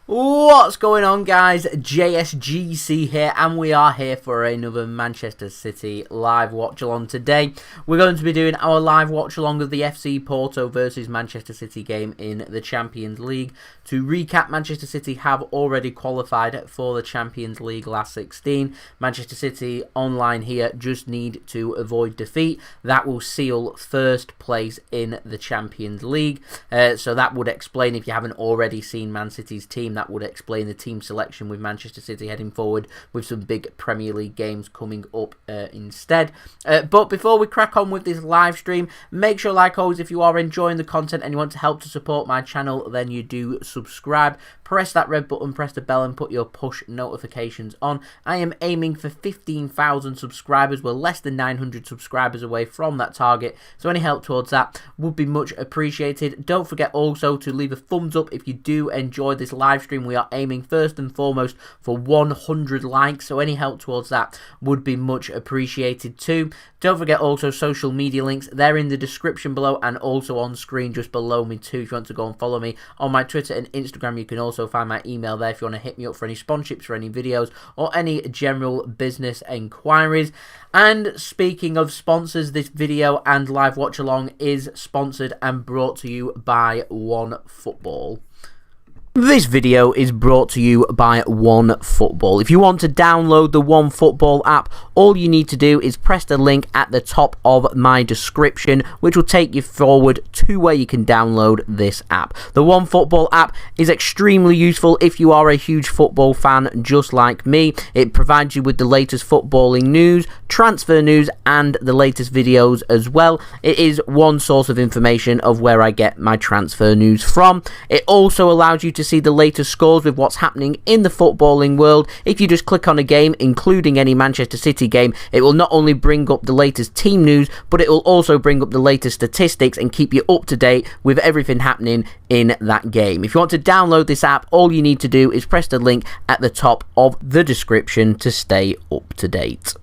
What's going on, guys? JSGC here, and we are here for another Manchester City live watch-along. Today we're going to be doing our live watch-along of the FC Porto versus Manchester City game in the Champions League. To recap, Manchester City have already qualified for the Champions League last 16. Manchester City online here just need to avoid defeat. That will seal first place in the Champions League. So that would explain, if you haven't already seen Man City's team, that would explain the team selection with Manchester City heading forward with some big Premier League games coming up instead. But before we crack on with this live stream, make sure, like always, if you are enjoying the content and you want to help to support my channel, then you do subscribe. Press that red button, press the bell, and put your push notifications on. I am aiming for 15,000 subscribers. We're less than 900 subscribers away from that target, so any help towards that would be much appreciated. Don't forget also to leave a thumbs up if you do enjoy this live stream. We are aiming first and foremost for 100 likes, so any help towards that would be much appreciated too. Don't forget also social media links, they're in the description below and also on screen just below me too if you want to go and follow me on my Twitter and Instagram. You can also find my email there if you want to hit me up for any sponsorships, for any videos, or any general business inquiries. And speaking of sponsors, this video and live watch along is sponsored and brought to you by OneFootball. This video is brought to you by OneFootball. If you want to download the OneFootball app, all you need to do is press the link at the top of my description, which will take you forward to where you can download this app. The OneFootball app is extremely useful if you are a huge football fan just like me. It provides you with the latest footballing news, transfer news, and the latest videos as well. It is one source of information of where I get my transfer news from. It also allows you to see the latest scores with what's happening in the footballing world. If you just click on a game, including any Manchester City game, it will not only bring up the latest team news, but it will also bring up the latest statistics and keep you up to date with everything happening in that game. If you want to download this app, all you need to do is press the link at the top of the description to stay up to date.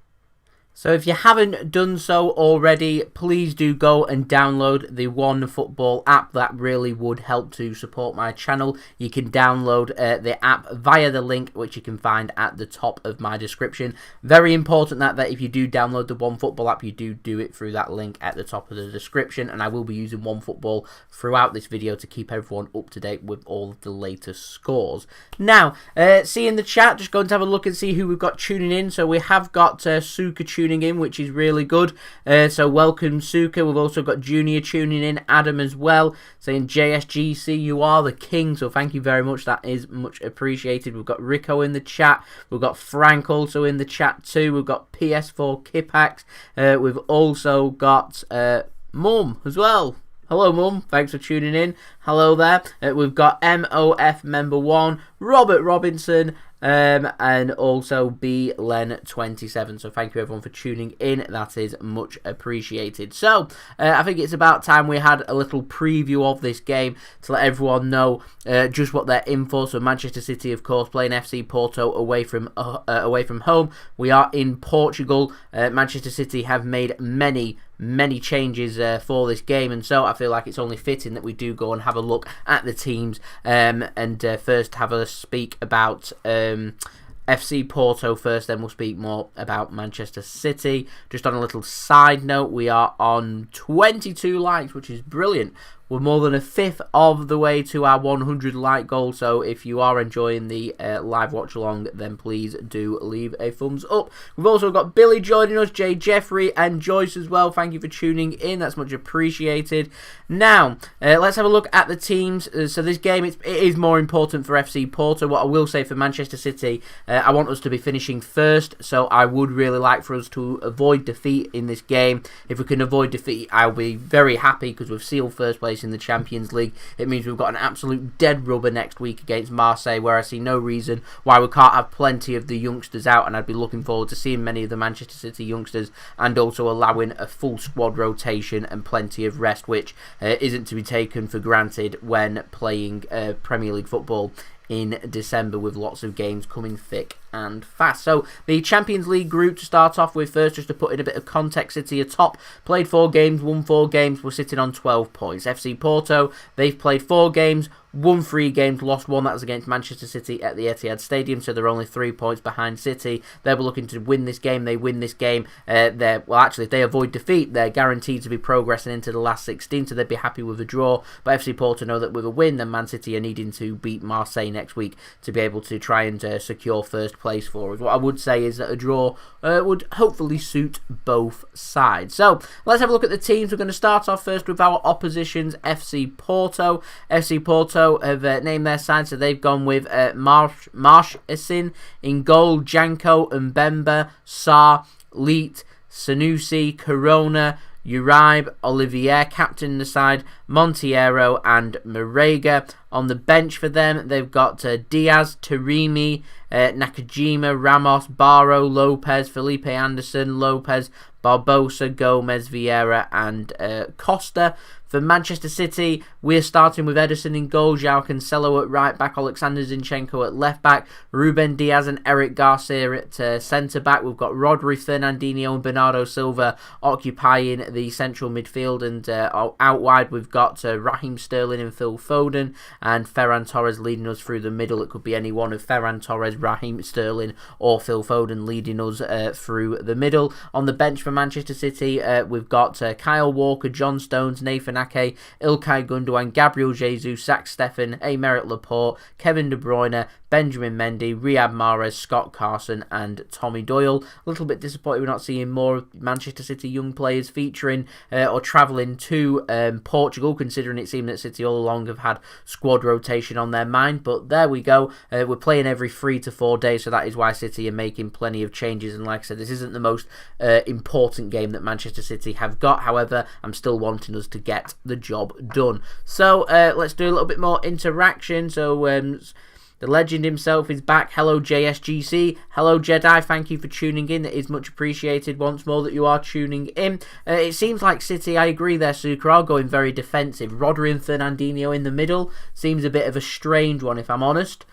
So if you haven't done so already, please do go and download the OneFootball app. That really would help to support my channel. You can download the app via the link, which you can find at the top of my description. Very important that if you do download the OneFootball app, you do it through that link at the top of the description. And I will be using OneFootball throughout this video to keep everyone up to date with all of the latest scores. Now, see in the chat, just going to have a look and see who we've got tuning in. So we have got Suka tuning in, which is really good. So welcome, Suka. We've also got Junior tuning in, Adam as well, saying JSGC, you are the king. So thank you very much. That is much appreciated. We've got Rico in the chat. We've got Frank also in the chat too. We've got PS4 Kipax. We've also got Mum as well. Hello, Mum. Thanks for tuning in. Hello there. We've got MOF Member 1, Robert Robinson, and also BLen27. So thank you everyone for tuning in. That is much appreciated. So I think it's about time we had a little preview of this game to let everyone know just what they're in for. So Manchester City, of course, playing FC Porto away from home. We are in Portugal. Manchester City have made many changes for this game, and so I feel like it's only fitting that we do go and have a look at the teams and first have a speak about FC Porto first, then we'll speak more about Manchester City. Just on a little side note, we are on 22 likes, which is brilliant. We're more than a fifth of the way to our 100 like goal, so if you are enjoying the live watch along, then please do leave a thumbs up. We've also got Billy joining us, Jay Jeffrey, and Joyce as well. Thank you for tuning in, that's much appreciated. Now, let's have a look at the teams. So this game, it is more important for FC Porto. What I will say for Manchester City, I want us to be finishing first, so I would really like for us to avoid defeat in this game. If we can avoid defeat, I'll be very happy because we've sealed first place in the Champions League. It means we've got an absolute dead rubber next week against Marseille, where I see no reason why we can't have plenty of the youngsters out, and I'd be looking forward to seeing many of the Manchester City youngsters and also allowing a full squad rotation and plenty of rest, which isn't to be taken for granted when playing Premier League football in December with lots of games coming thick and fast. So the Champions League group to start off with first, just to put in a bit of context, City are top, played 4 games, won 4 games, we're sitting on 12 points. FC Porto, they've played 4 games, won 3 games, lost 1. That was against Manchester City at the Etihad Stadium, so they're only 3 points behind City. They were looking to win this game. They win this game. If they avoid defeat, they're guaranteed to be progressing into the last 16, so they'd be happy with a draw. But FC Porto know that with a win, then Man City are needing to beat Marseille next week to be able to try and secure first place for us. What I would say is that a draw would hopefully suit both sides. So let's have a look at the teams. We're going to start off first with our oppositions, FC Porto. FC Porto have named their side, so they've gone with Marchesin in goal, Zinchenko, Mbemba, Sarr, Leet, Sanusi, Corona, Uribe, Olivier, captain the side, Monteiro and Marega. On the bench for them, they've got Dias, Taremi, Nakajima, Ramos, Barro, Lopez, Felipe Anderson, Lopez, Barbosa, Gomez, Vieira and Costa. For Manchester City, we're starting with Ederson in goal, Joao Cancelo at right back, Oleksandr Zinchenko at left back, Ruben Dias and Aymeric Garcia at centre back. We've got Rodri, Fernandinho and Bernardo Silva occupying the central midfield, and out wide we've got Raheem Sterling and Phil Foden, and Ferran Torres leading us through the middle. It could be any one of Ferran Torres, Raheem Sterling or Phil Foden leading us through the middle. On the bench for Manchester City, we've got Kyle Walker, John Stones, Nathan Ake, Ilkay Gundogan, Gabriel Jesus, Zach Steffen, Aymeric Laporte, Kevin De Bruyne, Benjamin Mendy, Riyad Mahrez, Scott Carson and Tommy Doyle. A little bit disappointed we're not seeing more of Manchester City young players featuring or travelling to Portugal, considering it seemed that City all along have had squad rotation on their mind. But there we go. We're playing every 3 to 4 days, so that is why City are making plenty of changes. And like I said, this isn't the most important game that Manchester City have got. However, I'm still wanting us to get the job done. So let's do a little bit more interaction. So the legend himself is back. Hello JSGC. Hello Jedi. Thank you for tuning in. It is much appreciated once more that you are tuning in. It seems like City, I agree there, Sucre, are going very defensive. Rodri and Fernandinho in the middle seems a bit of a strange one, if I'm honest.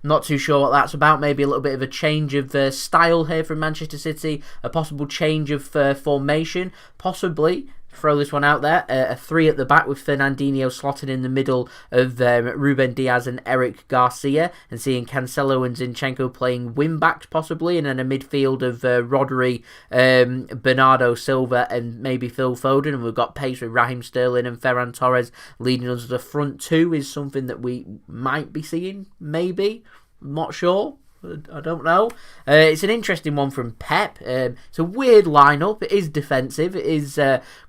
Not too sure what that's about. Maybe a little bit of a change of style here from Manchester City. A possible change of formation. Possibly. Throw this one out there. A 3 at the back with Fernandinho slotted in the middle of Ruben Dias and Aymeric Garcia, and seeing Cancelo and Zinchenko playing wing backs possibly, and then a midfield of Rodri, Bernardo Silva and maybe Phil Foden, and we've got pace with Raheem Sterling and Ferran Torres leading us to the front 2 is something that we might be seeing, maybe. I'm not sure. I don't know. It's an interesting one from Pep. It's a weird lineup. It is defensive. It is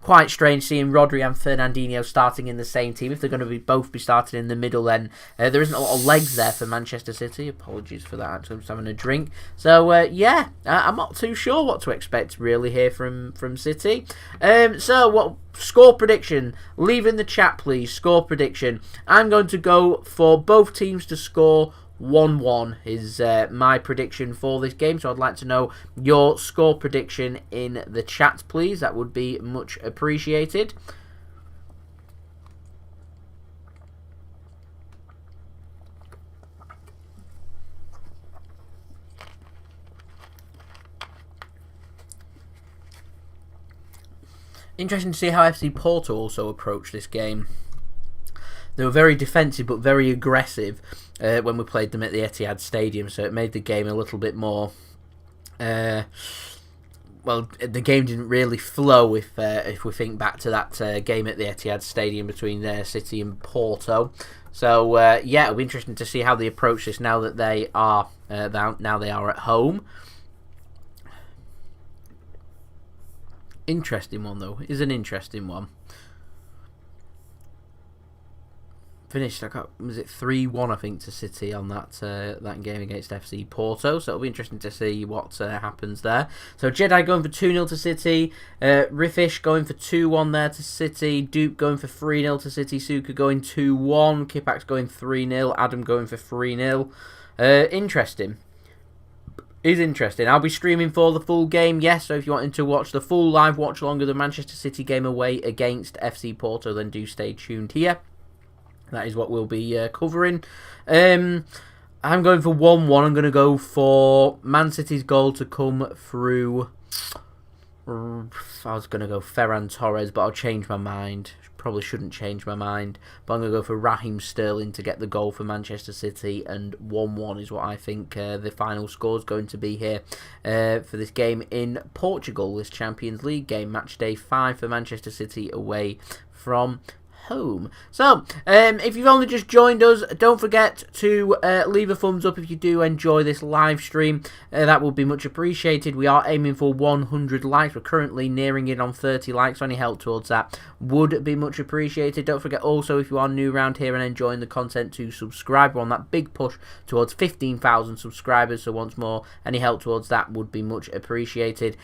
quite strange seeing Rodri and Fernandinho starting in the same team. If they're going to both be starting in the middle, then there isn't a lot of legs there for Manchester City. Apologies for that. Actually, I'm just having a drink. So yeah, I'm not too sure what to expect really here from City. So what score prediction? Leave in the chat, please. Score prediction. I'm going to go for both teams to score 1-1 is my prediction for this game, so I'd like to know your score prediction in the chat, please. That would be much appreciated. Interesting to see how FC Porto also approached this game. They were very defensive but very aggressive when we played them at the Etihad Stadium, so it made the game a little bit more... well, the game didn't really flow if we think back to that game at the Etihad Stadium between City and Porto. So yeah, it'll be interesting to see how they approach this now that they are at home. Interesting one though. It is an interesting one. Finished, was it 3-1 I think to City on that game against FC Porto, so it'll be interesting to see what happens there. So Jedi going for 2-0 to City, Riffish going for 2-1 there to City, Duke going for 3-0 to City, Suka going 2-1, Kipak's going 3-0, Adam going for 3-0. Interesting. Is interesting. I'll be streaming for the full game, yes, so if you wanted to watch the full live watch along of the Manchester City game away against FC Porto, then do stay tuned here. That is what we'll be covering. I'm going for 1-1. I'm going to go for Man City's goal to come through. I was going to go Ferran Torres, but I'll change my mind. Probably shouldn't change my mind. But I'm going to go for Raheem Sterling to get the goal for Manchester City. And 1-1 is what I think the final score is going to be here for this game in Portugal. This Champions League game. Match day 5 for Manchester City away from home. So, if you've only just joined us, don't forget to leave a thumbs up if you do enjoy this live stream. That would be much appreciated. We are aiming for 100 likes. We're currently nearing in on 30 likes. Any help towards that would be much appreciated. Don't forget also, if you are new around here and enjoying the content, to subscribe. We're on that big push towards 15,000 subscribers. So once more, any help towards that would be much appreciated.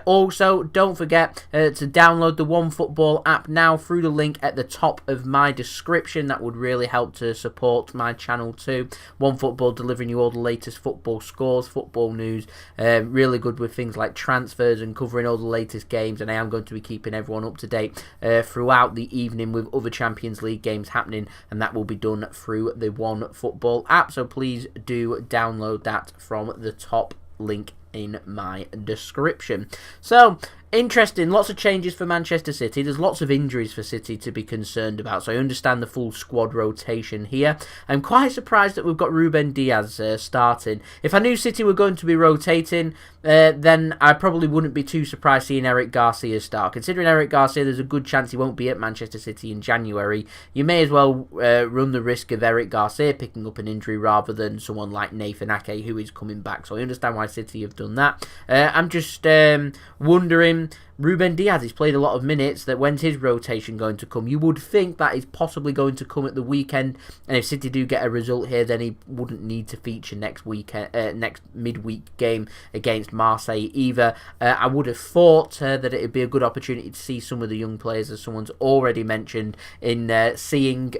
Also, don't forget to download the OneFootball app now through the link at the top of my description. That would really help to support my channel too. OneFootball delivering you all the latest football scores, football news, really good with things like transfers and covering all the latest games, and I am going to be keeping everyone up to date throughout the evening with other Champions League games happening, and that will be done through the OneFootball app, so please do download that from the top link in my description. So, interesting, lots of changes for Manchester City. There's lots of injuries for City to be concerned about, so I understand the full squad rotation here. I'm quite surprised that we've got Ruben Dias starting. If I knew City were going to be rotating, then I probably wouldn't be too surprised seeing Aymeric Garcia start. Considering Aymeric Garcia, there's a good chance he won't be at Manchester City in January. You may as well run the risk of Aymeric Garcia picking up an injury rather than someone like Nathan Ake, who is coming back. So I understand why City have done that. I'm just wondering, Ruben Dias has played a lot of minutes. That when's his rotation going to come? You would think that is possibly going to come at the weekend, and if City do get a result here, then he wouldn't need to feature next midweek game against Marseille either. I would have thought that it would be a good opportunity to see some of the young players, as someone's already mentioned, in seeing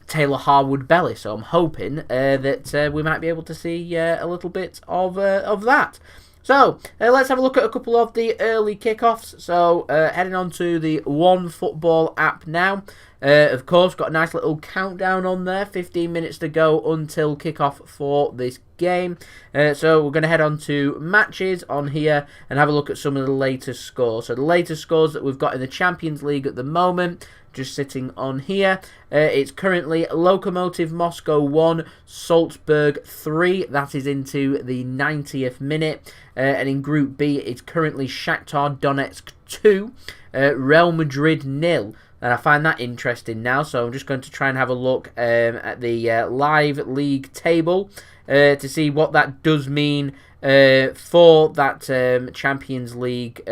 Taylor Harwood-Bellis. So I'm hoping that we might be able to see a little bit of that. So, let's have a look at a couple of the early kickoffs. So, heading on to the OneFootball app now. Of course, got a nice little countdown on there. 15 minutes to go until kickoff for this game. So, we're going to head on to matches on here and have a look at some of the latest scores. So, the latest scores that we've got in the Champions League at the moment, just sitting on here. It's currently Lokomotiv Moscow 1, Salzburg 3. That is into the 90th minute. And in Group B, it's currently Shakhtar Donetsk 2, Real Madrid 0. And I find that interesting now, so I'm just going to try and have a look at the live league table to see what that does mean for that Champions League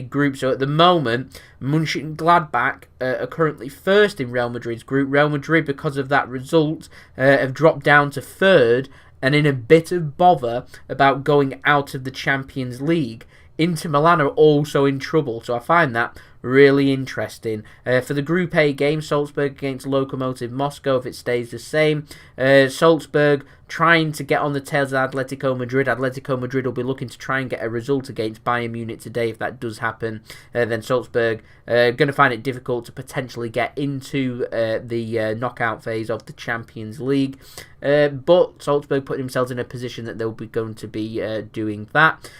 group. So at the moment, Mönchengladbach are currently first in Real Madrid's group. Real Madrid, because of that result, have dropped down to third and in a bit of bother about going out of the Champions League. Inter Milan are also in trouble, so I find that really interesting. For the Group A game, Salzburg against Lokomotiv Moscow, if it stays the same. Salzburg trying to get on the tails of Atletico Madrid. Atletico Madrid will be looking to try and get a result against Bayern Munich today. If that does happen, then Salzburg going to find it difficult to potentially get into the knockout phase of the Champions League. But Salzburg put themselves in a position that they'll be going to be doing that.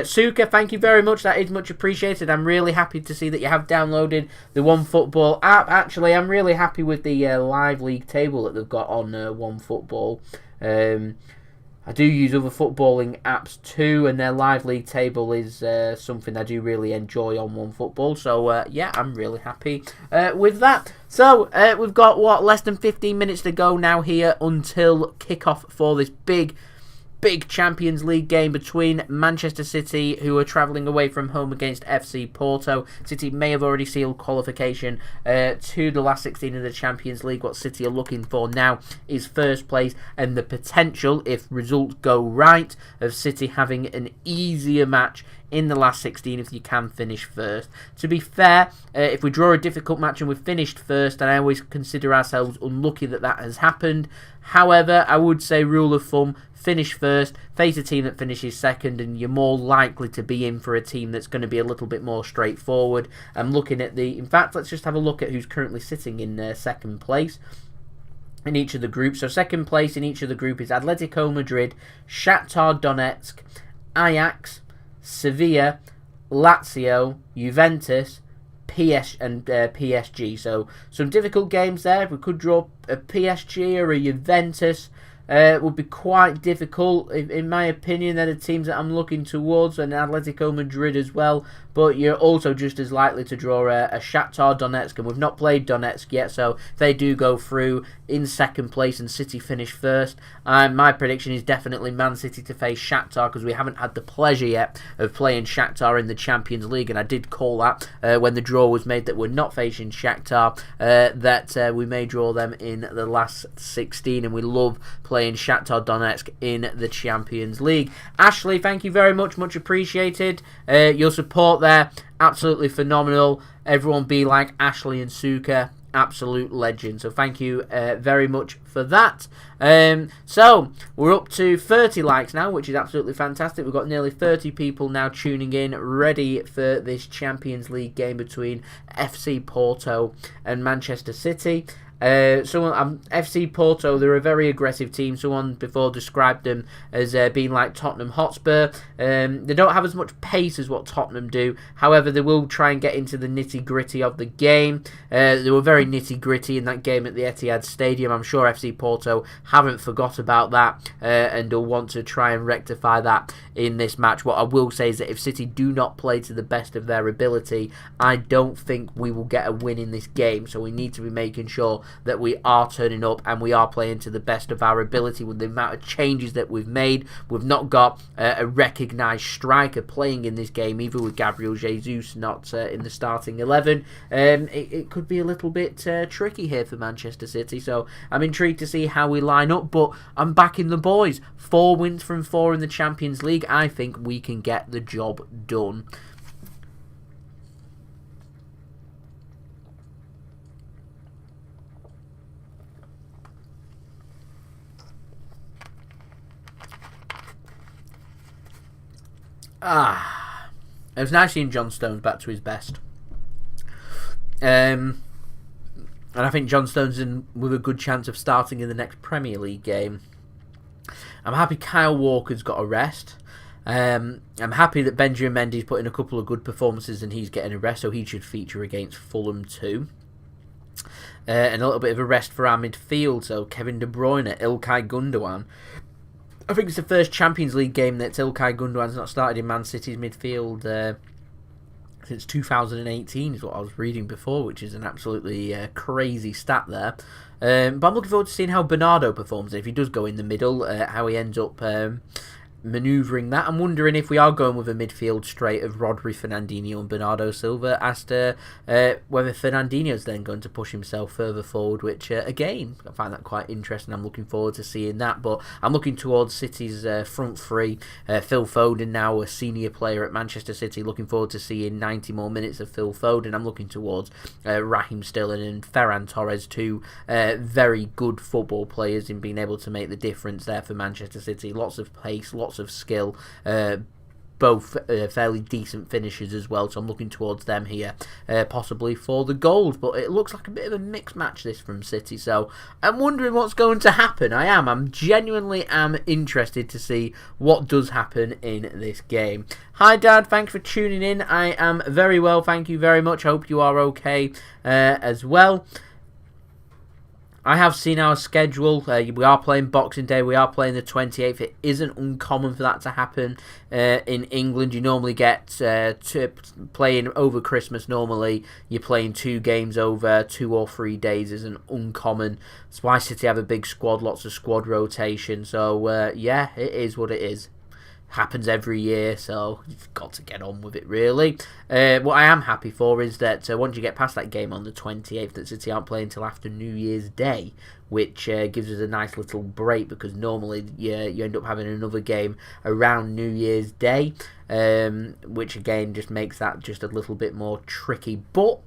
Suka, thank you very much. That is much appreciated. I'm really happy to see that you have downloaded the OneFootball app. Actually, I'm really happy with the live league table that they've got on OneFootball. I do use other footballing apps too, and their live league table is something I do really enjoy on OneFootball. So yeah, I'm really happy with that. So we've got less than 15 minutes to go now here until kickoff for this big Champions League game between Manchester City, who are travelling away from home against FC Porto. City may have already sealed qualification to the last 16 of the Champions League. What City are looking for now is first place and the potential, if results go right, of City having an easier match in the last 16 if you can finish first. To be fair, if we draw a difficult match and we've finished first, then I always consider ourselves unlucky that has happened. However, I would say rule of thumb, finish first, face a team that finishes second, and you're more likely to be in for a team that's going to be a little bit more straightforward. I'm looking at in fact, let's just have a look at who's currently sitting in second place. in each of the groups. So second place in each of the group is Atletico Madrid, Shakhtar Donetsk, Ajax, Sevilla, Lazio, Juventus, PSG. So some difficult games there. We could draw a PSG or a Juventus. It would be quite difficult, in my opinion. They're the teams that I'm looking towards, and Atletico Madrid as well. But you're also just as likely to draw a Shakhtar Donetsk, and we've not played Donetsk yet, so if they do go through in second place and City finish first, my prediction is definitely Man City to face Shakhtar, because we haven't had the pleasure yet of playing Shakhtar in the Champions League, and I did call that when the draw was made that we're not facing Shakhtar, that we may draw them in the last 16, and we love playing Shakhtar Donetsk in the Champions League. Ashley, thank you very much appreciated. Your support there, absolutely phenomenal. Everyone be like Ashley and Suka, absolute legend. So thank you very much for that. So we're up to 30 likes now, which is absolutely fantastic. We've got nearly 30 people now tuning in, ready for this Champions League game between FC Porto and Manchester City. FC Porto, they're a very aggressive team. Someone before described them as being like Tottenham Hotspur. They don't have as much pace as what Tottenham do. However, they will try and get into the nitty-gritty of the game. They were very nitty-gritty in that game at the Etihad Stadium. I'm sure FC Porto haven't forgot about that and will want to try and rectify that in this match. What I will say is that if City do not play to the best of their ability, I don't think we will get a win in this game. So we need to be making sure that we are turning up and we are playing to the best of our ability. With the amount of changes that we've made, we've not got a recognised striker playing in this game, either with Gabriel Jesus not in the starting 11. It could be a little bit tricky here for Manchester City, so I'm intrigued to see how we line up, but I'm backing the boys. 4 wins from 4 in the Champions League. I think we can get the job done. It was nice seeing John Stones back to his best. And I think John Stones in with a good chance of starting in the next Premier League game. I'm happy Kyle Walker's got a rest. I'm happy that Benjamin Mendy's put in a couple of good performances and he's getting a rest, so he should feature against Fulham too. And a little bit of a rest for our midfield, so Kevin De Bruyne, Ilkay Gundogan. I think it's the first Champions League game that Ilkay Gundogan's not started in Man City's midfield since 2018, is what I was reading before, which is an absolutely crazy stat there. But I'm looking forward to seeing how Bernardo performs. If he does go in the middle, how he ends up manoeuvring that. I'm wondering if we are going with a midfield straight of Rodri, Fernandinho and Bernardo Silva, as to whether Fernandinho's then going to push himself further forward, which again, I find that quite interesting. I'm looking forward to seeing that, but I'm looking towards City's front three. Phil Foden, now a senior player at Manchester City, looking forward to seeing 90 more minutes of Phil Foden. I'm looking towards Raheem Sterling and Ferran Torres, two very good football players in being able to make the difference there for Manchester City. Lots of pace, lots of skill, both fairly decent finishers as well, so I'm looking towards them here, possibly for the goals. But it looks like a bit of a mixed match this from City, so I'm wondering what's going to happen. I'm genuinely interested to see what does happen in this game. Hi Dad, thanks for tuning in. I am very well, thank you very much. Hope you are okay as well. I have seen our schedule. We are playing Boxing Day. We are playing the 28th. It isn't uncommon for that to happen in England. You normally get playing over Christmas. Normally, you're playing 2 games over 2 or 3 days. Isn't uncommon. That's why City have a big squad, lots of squad rotation. So, yeah, it is what it is. Happens every year, so you've got to get on with it, really. What I am happy for is that once you get past that game on the 28th, that City aren't playing until after New Year's Day, which gives us a nice little break, because normally you end up having another game around New Year's Day, which again just makes that just a little bit more tricky. But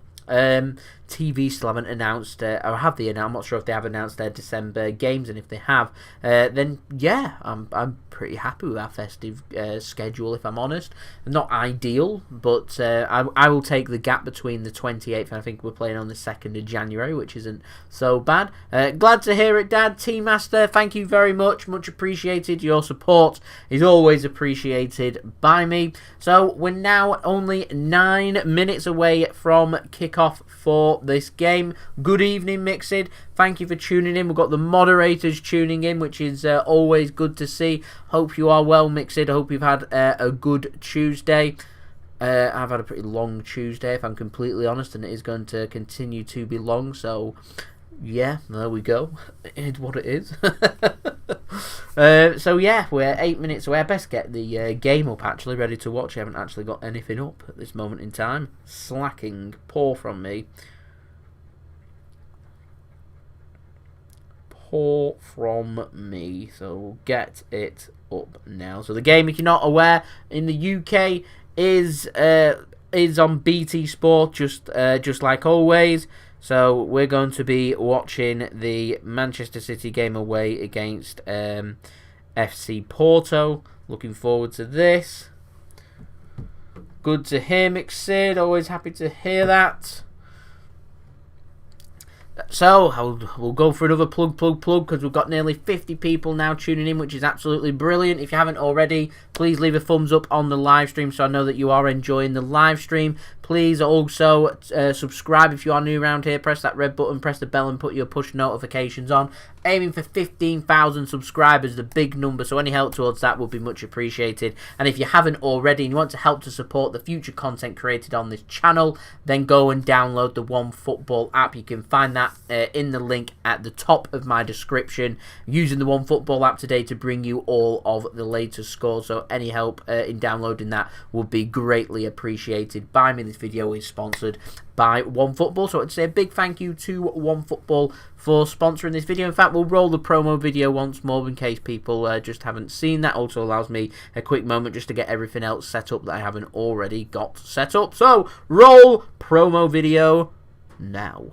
TV still haven't announced, or have they announced? I'm not sure if they have announced their December games, and if they have, then yeah, I'm pretty happy with our festive schedule, if I'm honest. Not ideal, but I will take the gap between the 28th and I think we're playing on the 2nd of January, which isn't so bad. Glad to hear it, Dad. Team Master, thank you very much. Much appreciated. Your support is always appreciated by me. So we're now only 9 minutes away from kickoff for this game. Good evening, Mixed. Thank you for tuning in. We've got the moderators tuning in, which is always good to see. Hope you are well, Mixed. Hope you've had a good Tuesday. I've had a pretty long Tuesday, if I'm completely honest, and it is going to continue to be long. So, yeah, there we go. It's what it is. So, yeah, we're 8 minutes away. I best get the game up, actually, ready to watch. I haven't actually got anything up at this moment in time. Slacking. Poor from me. Poor from me. So, we'll get it up now. So, the game, if you're not aware, in the UK is on BT Sport, just like always. So we're going to be watching the Manchester City game away against FC Porto. Looking forward to this. Good to hear, Mixed. Always happy to hear that. So, we'll go for another plug, because we've got nearly 50 people now tuning in, which is absolutely brilliant. If you haven't already, please leave a thumbs up on the live stream so I know that you are enjoying the live stream. Please also subscribe if you are new around here. Press that red button, press the bell, and put your push notifications on. Aiming for 15,000 subscribers, the big number, so any help towards that would be much appreciated. And if you haven't already and you want to help to support the future content created on this channel, then go and download the OneFootball app. You can find that in the link at the top of my description. Using the OneFootball app today to bring you all of the latest scores, so any help in downloading that would be greatly appreciated by me. This video is sponsored by OneFootball, so I'd say a big thank you to OneFootball for sponsoring this video. In fact, we'll roll the promo video once more in case people just haven't seen that. Also allows me a quick moment just to get everything else set up that I haven't already got set up. So, roll promo video now.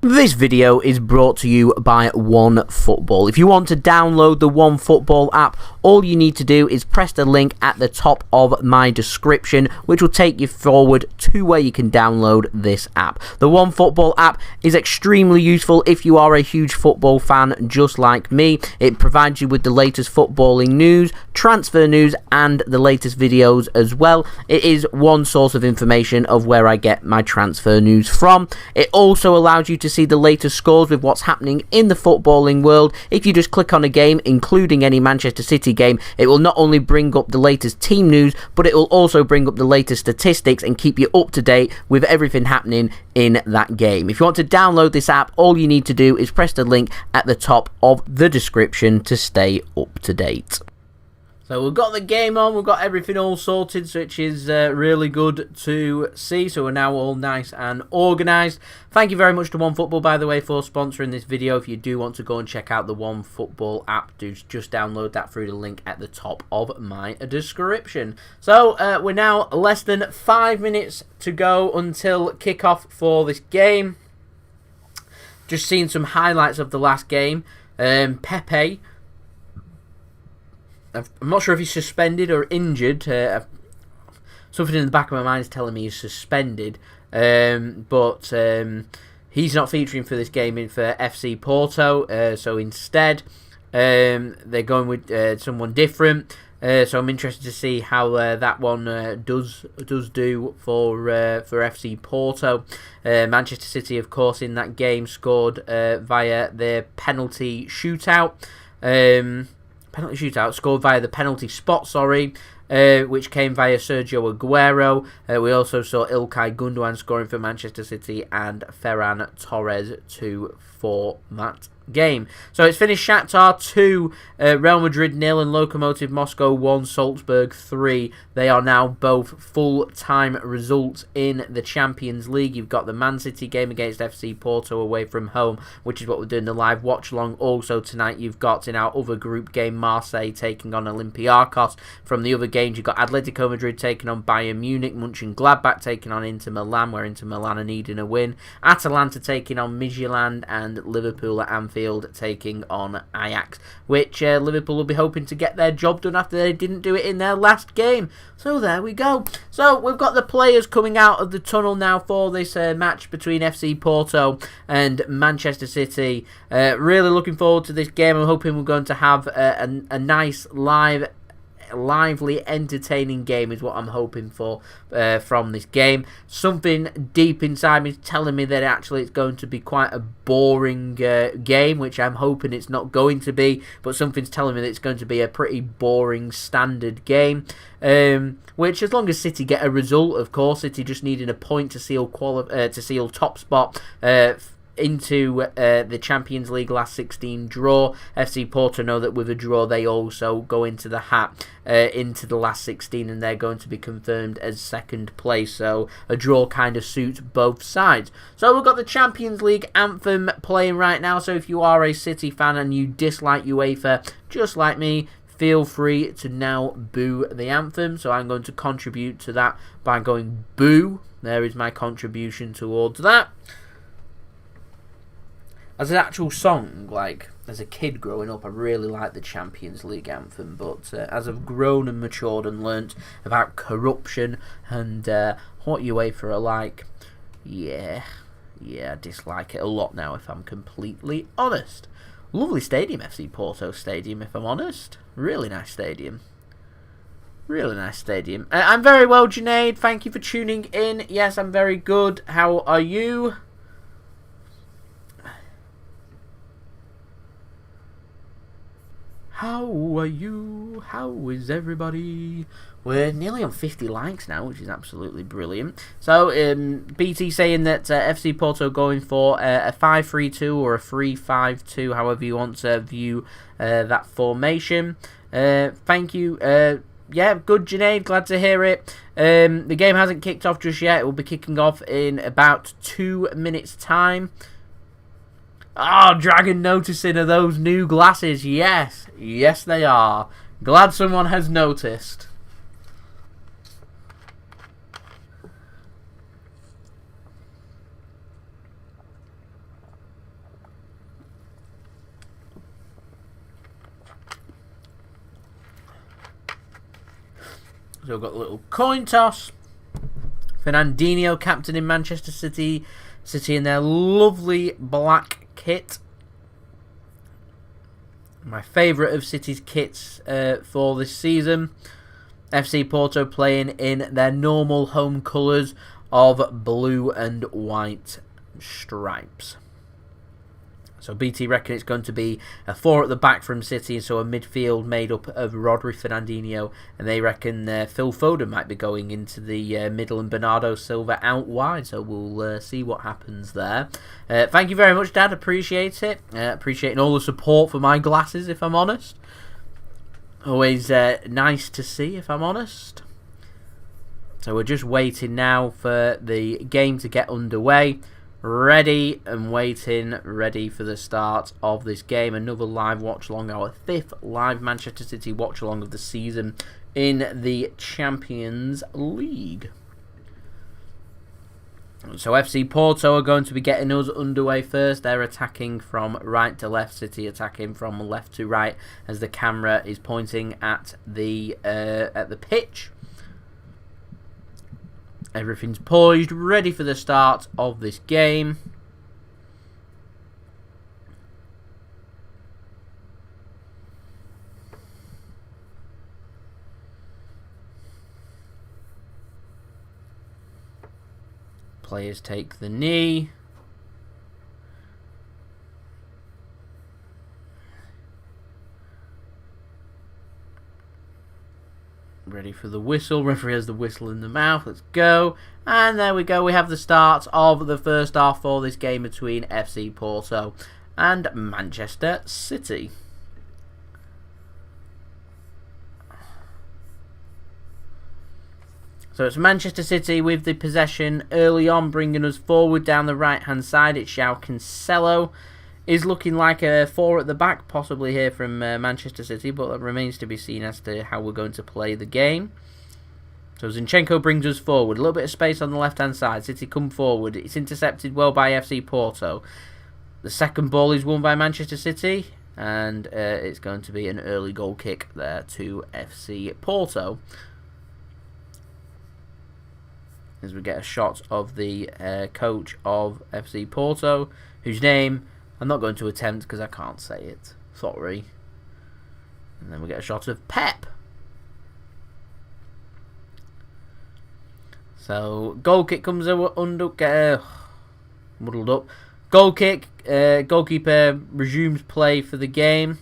This video is brought to you by OneFootball. If you want to download the OneFootball app, all you need to do is press the link at the top of my description, which will take you forward to where you can download this app. The OneFootball app is extremely useful if you are a huge football fan just like me. It provides you with the latest footballing news, transfer news, and the latest videos as well. It is one source of information of where I get my transfer news from. It also allows you to see the latest scores with what's happening in the footballing world. If you just click on a game, including any Manchester City game, it will not only bring up the latest team news, but it will also bring up the latest statistics and keep you up to date with everything happening in that game. If you want to download this app, all you need to do is press the link at the top of the description to stay up to date. So we've got the game on, we've got everything all sorted, which is really good to see. So we're now all nice and organised. Thank you very much to OneFootball, by the way, for sponsoring this video. If you do want to go and check out the OneFootball app, do just download that through the link at the top of my description. So we're now less than 5 minutes to go until kickoff for this game. Just seeing some highlights of the last game. Pepe, I'm not sure if he's suspended or injured. Something in the back of my mind is telling me he's suspended. But he's not featuring for this game for FC Porto. So instead, they're going with someone different. So I'm interested to see how that one does do for FC Porto. Manchester City, of course, in that game scored via their penalty shootout. Scored via the penalty spot, which came via Sergio Aguero. We also saw Ilkay Gundogan scoring for Manchester City and Ferran Torres for that game. So it's finished Shakhtar 2, Real Madrid 0 and Lokomotiv Moscow 1, Salzburg 3. They are now both full-time results in the Champions League. You've got the Man City game against FC Porto away from home, which is what we're doing the live watch-along. Also tonight you've got in our other group game Marseille taking on Olympiacos. From the other games you've got Atletico Madrid taking on Bayern Munich, Mönchengladbach taking on Inter Milan, where Inter Milan are needing a win, Atalanta taking on Midtjylland, and Liverpool at Anfield taking on Ajax, which Liverpool will be hoping to get their job done after they didn't do it in their last game. So there we go. So we've got the players coming out of the tunnel now for this match between FC Porto and Manchester City. Really looking forward to this game. I'm hoping we're going to have a nice lively, entertaining game is what I'm hoping for from this game. Something deep inside me is telling me that actually it's going to be quite a boring game, which I'm hoping it's not going to be, but something's telling me that it's going to be a pretty boring standard game, which as long as City get a result, of course, City just needing a point to seal top spot into the Champions League last 16 draw. FC Porto know that with a draw they also go into the hat into the last 16, and they're going to be confirmed as second place, so a draw kind of suits both sides. So we've got the Champions League anthem playing right now, so if you are a City fan and you dislike UEFA just like me, feel free to now boo the anthem. So I'm going to contribute to that by going boo. There is my contribution towards that. As an actual song, like, as a kid growing up, I really liked the Champions League anthem, but as I've grown and matured and learnt about corruption and what UEFA are like, yeah, I dislike it a lot now, if I'm completely honest. Lovely stadium, FC Porto Stadium, if I'm honest. Really nice stadium. Really nice stadium. I'm very well, Junaid. Thank you for tuning in. Yes, I'm very good. How are you? How are you? How is everybody? We're nearly on 50 likes now, which is absolutely brilliant. So, BT saying that FC Porto going for a 5-3-2 or a 3-5-2, however you want to view that formation. Thank you. Yeah, good, Junaid. Glad to hear it. The game hasn't kicked off just yet. It will be kicking off in about 2 minutes' time. Oh, Dragon noticing are those new glasses. Yes, yes they are. Glad someone has noticed. So we've got a little coin toss. Fernandinho, captain in Manchester City. City in their lovely black kit. My favourite of City's kits for this season. FC Porto playing in their normal home colours of blue and white stripes. So BT reckon it's going to be a 4 at the back from City, and so a midfield made up of Rodri, Fernandinho, and they reckon Phil Foden might be going into the middle and Bernardo Silva out wide, so we'll see what happens there. Thank you very much, Dad, appreciate it. Appreciating all the support for my glasses, if I'm honest. Always nice to see, if I'm honest. So we're just waiting now for the game to get underway. Ready and waiting, ready for the start of this game. Another live watch along, our 5th live Manchester City watch along of the season in the Champions League. So FC Porto are going to be getting us underway first. They're attacking from right to left, City attacking from left to right as the camera is pointing at the pitch. Everything's poised, ready for the start of this game. Players take the knee. Ready for the whistle. Referee has the whistle in the mouth. Let's go. And there we go. We have the start of the first half for this game between FC Porto and Manchester City. So it's Manchester City with the possession early on, bringing us forward down the right-hand side. It's Joao Cancelo. Is looking like a 4 at the back possibly here from Manchester City, but that remains to be seen as to how we're going to play the game. So Zinchenko brings us forward. A little bit of space on the left-hand side. City come forward. It's intercepted well by FC Porto. The second ball is won by Manchester City, and it's going to be an early goal kick there to FC Porto. As we get a shot of the coach of FC Porto, whose name I'm not going to attempt because I can't say it. Sorry. And then we get a shot of Pep. So, goal kick comes under, muddled up. Goal kick, goalkeeper resumes play for the game.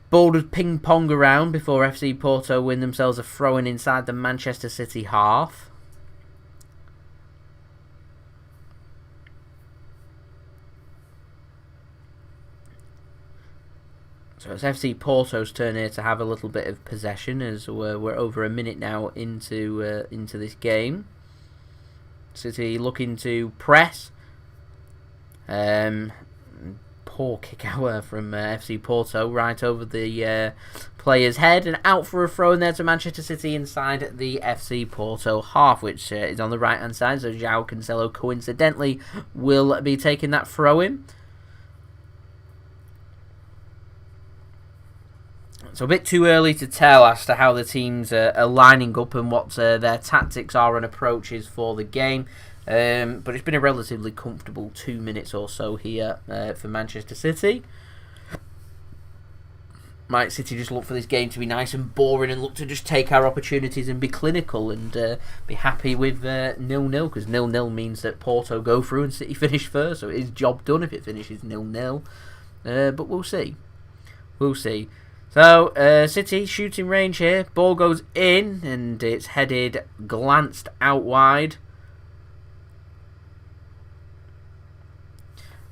Ball does ping pong around before FC Porto win themselves a throw-in inside the Manchester City half. So it's FC Porto's turn here to have a little bit of possession, as we're over a minute now into this game. City looking to press. Poor kick out from FC Porto right over the player's head, and out for a throw in there to Manchester City inside the FC Porto half, which is on the right hand side. So Joao Cancelo coincidentally will be taking that throw in. So a bit too early to tell as to how the teams are lining up and what their tactics are and approaches for the game. But it's been a relatively comfortable 2 minutes or so here for Manchester City. Might City just look for this game to be nice and boring and look to just take our opportunities and be clinical and be happy with 0-0, because 0-0 means that Porto go through and City finish first, so it is job done if it finishes 0-0. But we'll see. We'll see. So, City shooting range here. Ball goes in and it's headed, glanced out wide.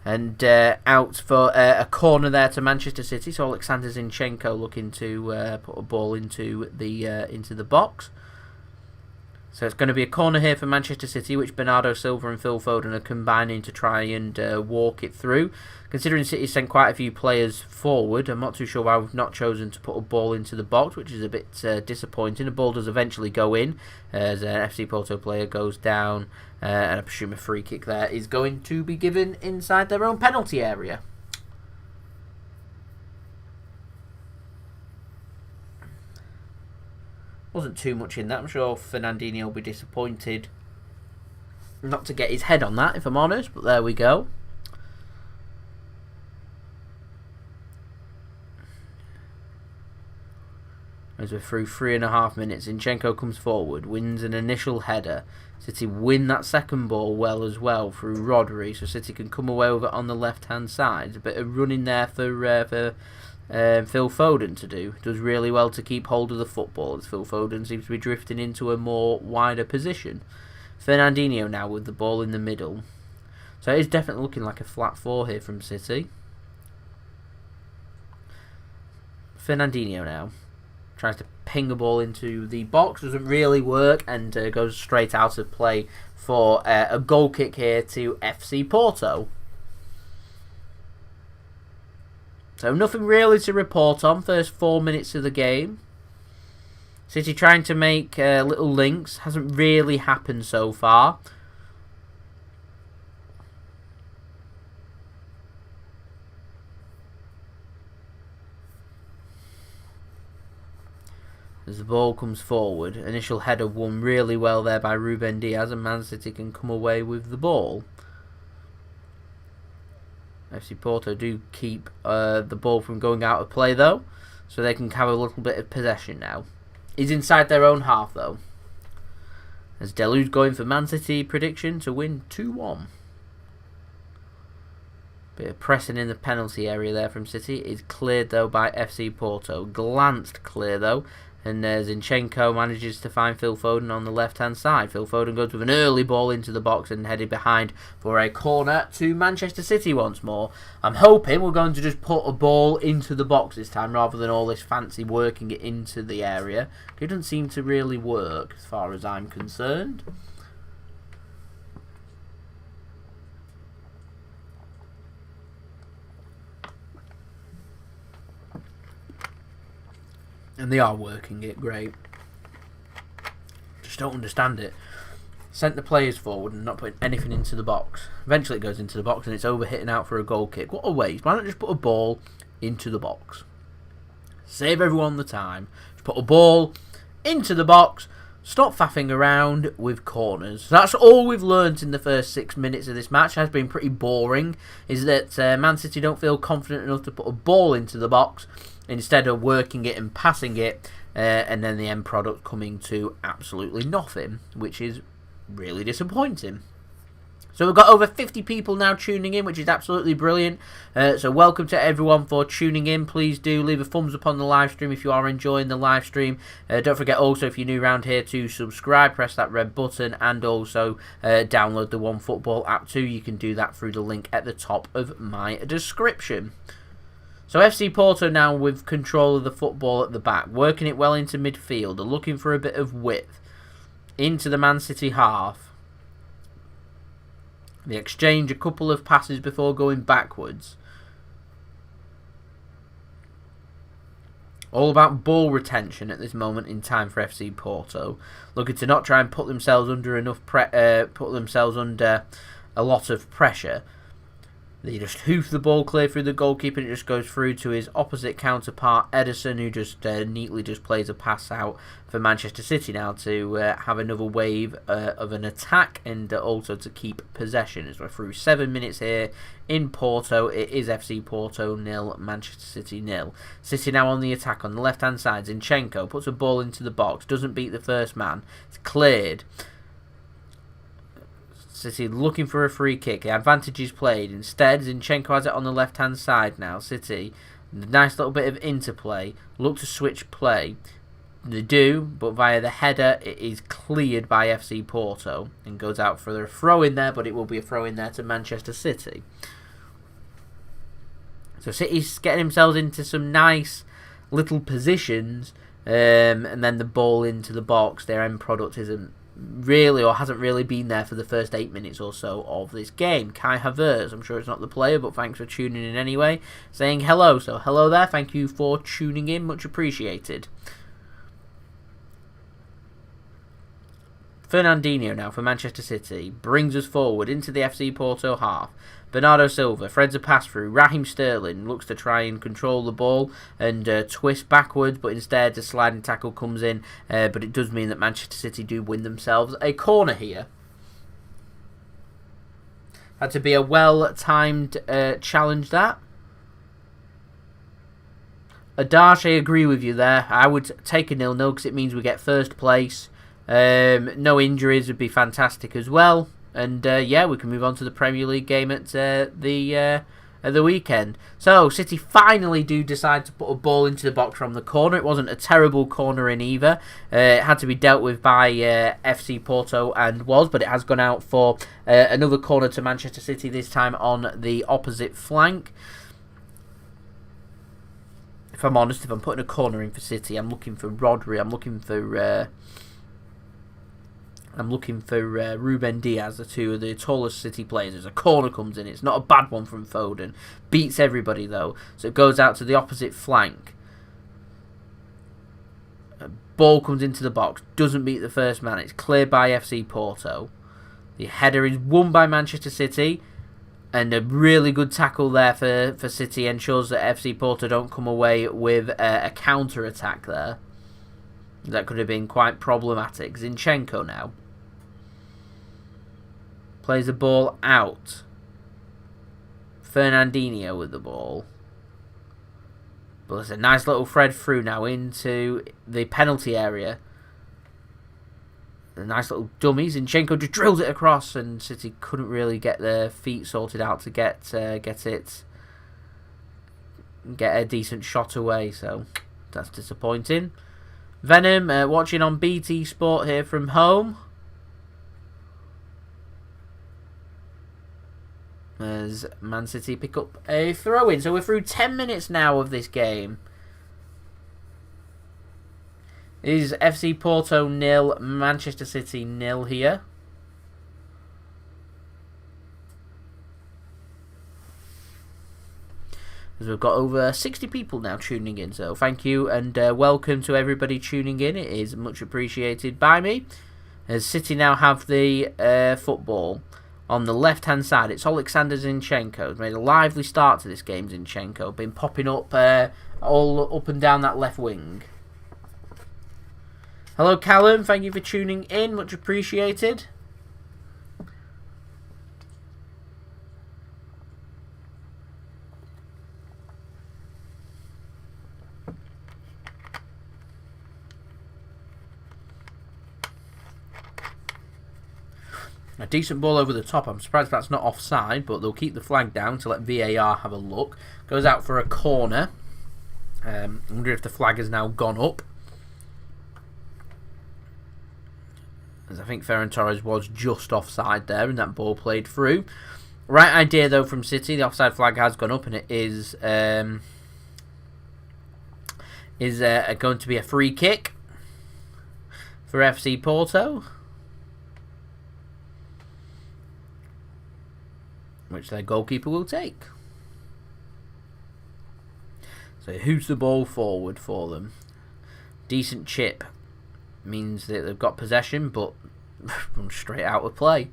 And out for a corner there to Manchester City. So Oleksandr Zinchenko looking to put a ball into the box. So it's going to be a corner here for Manchester City, which Bernardo Silva and Phil Foden are combining to try and walk it through. Considering City sent quite a few players forward, I'm not too sure why we've not chosen to put a ball into the box, which is a bit disappointing. The ball does eventually go in as an FC Porto player goes down, and I presume a free kick there is going to be given inside their own penalty area. Wasn't too much in that. I'm sure Fernandinho will be disappointed not to get his head on that, if I'm honest, but there we go. As we're through 3.5 minutes, Zinchenko comes forward, wins an initial header. City win that second ball well as well through Rodri, so City can come away with it on the left-hand side. A bit of running there for Phil Foden to do. Does really well to keep hold of the football, as Phil Foden seems to be drifting into a more wider position. Fernandinho now with the ball in the middle. So it is definitely looking like a flat 4 here from City. Fernandinho now tries to ping a ball into the box, doesn't really work, and goes straight out of play for a goal kick here to FC Porto. So nothing really to report on first 4 minutes of the game. City trying to make little links, hasn't really happened so far. As the ball comes forward, initial header won really well there by Ruben Dias, and Man City can come away with the ball. FC Porto do keep the ball from going out of play though, so they can have a little bit of possession now. He's inside their own half though. As Delu's going for Man City prediction to win 2-1. Bit of pressing in the penalty area there from City. Is cleared though by FC Porto. Glanced clear though. And Zinchenko manages to find Phil Foden on the left-hand side. Phil Foden goes with an early ball into the box and headed behind for a corner to Manchester City once more. I'm hoping we're going to just put a ball into the box this time rather than all this fancy working it into the area. It doesn't seem to really work as far as I'm concerned. And they are working it great. Just don't understand it. Sent the players forward and not putting anything into the box. Eventually it goes into the box and it's over hitting out for a goal kick. What a waste. Why not just put a ball into the box? Save everyone the time. Just put a ball into the box. Stop faffing around with corners. That's all we've learnt in the first 6 minutes of this match. It has been pretty boring. Is that Man City don't feel confident enough to put a ball into the box, instead of working it and passing it, and then the end product coming to absolutely nothing, which is really disappointing. So we've got over 50 people now tuning in, which is absolutely brilliant. So welcome to everyone for tuning in. Please do leave a thumbs up on the live stream if you are enjoying the live stream. Don't forget also, if you're new around here, to subscribe, press that red button, and also download the OneFootball app too. You can do that through the link at the top of my description. So FC Porto now with control of the football at the back, working it well into midfield. They're looking for a bit of width into the Man City half. They exchange a couple of passes before going backwards. All about ball retention at this moment in time for FC Porto, looking to not try and put themselves under a lot of pressure. They just hoof the ball clear through the goalkeeper, and it just goes through to his opposite counterpart, Ederson, who just neatly just plays a pass out for Manchester City now to have another wave of an attack, and also to keep possession. As we're through 7 minutes here in Porto, it is FC Porto 0, Manchester City 0. City now on the attack on the left-hand side. Zinchenko puts a ball into the box, doesn't beat the first man. It's cleared. City looking for a free kick. The advantage is played. Instead, Zinchenko has it on the left-hand side now. City, nice little bit of interplay. Look to switch play. They do, but via the header, it is cleared by FC Porto and goes out for a throw in there, but it will be a throw in there to Manchester City. So City's getting themselves into some nice little positions, and then the ball into the box. Their end product isn't really, or hasn't really been there for the first 8 minutes or so of this game. Kai Havertz, I'm sure it's not the player, but thanks for tuning in anyway, saying hello. So hello there, thank you for tuning in, much appreciated. Fernandinho now for Manchester City brings us forward into the FC Porto half. Bernardo Silva threads a pass through. Raheem Sterling looks to try and control the ball and twist backwards, but instead the sliding tackle comes in. But it does mean that Manchester City do win themselves a corner here. Had to be a well-timed challenge, that. Adash, I agree with you there. I would take a 0-0 because it means we get first place. No injuries would be fantastic as well. And yeah, we can move on to the Premier League game at the weekend. So City finally do decide to put a ball into the box from the corner. It wasn't a terrible corner in either. It had to be dealt with by FC Porto but it has gone out for another corner to Manchester City, this time on the opposite flank. If I'm honest, if I'm putting a corner in for City, I'm looking for Rodri. I'm looking for Ruben Dias, the two of the tallest City players. As a corner comes in, it's not a bad one from Foden. Beats everybody though, so it goes out to the opposite flank. Ball comes into the box, doesn't beat the first man. It's cleared by FC Porto. The header is won by Manchester City, and a really good tackle there for City ensures that FC Porto don't come away with a counter-attack there. That could have been quite problematic. Zinchenko now plays the ball out. Fernandinho with the ball. But it's a nice little thread through now into the penalty area. A nice little dummy. Zinchenko just drills it across, and City couldn't really get their feet sorted out to get a decent shot away. So that's disappointing. Venom, watching on BT Sport here from home. As Man City pick up a throw-in. So we're through 10 minutes now of this game. It is FC Porto 0, Manchester City 0 here. As we've got over 60 people now tuning in. So thank you and welcome to everybody tuning in. It is much appreciated by me. As City now have the football. On the left-hand side, it's Oleksandr Zinchenko. He's made a lively start to this game, Zinchenko. Been popping up all up and down that left wing. Hello, Callum. Thank you for tuning in. Much appreciated. A decent ball over the top. I'm surprised that's not offside, but they'll keep the flag down to let VAR have a look. Goes out for a corner. I wonder if the flag has now gone up. As I think Ferran Torres was just offside there, and that ball played through. Right idea though from City. The offside flag has gone up, and it is going to be a free kick for FC Porto, which their goalkeeper will take. So who's the ball forward for them? Decent chip means that they've got possession, but run straight out of play.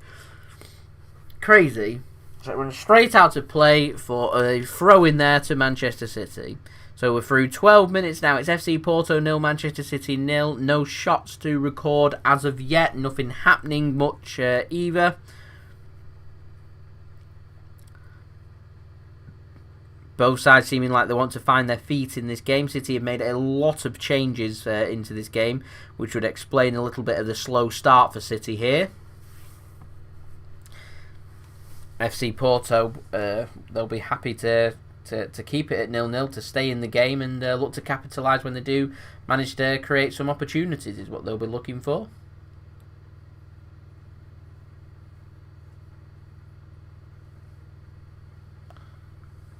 Crazy. So run straight out of play for a throw in there to Manchester City. So we're through 12 minutes now. It's FC Porto 0, Manchester City 0. No shots to record as of yet. Nothing happening much either. Both sides seeming like they want to find their feet in this game. City have made a lot of changes into this game, which would explain a little bit of the slow start for City here. FC Porto, they'll be happy to keep it at 0-0, to stay in the game and look to capitalise when they do manage to create some opportunities, is what they'll be looking for.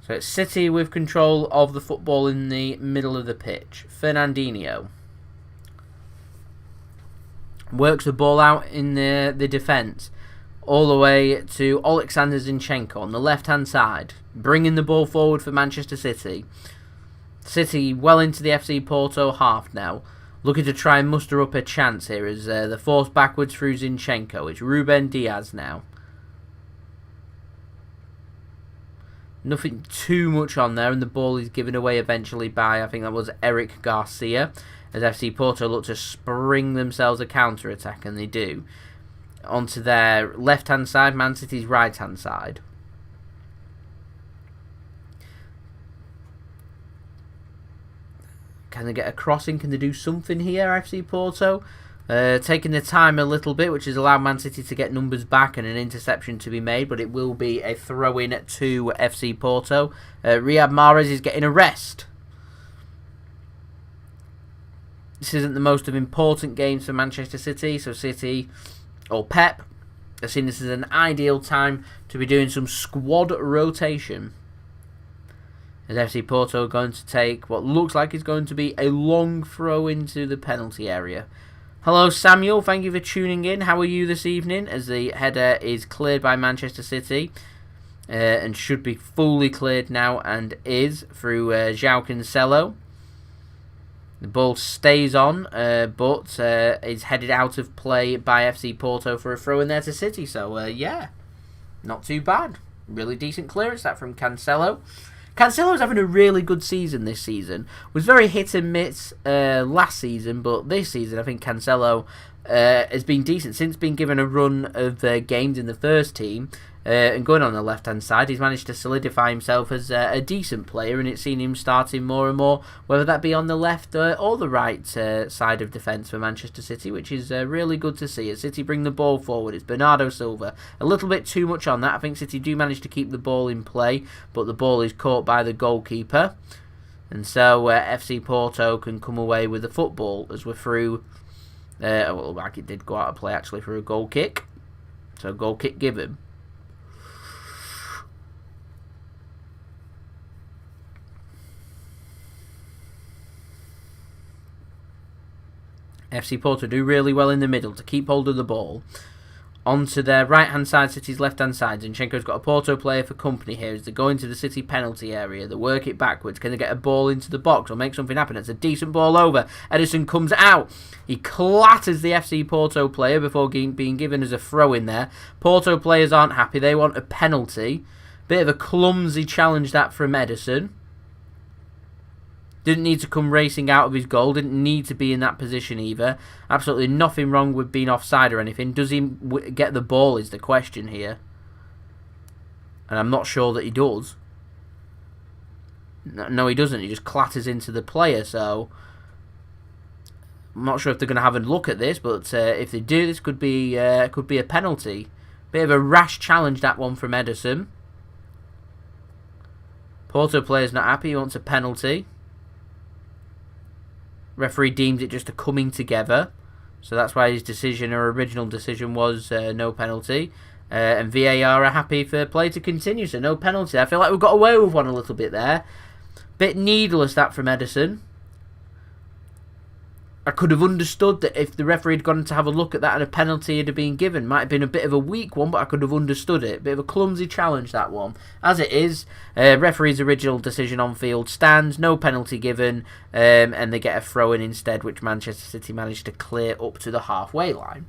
So it's City with control of the football in the middle of the pitch. Fernandinho works the ball out in the defence, all the way to Oleksandr Zinchenko on the left-hand side, bringing the ball forward for Manchester City. City well into the FC Porto half now, looking to try and muster up a chance here as they're forced backwards through Zinchenko. It's Ruben Dias now. Nothing too much on there, and the ball is given away eventually by, I think that was Aymeric Garcia, as FC Porto look to spring themselves a counter-attack, and they do. Onto their left-hand side, Man City's right-hand side. Can they get a crossing? Can they do something here, FC Porto? Taking the time a little bit, which has allowed Man City to get numbers back and an interception to be made, but it will be a throw-in to FC Porto. Riyad Mahrez is getting a rest. This isn't the most of important games for Manchester City, so City, or Pep, have seen this as an ideal time to be doing some squad rotation. As FC Porto are going to take what looks like is going to be a long throw into the penalty area. Hello Samuel, thank you for tuning in. How are you this evening? As the header is cleared by Manchester City and should be fully cleared now, and is through Joao Cancelo. The ball stays on, but is headed out of play by FC Porto for a throw in there to City. So yeah, not too bad. Really decent clearance that from Cancelo. Cancelo's having a really good season this season. Was very hit and miss last season, but this season I think Cancelo has been decent since being given a run of games in the first team. And going on the left-hand side, he's managed to solidify himself as a decent player, and it's seen him starting more and more, whether that be on the left or the right side of defence for Manchester City, which is really good to see. As City bring the ball forward, it's Bernardo Silva. A little bit too much on that. I think City do manage to keep the ball in play, but the ball is caught by the goalkeeper. And so FC Porto can come away with the football as we're through. Well, like it did go out of play actually for a goal kick. So goal kick given. FC Porto do really well in the middle to keep hold of the ball. Onto their right-hand side, City's left-hand side. Zinchenko's got a Porto player for company here as they go into the City penalty area. They work it backwards. Can they get a ball into the box or make something happen? It's a decent ball over. Ederson comes out. He clatters the FC Porto player before being given as a throw in there. Porto players aren't happy. They want a penalty. Bit of a clumsy challenge that from Ederson. Didn't need to come racing out of his goal. Didn't need to be in that position either. Absolutely nothing wrong with being offside or anything. Does he get the ball is the question here. And I'm not sure that he does. No, he doesn't. He just clatters into the player. So I'm not sure if they're going to have a look at this. But if they do, this could be a penalty. Bit of a rash challenge, that one from Ederson. Porto player's not happy. He wants a penalty. Referee deems it just a coming together. So that's why his decision, or original decision, was no penalty. And VAR are happy for play to continue, so no penalty. I feel like we've got away with one a little bit there. Bit needless that from Ederson. I could have understood that if the referee had gone to have a look at that and a penalty had been given. Might have been a bit of a weak one, but I could have understood it. Bit of a clumsy challenge, that one. As it is, referee's original decision on field stands. No penalty given, and they get a throw-in instead, which Manchester City managed to clear up to the halfway line.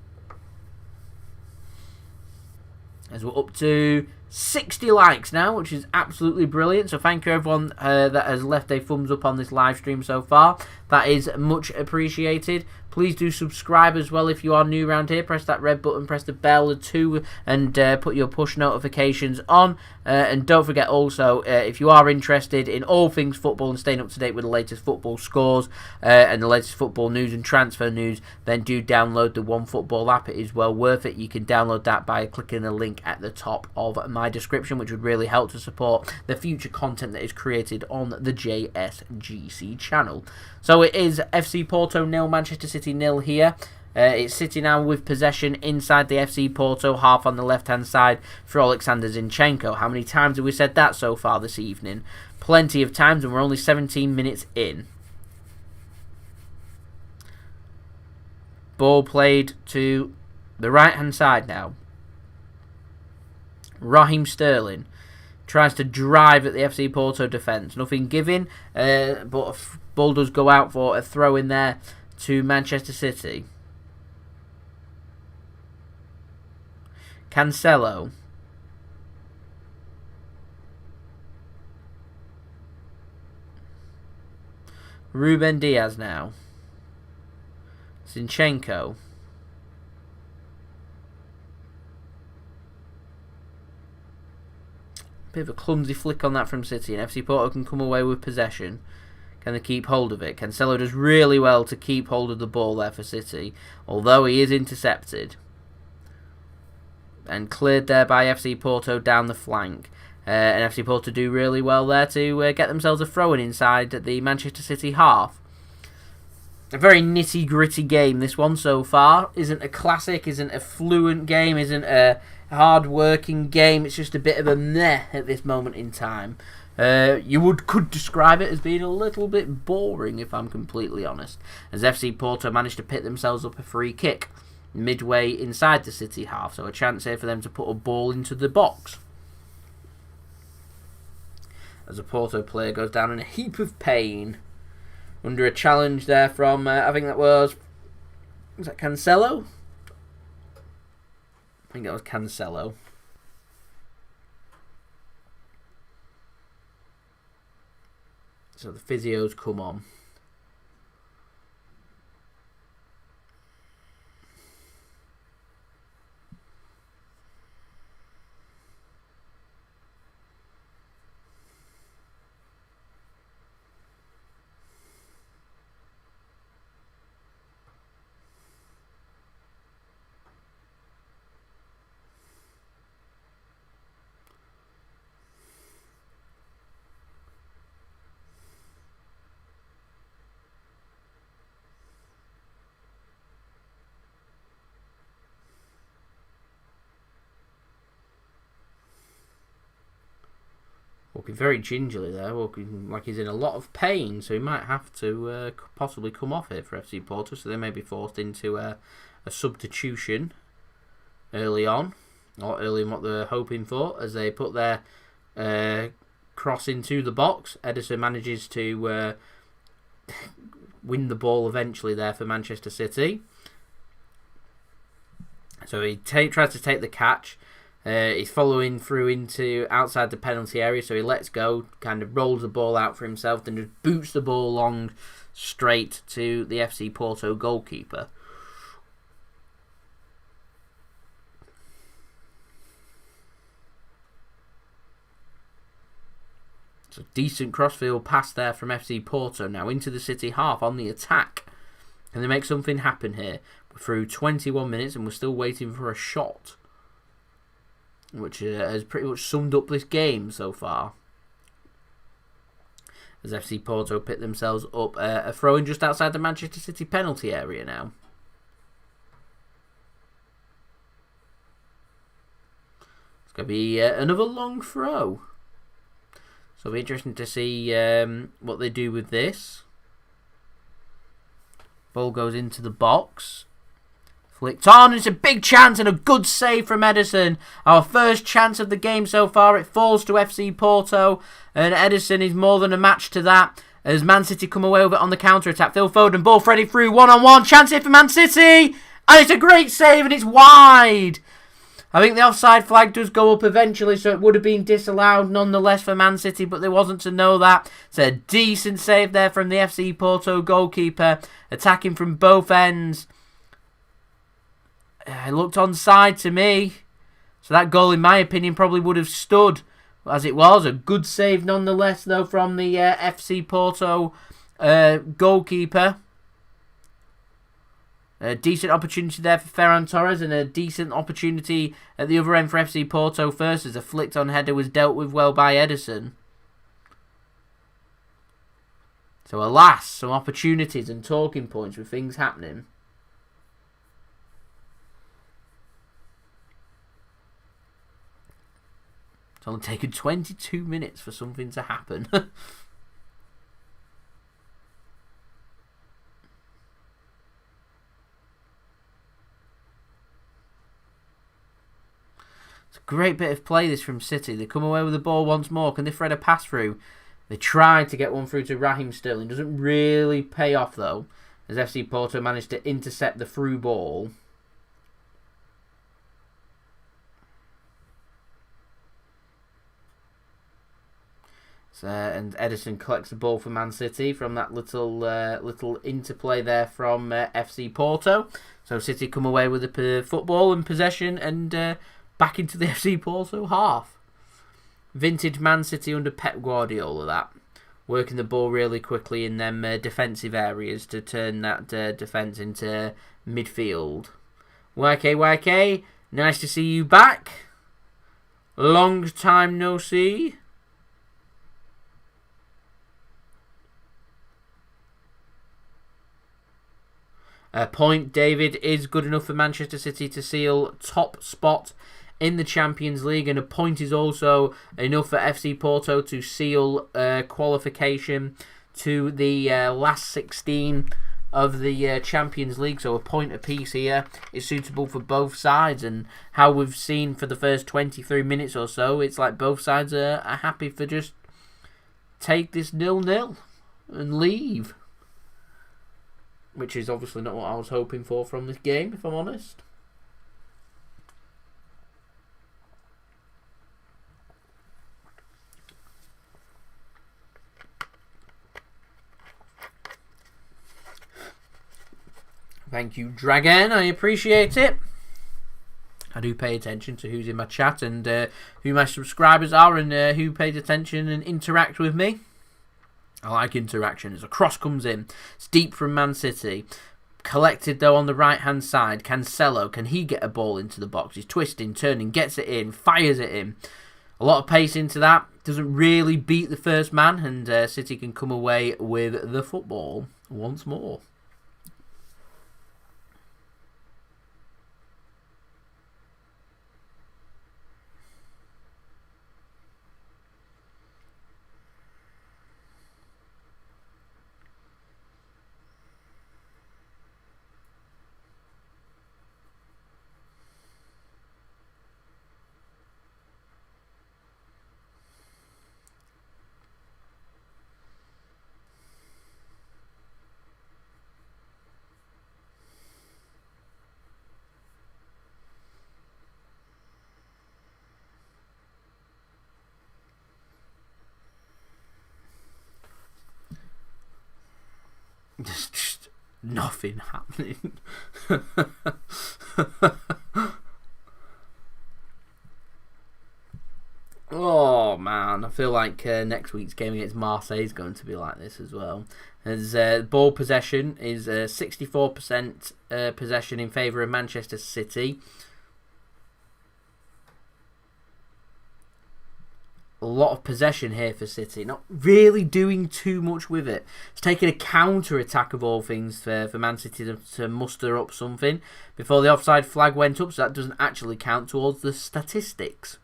As we're up to 60 likes now, which is absolutely brilliant. So thank you everyone that has left a thumbs up on this live stream so far. That is much appreciated. Please do subscribe as well if you are new around here. Press that red button, press the bell too, and put your push notifications on. And don't forget also, if you are interested in all things football and staying up to date with the latest football scores and the latest football news and transfer news, then do download the OneFootball app. It is well worth it. You can download that by clicking the link at the top of my description, which would really help to support the future content that is created on the JSGC channel. So it is FC Porto 0, Manchester City 0 here. It's City now with possession inside the FC Porto half on the left-hand side for Oleksandr Zinchenko. How many times have we said that so far this evening? Plenty of times, and we're only 17 minutes in. Ball played to the right-hand side now. Raheem Sterling tries to drive at the FC Porto defence. Nothing given, but a ball does go out for a throw in there to Manchester City. Cancelo. Ruben Dias now. Zinchenko. Bit of a clumsy flick on that from City, and FC Porto can come away with possession. Can they keep hold of it? Cancelo does really well to keep hold of the ball there for City, although he is intercepted. And cleared there by FC Porto down the flank. And FC Porto do really well there to get themselves a throw-in inside the Manchester City half. A very nitty-gritty game, this one so far. Isn't a classic, isn't a fluent game, isn't a hard-working game. It's just a bit of a meh at this moment in time. You could describe it as being a little bit boring, if I'm completely honest, as FC Porto managed to pick themselves up a free kick midway inside the City half, so a chance here for them to put a ball into the box. As a Porto player goes down in a heap of pain under a challenge there from, I think that was that Cancelo? I think that was Cancelo. So the physios come on. Walking very gingerly there, walking like he's in a lot of pain, so he might have to possibly come off here for FC Porto, so they may be forced into a substitution early on, or early in what they're hoping for, as they put their cross into the box. Ederson manages to win the ball eventually there for Manchester City. So he tries to take the catch. He's following through into outside the penalty area, so he lets go, kind of rolls the ball out for himself, then just boots the ball along straight to the FC Porto goalkeeper. So decent crossfield pass there from FC Porto now into the City half on the attack. Can they make something happen here? We're through 21 minutes and we're still waiting for a shot, which has pretty much summed up this game so far. As FC Porto pick themselves up a throw-in just outside the Manchester City penalty area now. It's going to be another long throw. So it'll be interesting to see what they do with this. Ball goes into the box. Flicked on. It's a big chance and a good save from Ederson. Our first chance of the game so far. It falls to FC Porto. And Ederson is more than a match to that. As Man City come away with it on the counter-attack. Phil Foden, ball threaded through. One-on-one. Chance here for Man City. And it's a great save and it's wide. I think the offside flag does go up eventually, so it would have been disallowed nonetheless for Man City, but they wasn't to know that. It's a decent save there from the FC Porto goalkeeper, attacking from both ends. It looked onside to me, so that goal, in my opinion, probably would have stood as it was. A good save nonetheless, though, from the FC Porto goalkeeper. A decent opportunity there for Ferran Torres and a decent opportunity at the other end for FC Porto first, as a flicked on header was dealt with well by Ederson. So alas, some opportunities and talking points with things happening. It's only taken 22 minutes for something to happen. Great bit of play this from City. They come away with the ball once more. Can they thread a pass through? They tried to get one through to Raheem Sterling. Doesn't really pay off though, as FC Porto managed to intercept the through ball. And Ederson collects the ball for Man City from that little interplay there from FC Porto. So City come away with the football and possession and back into the FC Porto half. Vintage Man City under Pep Guardiola, that. Working the ball really quickly in them defensive areas to turn that defence into midfield. YK, nice to see you back. Long time no see. Point, David, is good enough for Manchester City to seal top spot in the Champions League, and a point is also enough for FC Porto to seal qualification to the last 16 of the Champions League. So a point apiece here is suitable for both sides, and how we've seen for the first 23 minutes or so, it's like both sides are happy for just take this 0-0 and leave. Which is obviously not what I was hoping for from this game, if I'm honest. Thank you, Dragon. I appreciate it. I do pay attention to who's in my chat and who my subscribers are and who pays attention and interact with me. I like interaction. As a cross comes in, it's deep from Man City. Collected though on the right hand side. Cancelo, can he get a ball into the box? He's twisting, turning, gets it in, fires it in. A lot of pace into that. Doesn't really beat the first man, and City can come away with the football once more. Just nothing happening. Oh man, I feel like next week's game against Marseille is going to be like this as well. As ball possession is 64% possession in favour of Manchester City. A lot of possession here for City, not really doing too much with it. It's taking a counter-attack of all things for Man City to muster up something before the offside flag went up, so that doesn't actually count towards the statistics.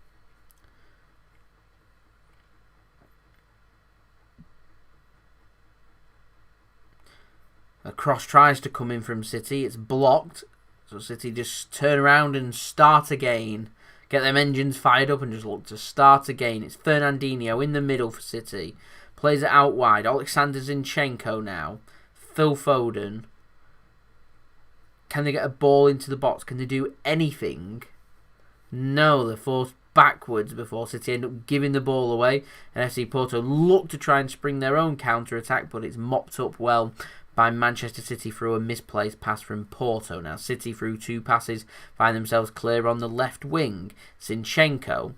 A cross tries to come in from City, it's blocked, so City just turn around and start again. Get them engines fired up and just look to start again. It's Fernandinho in the middle for City. Plays it out wide. Oleksandr Zinchenko now. Phil Foden. Can they get a ball into the box? Can they do anything? No, they're forced backwards before City end up giving the ball away. And FC Porto look to try and spring their own counter-attack, but it's mopped up well by Manchester City through a misplaced pass from Porto. Now City through two passes find themselves clear on the left wing. Zinchenko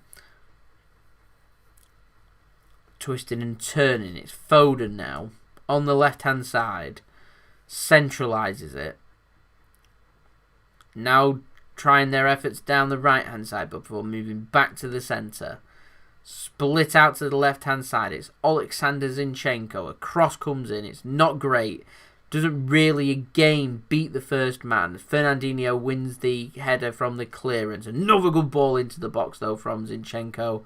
twisting and turning. It's Foden now on the left hand side. Centralises it. Now trying their efforts down the right hand side, but before moving back to the centre. Split out to the left hand side. It's Oleksandr Zinchenko. A cross comes in. It's not great. Doesn't really again beat the first man. Fernandinho wins the header from the clearance. Another good ball into the box though from Zinchenko.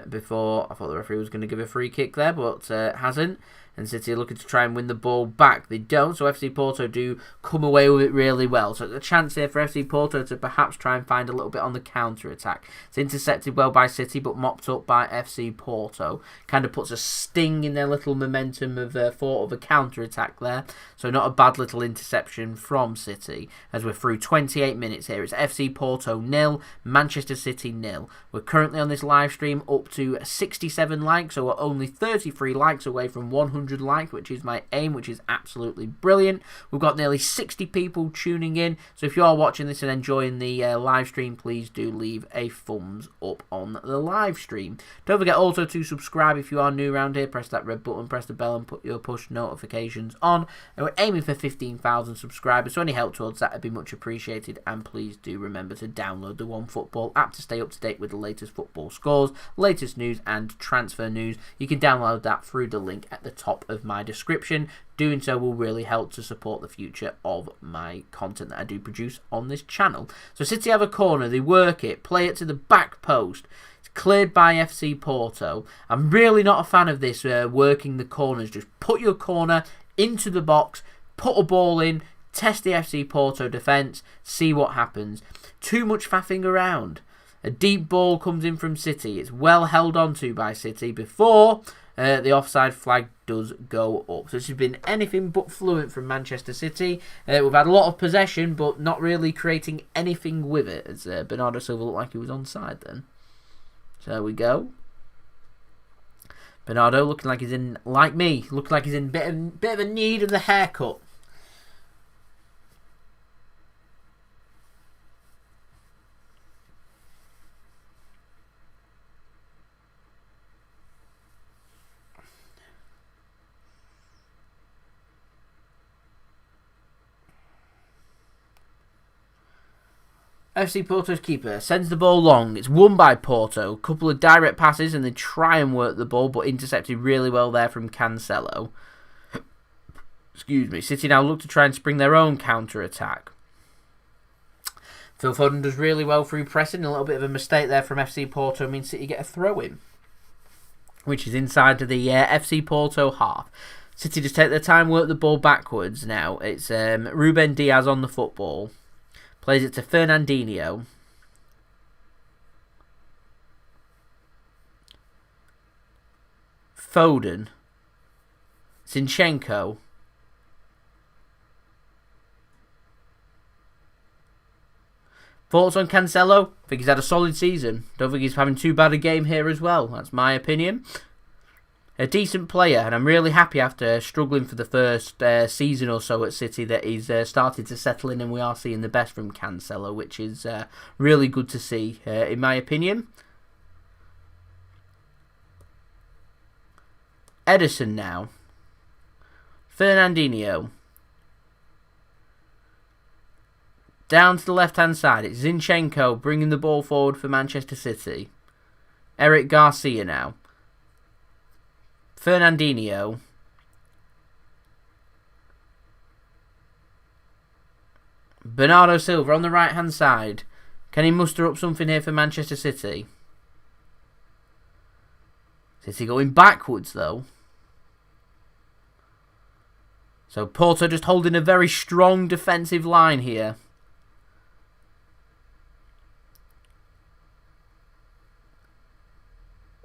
Before I thought the referee was going to give a free kick there, but hasn't. And City are looking to try and win the ball back. They don't, so FC Porto do come away with it really well. So a chance here for FC Porto to perhaps try and find a little bit on the counter-attack. It's intercepted well by City, but mopped up by FC Porto. Kind of puts a sting in their little momentum of thought of a counter-attack there. So not a bad little interception from City. As we're through 28 minutes here. It's FC Porto 0, Manchester City 0. We're currently on this live stream up to 67 likes, so we're only 33 likes away from 100 likes, which is my aim, which is absolutely brilliant. We've got nearly 60 people tuning in, so if you are watching this and enjoying the live stream, please do leave a thumbs up on the live stream. Don't forget also to subscribe if you are new around here. Press that red button, press the bell and put your push notifications on. And we're aiming for 15,000 subscribers, so any help towards that would be much appreciated. And please do remember to download the OneFootball app to stay up to date with the latest football scores, latest news and transfer news. You can download that through the link at the top of my description. Doing so will really help to support the future of my content that I do produce on this channel. So City have a corner, they work it, play it to the back post. It's cleared by FC Porto. I'm really not a fan of this working the corners. Just put your corner into the box, put a ball in, test the FC Porto defence, see what happens. Too much faffing around. A deep ball comes in from City. It's well held onto by City before the offside flag does go up. So this has been anything but fluent from Manchester City. We've had a lot of possession, but not really creating anything with it. As Bernardo Silva looked like he was onside then. So there we go. Bernardo looking like he's in, like me, looking like he's in bit of a need of the haircut. FC Porto's keeper sends the ball long. It's won by Porto. A couple of direct passes and they try and work the ball, but intercepted really well there from Cancelo. Excuse me. City now look to try and spring their own counter-attack. Phil Foden does really well through pressing. A little bit of a mistake there from FC Porto means City get a throw-in, which is inside to the FC Porto half. City just take their time, work the ball backwards now. It's Ruben Dias on the football. Plays it to Fernandinho. Foden. Zinchenko. Thoughts on Cancelo? I think he's had a solid season. Don't think he's having too bad a game here as well. That's my opinion. a decent player, and I'm really happy after struggling for the first season or so at City that he's started to settle in, and we are seeing the best from Cancelo, which is really good to see, in my opinion. Ederson now. Fernandinho. Down to the left-hand side, it's Zinchenko bringing the ball forward for Manchester City. Eric Garcia now. Fernandinho. Bernardo Silva on the right-hand side. Can he muster up something here for Manchester City? City going backwards, though. So Porto just holding a very strong defensive line here.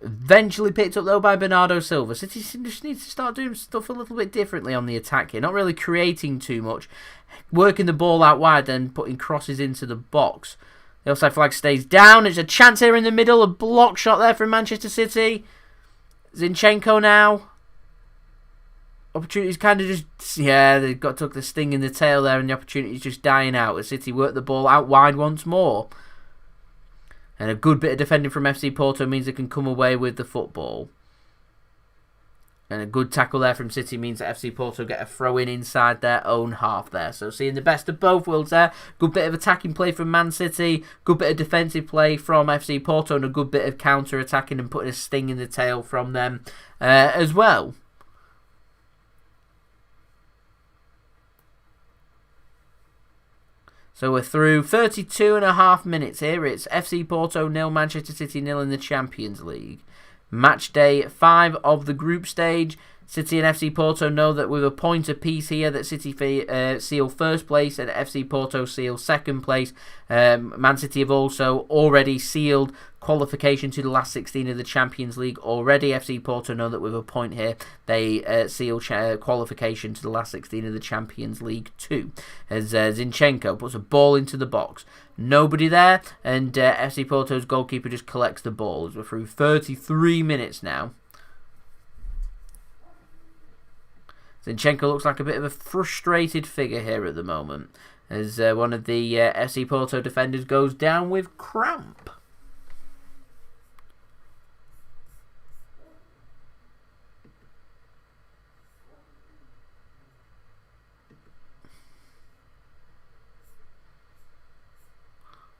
Eventually picked up, though, by Bernardo Silva. City just needs to start doing stuff a little bit differently on the attack here. Not really creating too much. Working the ball out wide, then putting crosses into the box. The offside flag stays down. There's a chance here in the middle. A block shot there from Manchester City. Zinchenko now. Opportunities kind of just... Yeah, they took the sting in the tail there, and the opportunity's just dying out. As City work the ball out wide once more. And a good bit of defending from FC Porto means they can come away with the football. And a good tackle there from City means that FC Porto get a throw-in inside their own half there. So seeing the best of both worlds there. Good bit of attacking play from Man City. Good bit of defensive play from FC Porto. And a good bit of counter-attacking and putting a sting in the tail from them as well. So we're through 32.5 minutes here. It's FC Porto 0, Manchester City 0 in the Champions League. Match day 5 of the group stage. City and FC Porto know that with a point apiece here that City seal first place and FC Porto seal second place. Man City have also already sealed qualification to the last 16 of the Champions League already. FC Porto know that with a point here they seal qualification to the last 16 of the Champions League too. As Zinchenko puts a ball into the box. Nobody there, and FC Porto's goalkeeper just collects the ball. As we're through 33 minutes now. Zinchenko looks like a bit of a frustrated figure here at the moment, as one of the FC Porto defenders goes down with cramp.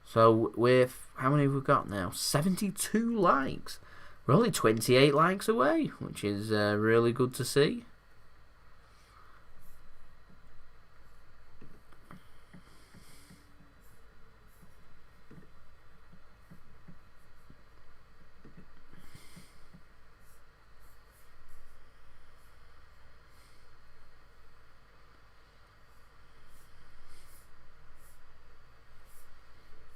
So how many have we got now? 72 likes. We're only 28 likes away, which is really good to see.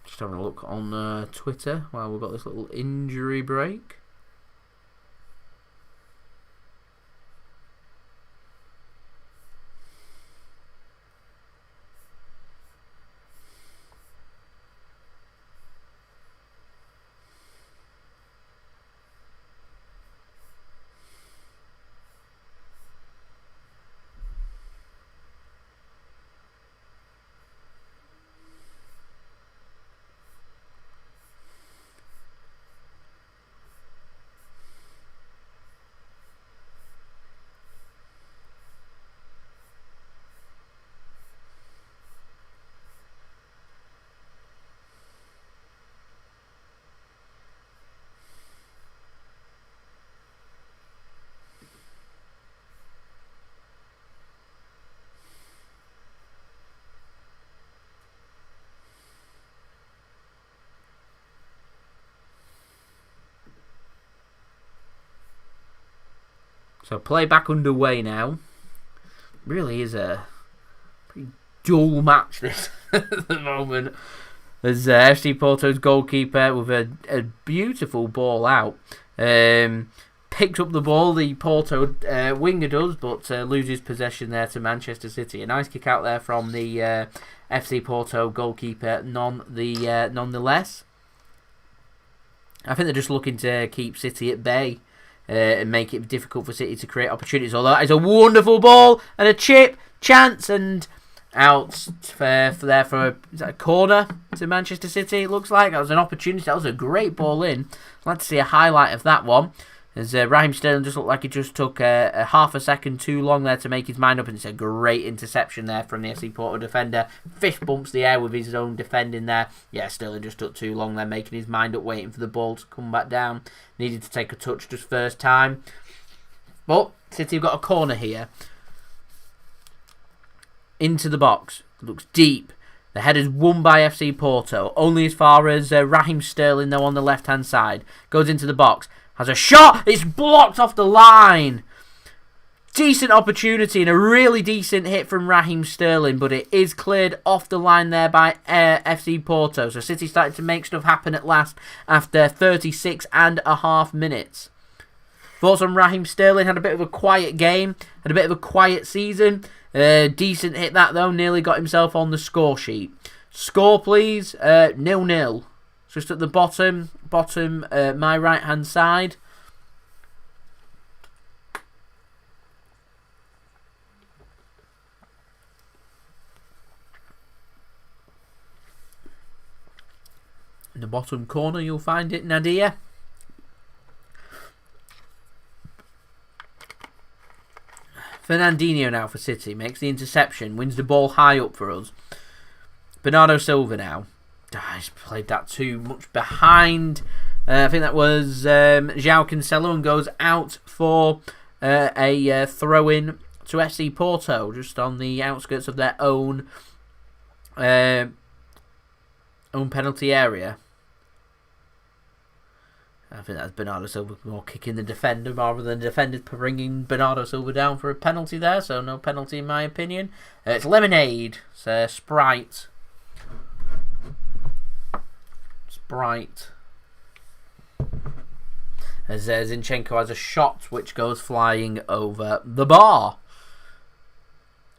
Just having a look on Twitter while we've got this little injury break. So play back underway now. Really is a pretty dull match this at the moment. There's FC Porto's goalkeeper with a beautiful ball out. Picked up the ball, the Porto winger does, but loses possession there to Manchester City. A nice kick out there from the FC Porto goalkeeper nonetheless. I think they're just looking to keep City at bay. and make it difficult for City to create opportunities. Although that is a wonderful ball and a chip chance and out for a corner to Manchester City. It looks like that was an opportunity. That was a great ball in. I'd like to see a highlight of that one. As Raheem Sterling just looked like he just took a half a second too long there to make his mind up, and it's a great interception there from the FC Porto defender. Fist bumps the air with his own defending there. Yeah, Sterling just took too long there, making his mind up, waiting for the ball to come back down. Needed to take a touch just first time. But City have got a corner here. Into the box. Looks deep. The header's won by FC Porto. Only as far as Raheem Sterling, though, on the left-hand side. Goes into the box. Has a shot. It's blocked off the line. Decent opportunity and a really decent hit from Raheem Sterling, but it is cleared off the line there by FC Porto. So City started to make stuff happen at last after 36.5 minutes. Thoughts on Raheem Sterling? Had a bit of a quiet game. Had a bit of a quiet season. Decent hit that, though. Nearly got himself on the score sheet. Score, please. 0-0. Just at the bottom, my right-hand side. In the bottom corner, you'll find it, Nadia. Fernandinho now for City. Makes the interception. Wins the ball high up for us. Bernardo Silva now. He's played that too much behind. I think that was Joao Cancelo, and goes out for a throw-in to FC Porto, just on the outskirts of their own penalty area. I think that's Bernardo Silva more kicking the defender rather than the defender bringing Bernardo Silva down for a penalty there, so no penalty in my opinion. It's Lemonade. It's Sprite. As Zinchenko has a shot which goes flying over the bar.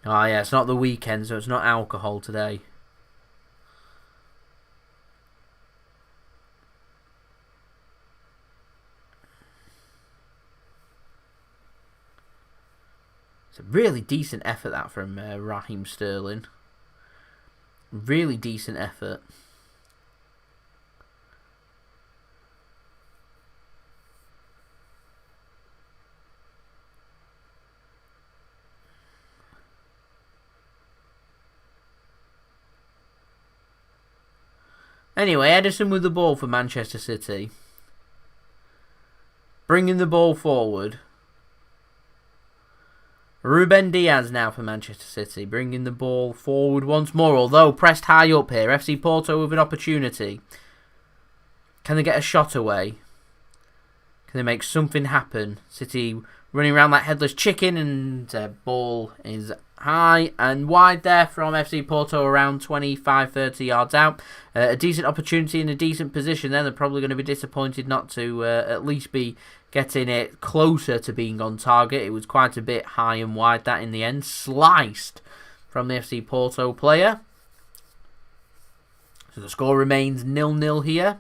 Oh yeah, it's not the weekend, so it's not alcohol today. It's a really decent effort that from Raheem Sterling. Really decent effort. Anyway, Ederson with the ball for Manchester City. Bringing the ball forward. Ruben Dias now for Manchester City. Bringing the ball forward once more. Although pressed high up here. FC Porto with an opportunity. Can they get a shot away? Can they make something happen? City running around like headless chicken. And ball is high and wide there from FC Porto, around 25-30 yards out. A decent opportunity in a decent position then. They're probably going to be disappointed not to at least be getting it closer to being on target. It was quite a bit high and wide that in the end. Sliced from the FC Porto player. So the score remains 0-0 here.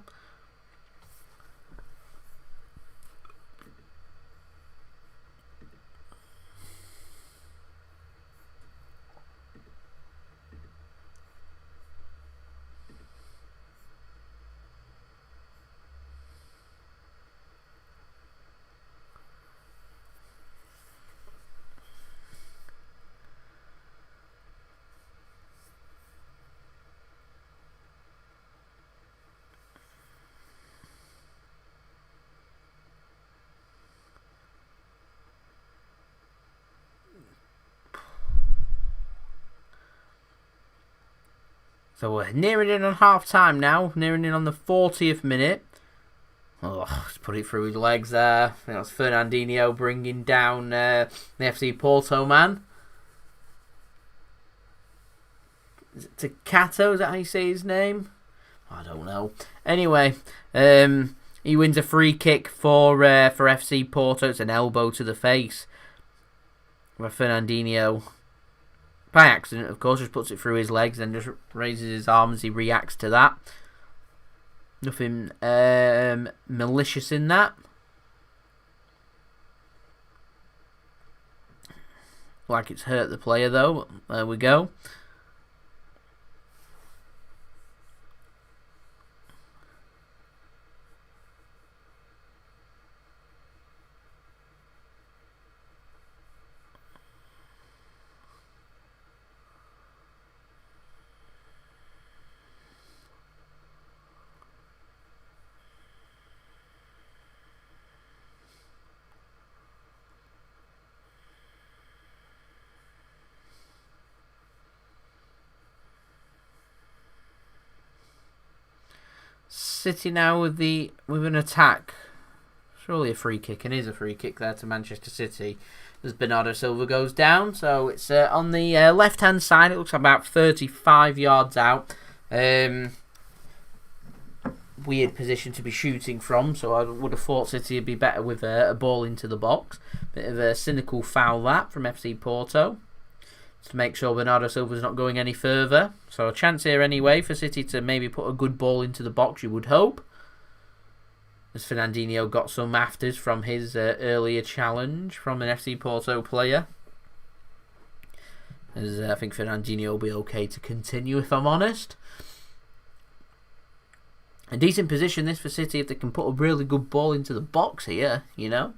So we're nearing in on half time now. Nearing in on the 40th minute. Oh, just put it through his legs there. I think that's Fernandinho bringing down the FC Porto man. Is it Takato? Is that how you say his name? I don't know. Anyway, he wins a free kick for FC Porto. It's an elbow to the face. Where Fernandinho, by accident, of course, just puts it through his legs and just raises his arm as he reacts to that. Nothing malicious in that. like it's hurt the player though. There we go. City now with an attack. Surely a free kick, and it is a free kick there to Manchester City as Bernardo Silva goes down. So it's on the left hand side. It looks about 35 yards out. Weird position to be shooting from, so I would have thought City would be better with a ball into the box. Bit of a cynical foul that from FC Porto, to make sure Bernardo Silva's not going any further. So a chance here anyway for City to maybe put a good ball into the box, you would hope. As Fernandinho got some afters from his earlier challenge from an FC Porto player. As I think Fernandinho will be okay to continue, if I'm honest. A decent position this for City if they can put a really good ball into the box here, you know.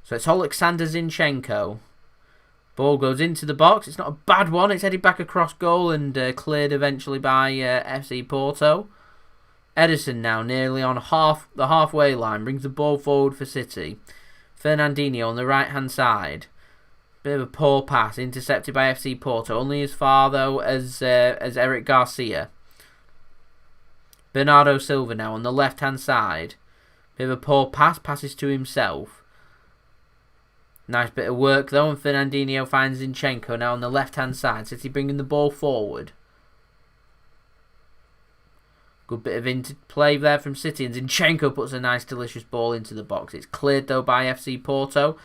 So it's Oleksandr Zinchenko. Ball goes into the box. It's not a bad one. It's headed back across goal and cleared eventually by FC Porto. Ederson now nearly on the halfway line. Brings the ball forward for City. Fernandinho on the right hand side. Bit of a poor pass. Intercepted by FC Porto. Only as far though as Eric Garcia. Bernardo Silva now on the left hand side. Bit of a poor pass. Passes to himself. Nice bit of work though, and Fernandinho finds Zinchenko now on the left hand side. City bringing the ball forward. Good bit of interplay there from City, and Zinchenko puts a nice delicious ball into the box. It's cleared though by FC Porto.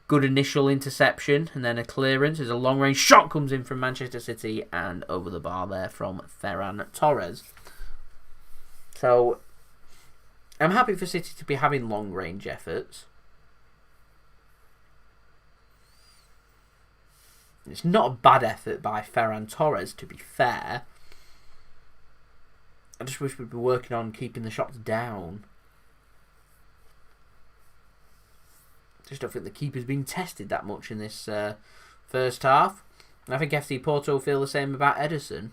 Good initial interception, and then a clearance as a long range shot comes in from Manchester City and over the bar there from Ferran Torres. So I'm happy for City to be having long range efforts. It's not a bad effort by Ferran Torres, to be fair. I just wish we'd be working on keeping the shots down. Just don't think the keeper's been tested that much in this first half. And I think FC Porto feel the same about Ederson.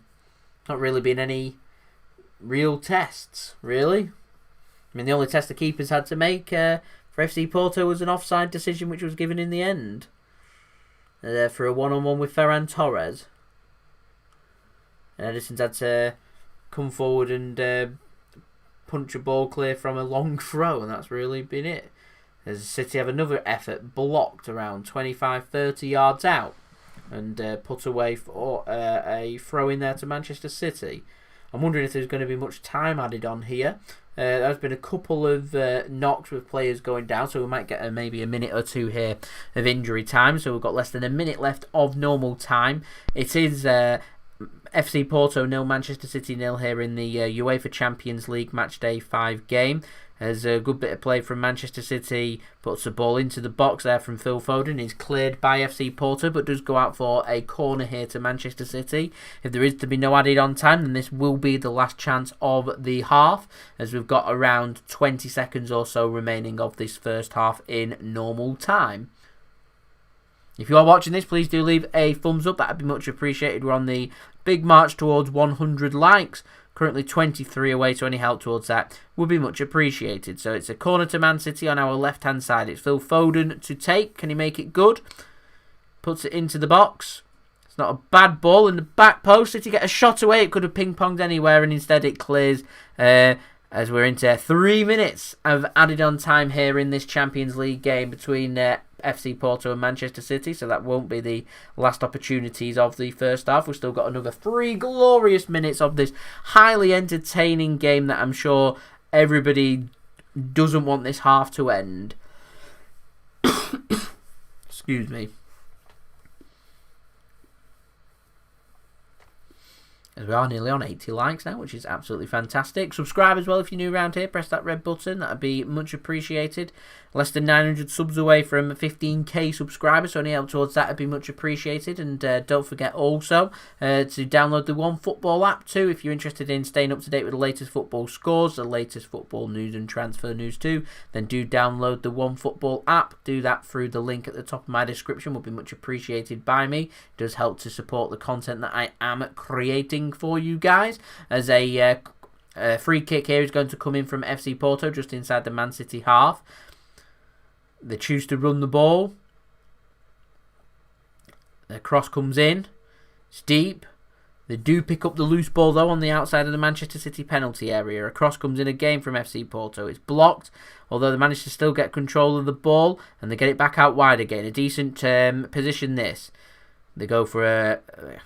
Not really been any real tests, really. I mean, the only test the keeper's had to make for FC Porto was an offside decision which was given in the end. For a one-on-one with Ferran Torres. And Ederson's had to come forward and punch a ball clear from a long throw, and that's really been it. As City have another effort blocked around 25-30 yards out and put away for a throw in there to Manchester City. I'm wondering if there's going to be much time added on here. There's been a couple of knocks with players going down, so we might get maybe a minute or two here of injury time. So we've got less than a minute left of normal time. It is FC Porto 0, Manchester City 0 here in the UEFA Champions League Matchday 5 game. There's a good bit of play from Manchester City, puts the ball into the box there from Phil Foden. Is cleared by FC Porto, but does go out for a corner here to Manchester City. If there is to be no added on time, then this will be the last chance of the half, as we've got around 20 seconds or so remaining of this first half in normal time. If you are watching this, please do leave a thumbs up. That would be much appreciated. We're on the big march towards 100 likes. Currently 23 away, so any help towards that would be much appreciated. So it's a corner to Man City on our left-hand side. It's Phil Foden to take. Can he make it good? Puts it into the box. It's not a bad ball in the back post. City get a shot away. It could have ping-ponged anywhere, and instead it clears as we're into 3 minutes of added on time here in this Champions League game between FC Porto and Manchester City, so that won't be the last opportunities of the first half. We've still got another 3 glorious minutes of this highly entertaining game that I'm sure everybody doesn't want this half to end. Excuse me. As we are nearly on 80 likes now, which is absolutely fantastic. Subscribe as well if you're new around here. Press that red button. That would be much appreciated. Less than 900 subs away from 15k subscribers, so any help towards that would be much appreciated. And don't forget also to download the OneFootball app too if you're interested in staying up to date with the latest football scores, the latest football news and transfer news too. Then do download the OneFootball app. Do that through the link at the top of my description. Would be much appreciated by me. It does help to support the content that I am creating for you guys. As a free kick here is going to come in from FC Porto just inside the Man City half. They choose to run the ball. The cross comes in. It's deep. They do pick up the loose ball though on the outside of the Manchester City penalty area. A cross comes in again from FC Porto. It's blocked, although they manage to still get control of the ball and they get it back out wide again. A decent position this. They go for a,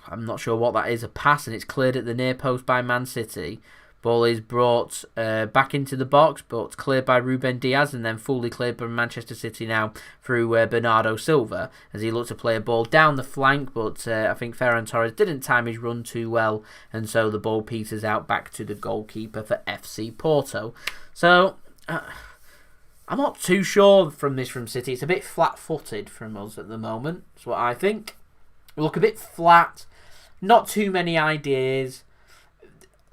I'm not sure what that is, a pass, and it's cleared at the near post by Man City. Ball is brought back into the box, but cleared by Ruben Dias and then fully cleared by Manchester City now through Bernardo Silva as he looked to play a ball down the flank, but I think Ferran Torres didn't time his run too well, and so the ball peters out back to the goalkeeper for FC Porto. So I'm not too sure from City. It's a bit flat-footed from us at the moment. That's what I think. We look a bit flat, not too many ideas.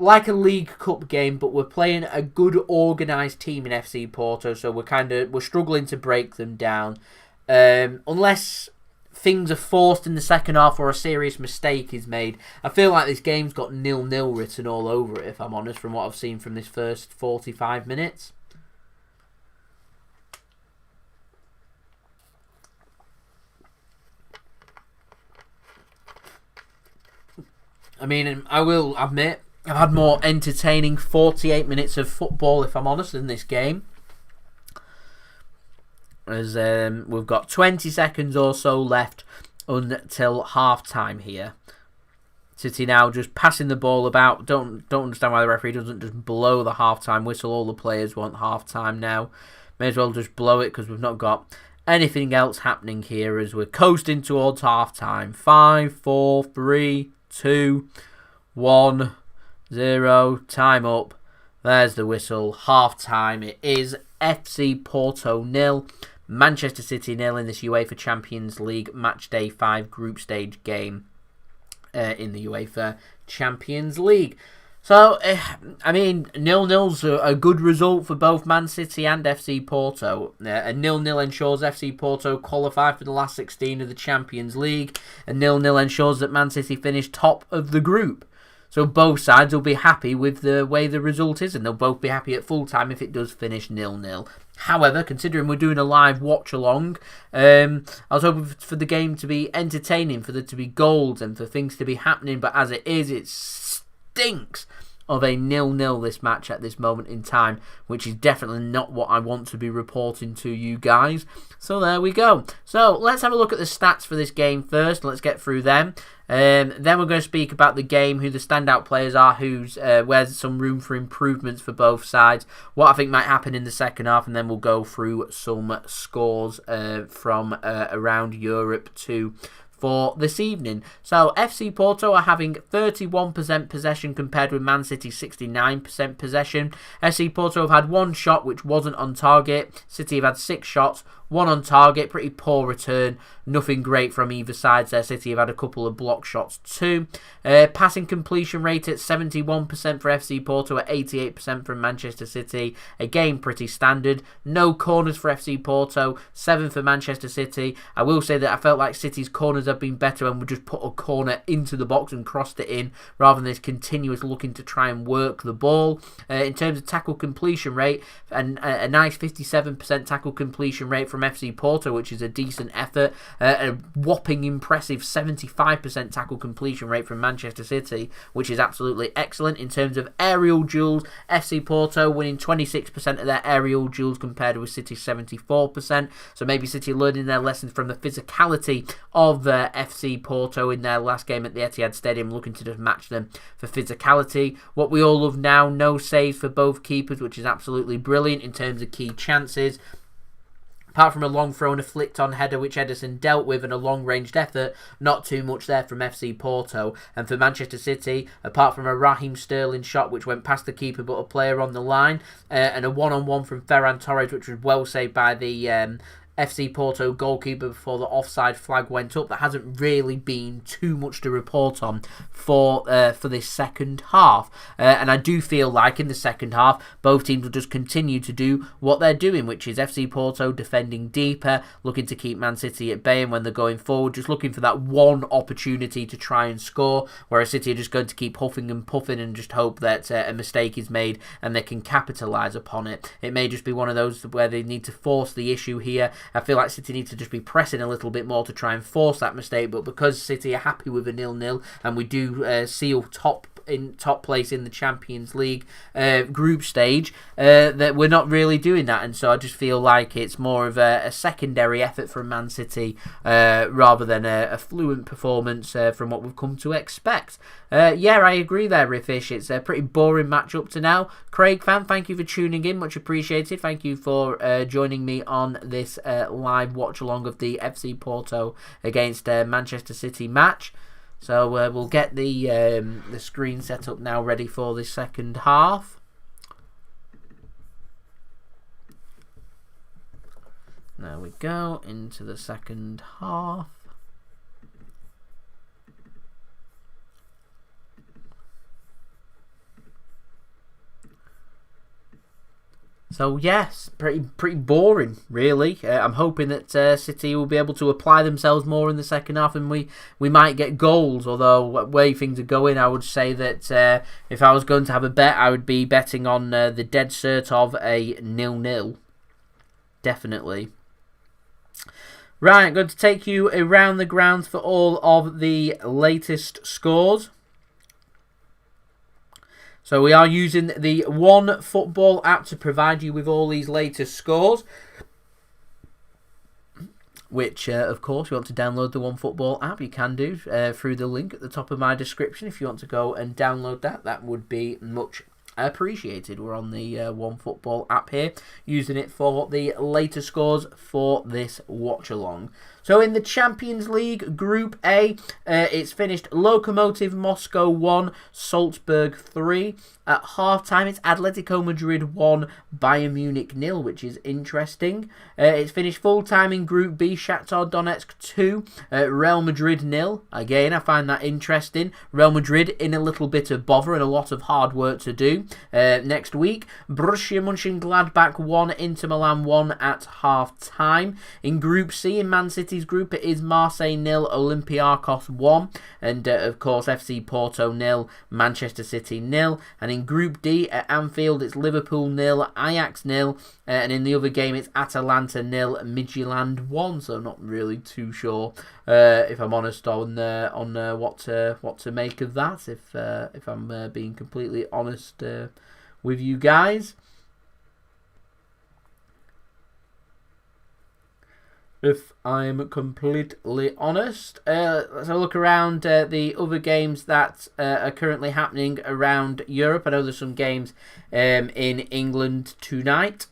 Like a League Cup game, but we're playing a good organised team in FC Porto, so we're struggling to break them down. Unless things are forced in the second half or a serious mistake is made, I feel like this game's got 0-0 written all over it, if I'm honest, from what I've seen from this first 45 minutes. I mean, I will admit, I've had more entertaining 48 minutes of football, if I'm honest, in this game. As we've got 20 seconds or so left until half-time here. City now just passing the ball about. Don't understand why the referee doesn't just blow the half-time whistle. All the players want half-time now. May as well just blow it because we've not got anything else happening here as we're coasting towards half-time. 5, 4, 3, 2, 1... 0, time up. There's the whistle. Half time. It is FC Porto 0, Manchester City 0 in this UEFA Champions League Match Day 5 group stage game in the UEFA Champions League. So, I mean, 0-0's a good result for both Man City and FC Porto. A 0-0 ensures FC Porto qualify for the last 16 of the Champions League. A 0-0 ensures that Man City finish top of the group. So both sides will be happy with the way the result is, and they'll both be happy at full time if it does finish 0-0. However, considering we're doing a live watch-along, I was hoping for the game to be entertaining, for there to be goals and for things to be happening, but as it is, it stinks of a 0-0 this match at this moment in time, which is definitely not what I want to be reporting to you guys. So there we go. So let's have a look at the stats for this game first. Let's get through them. Then we're going to speak about the game, who the standout players are, where's some room for improvements for both sides, what I think might happen in the second half, and then we'll go through some scores from around Europe too for this evening. So FC Porto are having 31% possession compared with Man City's 69% possession. FC Porto have had one shot which wasn't on target. City have had 6 shots, 1 on target. Pretty poor return. Nothing great from either side there. City have had a couple of block shots too. Passing completion rate at 71% for FC Porto, at 88% from Manchester City. Again, pretty standard. No corners for FC Porto, 7 for Manchester City. I will say that I felt like City's corners have been better and would just put a corner into the box and crossed it in, rather than this continuous looking to try and work the ball. In terms of tackle completion rate, and a nice 57% tackle completion rate from FC Porto, which is a decent effort. A whopping impressive 75% tackle completion rate from Manchester City, which is absolutely excellent. In terms of aerial duels, FC Porto winning 26% of their aerial duels compared with City's 74%. So maybe City learning their lessons from the physicality of FC Porto in their last game at the Etihad Stadium, looking to just match them for physicality. What we all love now, no saves for both keepers, which is absolutely brilliant in terms of key chances. Apart from a long throw and a flicked-on header which Ederson dealt with and a long-ranged effort, not too much there from FC Porto. And for Manchester City, apart from a Raheem Sterling shot which went past the keeper but a player on the line, and a one-on-one from Ferran Torres which was well saved by the FC Porto goalkeeper before the offside flag went up. There hasn't really been too much to report on for this second half. And I do feel like in the second half, both teams will just continue to do what they're doing, which is FC Porto defending deeper, looking to keep Man City at bay, and when they're going forward, just looking for that one opportunity to try and score, whereas City are just going to keep huffing and puffing and just hope that a mistake is made and they can capitalise upon it. It may just be one of those where they need to force the issue here. I feel like City need to just be pressing a little bit more to try and force that mistake, but because City are happy with a 0-0 and we do seal top place in the Champions League group stage, that we're not really doing that, and so I just feel like it's more of a secondary effort from Man City rather than a fluent performance from what we've come to expect. Yeah, I agree there, Riffish. It's a pretty boring match up to now. Craig fan, thank you for tuning in, much appreciated. Thank you for joining me on this live watch along of the FC Porto against Manchester City match. So we'll get the screen set up now, ready for the second half. There we go, into the second half. So yes, pretty boring, really. I'm hoping that City will be able to apply themselves more in the second half, and we might get goals. Although, way things are going, I would say that if I was going to have a bet, I would be betting on the dead cert of a 0-0. Definitely. Right, I'm going to take you around the grounds for all of the latest scores. So we are using the One Football app to provide you with all these latest scores, which, of course, if you want to download the One Football app, you can do through the link at the top of my description. If you want to go and download that, that would be much appreciated. We're on the One Football app here, using it for the latest scores for this watch-along. So in the Champions League Group A, it's finished Lokomotiv Moscow 1, Salzburg 3. At half-time, it's Atletico Madrid 1, Bayern Munich 0, which is interesting. It's finished full-time in Group B, Shakhtar Donetsk 2, Real Madrid 0. Again, I find that interesting. Real Madrid in a little bit of bother and a lot of hard work to do. Next week, Borussia Mönchengladbach 1, Inter Milan 1 at half-time. In Group C, in Man City's group, it is Marseille 0, Olympiacos 1, and of course FC Porto 0, Manchester City 0. And in Group D at Anfield, it's Liverpool 0, Ajax 0, and in the other game, it's Atalanta 0, Midtjylland 1. So not really too sure, if I'm honest, on what to make of that. If I'm being completely honest with you guys. If I'm completely honest. Let's have a look around the other games that are currently happening around Europe. I know there's some games in England tonight.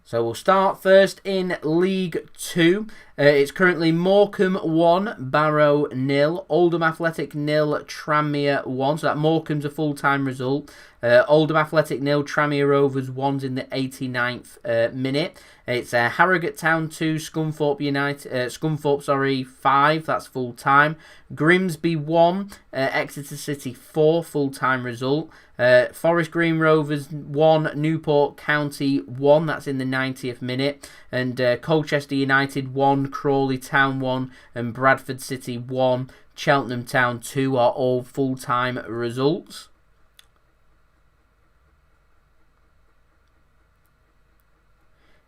So we'll start first in League 2. It's currently Morecambe 1, Barrow 0, Oldham Athletic 0, Tranmere 1. So that Morecambe's a full-time result. Oldham Athletic 0, Tranmere Rovers 1's in the 89th minute. It's Harrogate Town 2, Scunthorpe 5, that's full-time. Grimsby 1, Exeter City 4, full-time result. Forest Green Rovers 1, Newport County 1, that's in the 90th minute. And Colchester United 1, Crawley Town 1, and Bradford City 1, Cheltenham Town 2 are all full-time results.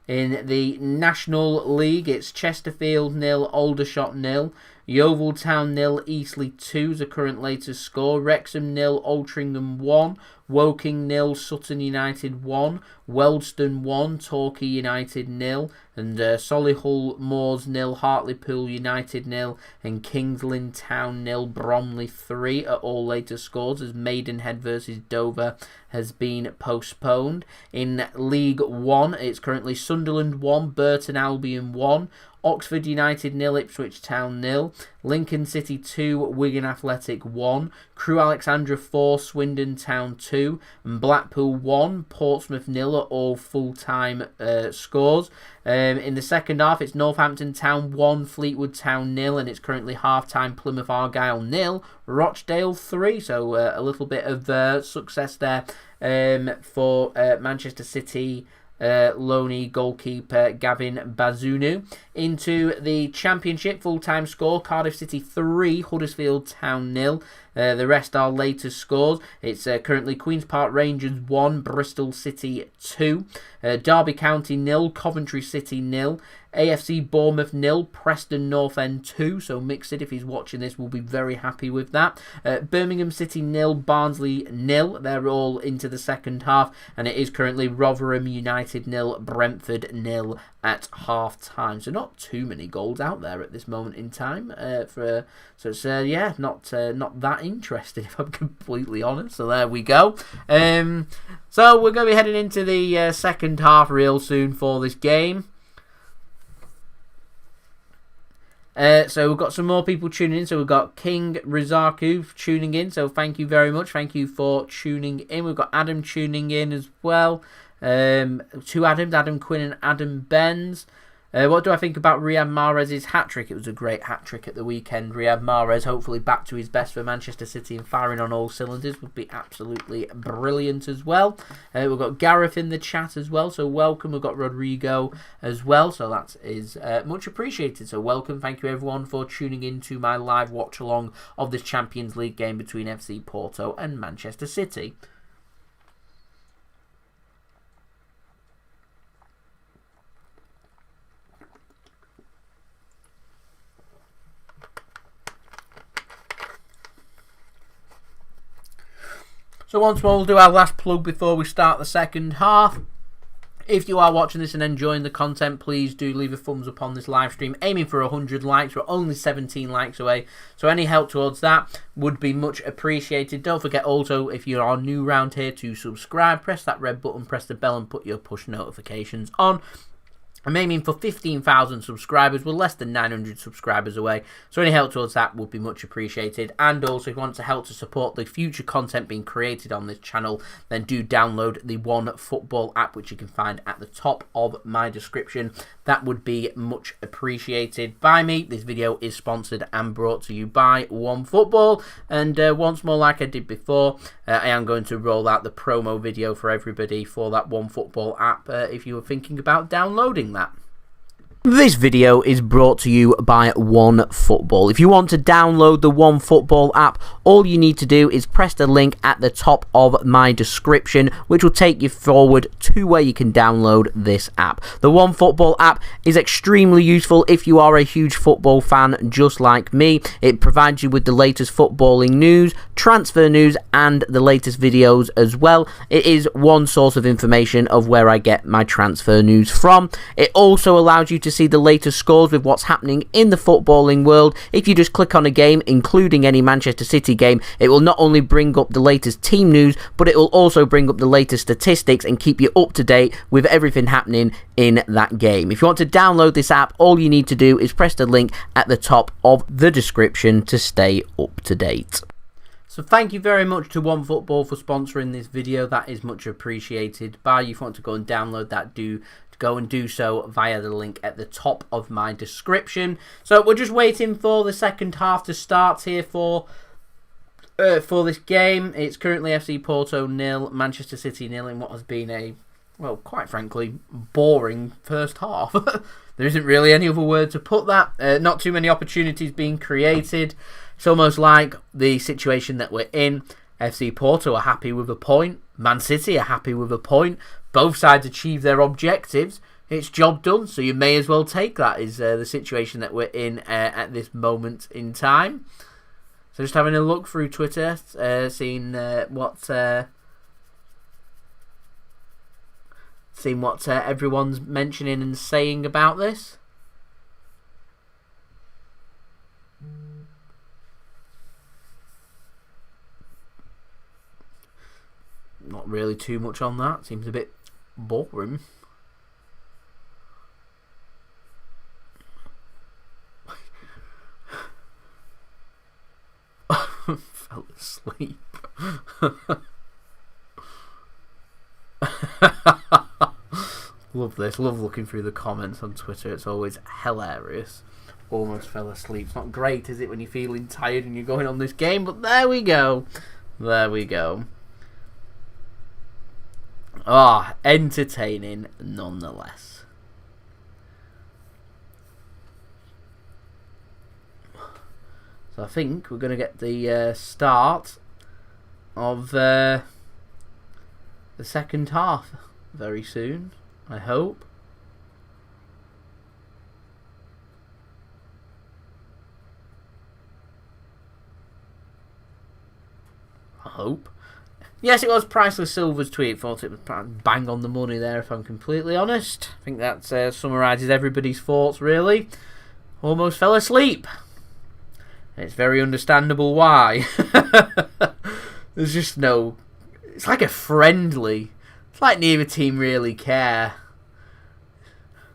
In the National League, it's Chesterfield 0, Aldershot 0, Yeovil Town 0, Eastleigh 2 is the current latest score, Wrexham 0, Altrincham 1, Woking 0, Sutton United 1, Wealdstone 1, Torquay United 0, and Solihull Moors 0, Hartlepool United 0, and Kings Lynn Town 0, Bromley 3 are all later scores, as Maidenhead versus Dover has been postponed. In League 1, it's currently Sunderland 1, Burton Albion 1, Oxford United 0, Ipswich Town 0, Lincoln City 2, Wigan Athletic 1, Crewe Alexandra 4, Swindon Town 2, and Blackpool 1, Portsmouth 0 are all full-time scores. In the second half, it's Northampton Town 1, Fleetwood Town 0, and it's currently half-time Plymouth Argyle 0, Rochdale 3, so a little bit of success there for Manchester City Loney goalkeeper Gavin Bazunu. Into the Championship, full-time score, Cardiff City 3, Huddersfield Town 0. The rest are later scores. It's currently Queen's Park Rangers 1, Bristol City 2, Derby County 0, Coventry City 0, AFC Bournemouth 0, Preston North End 2, so Mixed, if he's watching this, will be very happy with that. Birmingham City 0, Barnsley 0, they're all into the second half, and it is currently Rotherham United 0, Brentford 0 at half-time. So not too many goals out there at this moment in time. So it's, not that interesting, if I'm completely honest. So there we go. So we're going to be heading into the second half real soon for this game. So we've got some more people tuning in. So we've got King Rizaku tuning in. So thank you very much. Thank you for tuning in. We've got Adam tuning in as well. Two Adams, Adam Quinn and Adam Benz. What do I think about Riyad Mahrez's hat-trick? It was a great hat-trick at the weekend. Riyad Mahrez hopefully back to his best for Manchester City and firing on all cylinders would be absolutely brilliant as well. We've got Gareth in the chat as well, so welcome. We've got Rodrigo as well, so that is much appreciated. So welcome, thank you everyone for tuning in to my live watch-along of this Champions League game between FC Porto and Manchester City. So once more, we'll do our last plug before we start the second half. If you are watching this and enjoying the content, please do leave a thumbs up on this live stream. Aiming for 100 likes. We're only 17 likes away. So any help towards that would be much appreciated. Don't forget also, if you are new around here, to subscribe. Press that red button, press the bell and put your push notifications on. I'm aiming for 15,000 subscribers. We're less than 900 subscribers away. So any help towards that would be much appreciated. And also, if you want to help to support the future content being created on this channel, then do download the One Football app, which you can find at the top of my description. That would be much appreciated by me. This video is sponsored and brought to you by One Football. And once more, like I did before, I am going to roll out the promo video for everybody for that One Football app if you were thinking about downloading that. This video is brought to you by One Football. If you want to download the One Football app, all you need to do is press the link at the top of my description, which will take you forward to where you can download this app. The One Football app is extremely useful if you are a huge football fan just like me. It provides you with the latest footballing news, transfer news, and the latest videos as well. It is one source of information of where I get my transfer news from. It also allows you to see the latest scores with what's happening in the footballing world. If you just click on a game, including any Manchester City game, it will not only bring up the latest team news, but it will also bring up the latest statistics and keep you up to date with everything happening in that game. If you want to download this app, all you need to do is press the link at the top of the description to stay up to date. So thank you very much to One Football for sponsoring this video. That is much appreciated by you. If you want to go and download that, go and do so via the link at the top of my description. So we're just waiting for the second half to start here for this game. It's currently FC Porto 0, Manchester City 0 in what has been a, well, quite frankly, boring first half. There isn't really any other word to put that. Not too many opportunities being created. It's almost like the situation that we're in. FC Porto are happy with a point. Man City are happy with a point. Both sides achieve their objectives. It's job done, so you may as well take that, is the situation that we're in at this moment in time. So just having a look through Twitter, seeing what seeing what everyone's mentioning and saying about this. Not really too much on that. Seems a bit boring. Fell asleep. Love this. Love looking through the comments on Twitter. It's always hilarious. Almost fell asleep. It's not great, is it, when you're feeling tired and you're going on this game? But there we go. There we go. Ah, entertaining nonetheless. So I think we're going to get the start of the second half very soon, I hope. Yes, it was Priceless Silver's tweet. Thought it was bang on the money there, if I'm completely honest. I think that summarises everybody's thoughts, really. Almost fell asleep. It's very understandable why. There's just no... It's like a friendly. It's like neither team really care.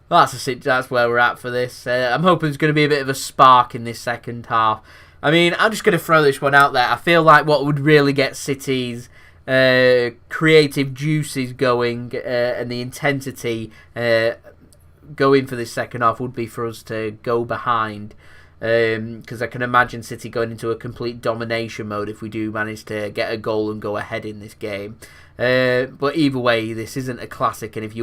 That's where we're at for this. I'm hoping there's going to be a bit of a spark in this second half. I mean, I'm just going to throw this one out there. I feel like what would really get City's creative juices going and the intensity going for this second half would be for us to go behind. Because I can imagine City going into a complete domination mode if we do manage to get a goal and go ahead in this game. But either way, this isn't a classic, and if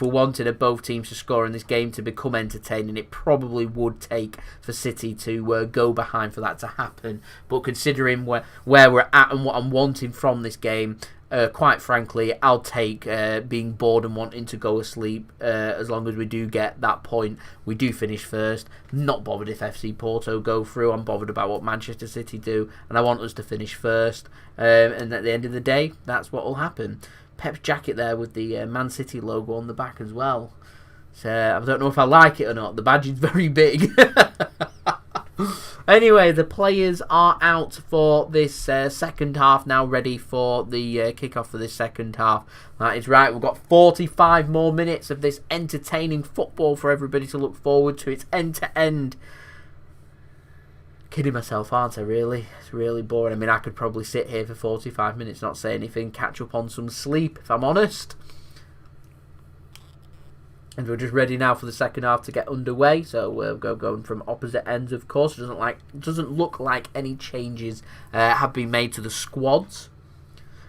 we're wanting both teams to score in this game to become entertaining, it probably would take for City to go behind for that to happen. But considering where we're at and what I'm wanting from this game, quite frankly, I'll take being bored and wanting to go asleep as long as we do get that point. We do finish first. Not bothered if FC Porto go through. I'm bothered about what Manchester City do, and I want us to finish first. And at the end of the day, that's what will happen. Pep's jacket there with the Man City logo on the back as well. So I don't know if I like it or not. The badge is very big. Anyway, the players are out for this second half now, ready for the kickoff for this second half. That is right, we've got 45 more minutes of this entertaining football for everybody to look forward to. It's end-to-end. Kidding myself, aren't I, really? It's really boring. I mean, I could probably sit here for 45 minutes, not say anything, catch up on some sleep, if I'm honest. And we're just ready now for the second half to get underway. So we're going from opposite ends, of course. Doesn't look like any changes have been made to the squads.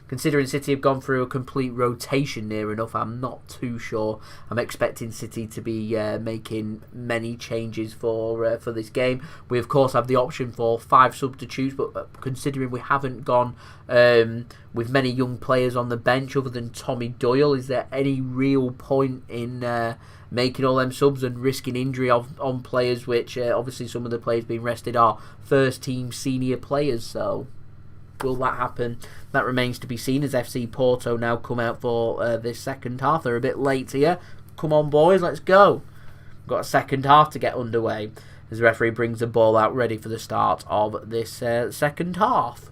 Considering City have gone through a complete rotation near enough, I'm not too sure. I'm expecting City to be making many changes for this game. We, of course, have the option for 5 substitutes, but considering we haven't gone with many young players on the bench other than Tommy Doyle, is there any real point in making all them subs and risking injury on players, which obviously some of the players being rested are first-team senior players, so... Will that happen? That remains to be seen as FC Porto now come out for this second half. They're a bit late here. Come on, boys, let's go. We've got a second half to get underway as the referee brings the ball out ready for the start of this second half.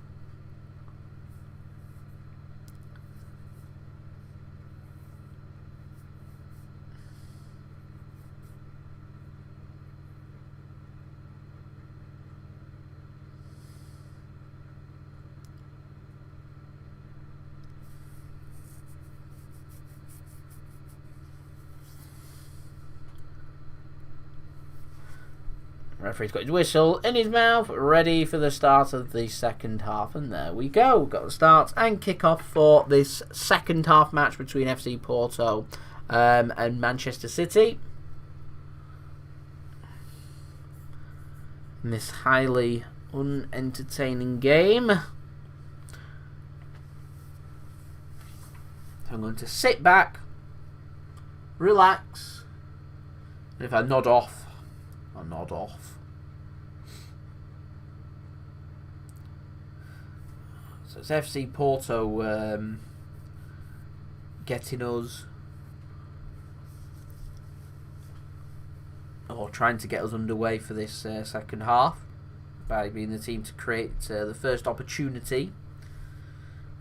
Referee's got his whistle in his mouth, ready for the start of the second half. And there we go. We've got the start and kick-off for this second half match between FC Porto and Manchester City. In this highly unentertaining game. So I'm going to sit back, relax, and if I nod off, I'll nod off. So it's FC Porto getting us or trying to get us underway for this second half by being the team to create the first opportunity.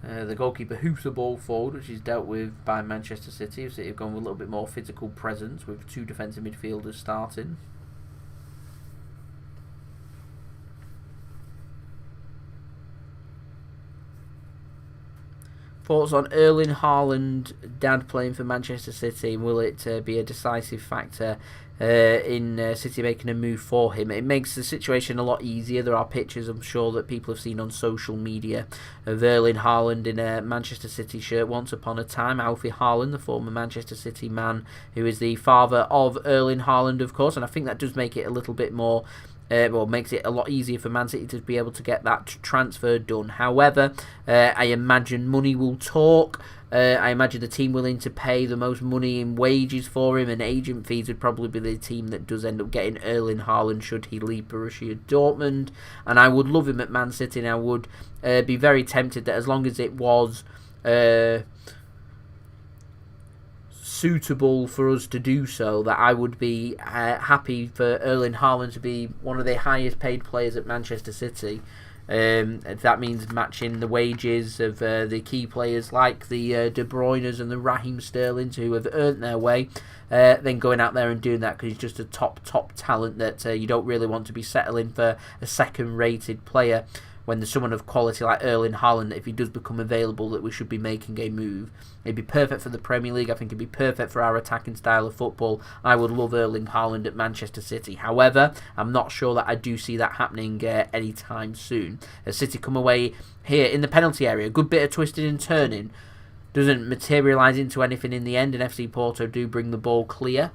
The goalkeeper hoops the ball forward, which is dealt with by Manchester City. City have gone with a little bit more physical presence with 2 defensive midfielders starting. Thoughts on Erling Haaland, dad playing for Manchester City? Will it be a decisive factor in City making a move for him? It makes the situation a lot easier. There are pictures, I'm sure, that people have seen on social media of Erling Haaland in a Manchester City shirt once upon a time. Alfie Haaland, the former Manchester City man, who is the father of Erling Haaland, of course, and I think that does make it a little bit more makes it a lot easier for Man City to be able to get that transfer done. However, I imagine money will talk. I imagine the team willing to pay the most money in wages for him and agent fees would probably be the team that does end up getting Erling Haaland should he leave Borussia Dortmund. And I would love him at Man City, and I would be very tempted that as long as it was suitable for us to do so, that I would be happy for Erling Haaland to be one of the highest paid players at Manchester City. If that means matching the wages of the key players like the De Bruynes and the Raheem Sterling who have earned their way, then going out there and doing that because he's just a top talent that you don't really want to be settling for a second-rated player when there's someone of quality like Erling Haaland that if he does become available that we should be making a move. It'd be perfect for the Premier League. I think it'd be perfect for our attacking style of football. I would love Erling Haaland at Manchester City. However, I'm not sure that I do see that happening anytime soon. As City come away here in the penalty area, a good bit of twisting and turning. Doesn't materialise into anything in the end, and FC Porto do bring the ball clear.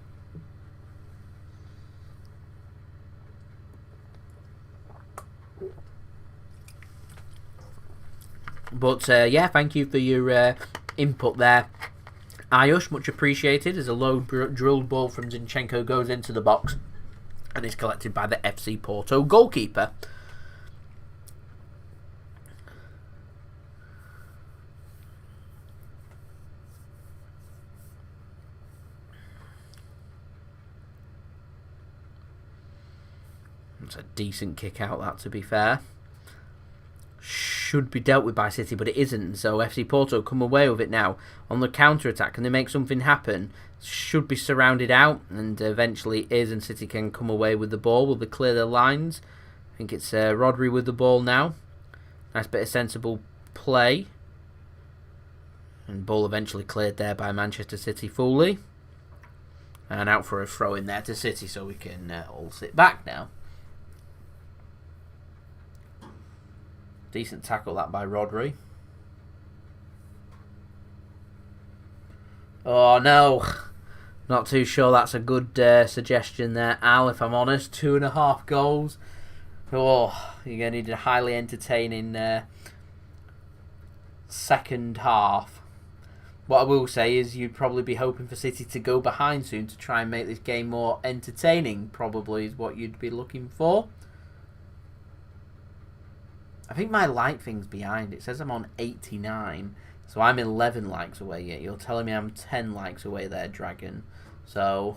But yeah, thank you for your input there, Ayush. Much appreciated. As a low drilled ball from Zinchenko goes into the box and is collected by the FC Porto goalkeeper. It's a decent kick out, that, to be fair. Should be dealt with by City, but it isn't. So FC Porto come away with it now on the counter-attack. Can they make something happen? Should be surrounded out, and eventually is, and City can come away with the ball. Will they clear their lines? I think it's Rodri with the ball now. Nice bit of sensible play. And ball eventually cleared there by Manchester City fully. And out for a throw in there to City, so we can all sit back now. Decent tackle that by Rodri. Oh no, not too sure that's a good suggestion there, Al, if I'm honest. 2.5 goals. Oh, you're going to need a highly entertaining second half. What I will say is you'd probably be hoping for City to go behind soon to try and make this game more entertaining, probably is what you'd be looking for. I think my like thing's behind. It says I'm on 89, so I'm 11 likes away yet. You're telling me I'm 10 likes away there, Dragon. So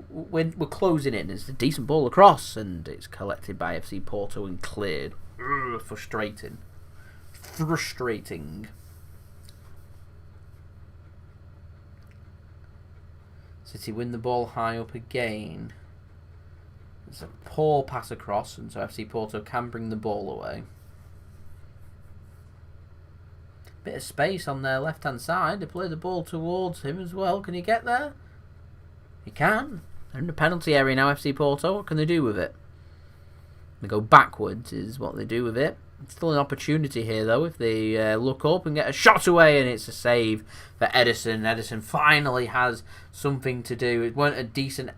we're closing in. It's a decent ball across, and it's collected by FC Porto and cleared. Ugh, frustrating. City win the ball high up again. It's a poor pass across, and so FC Porto can bring the ball away. Bit of space on their left-hand side. They play the ball towards him as well. Can he get there? He can. They're in the penalty area now, FC Porto. What can they do with it? They go backwards is what they do with it. It's still an opportunity here, though, if they look up and get a shot away, and it's a save for Ederson. Ederson finally has something to do. It weren't a decent...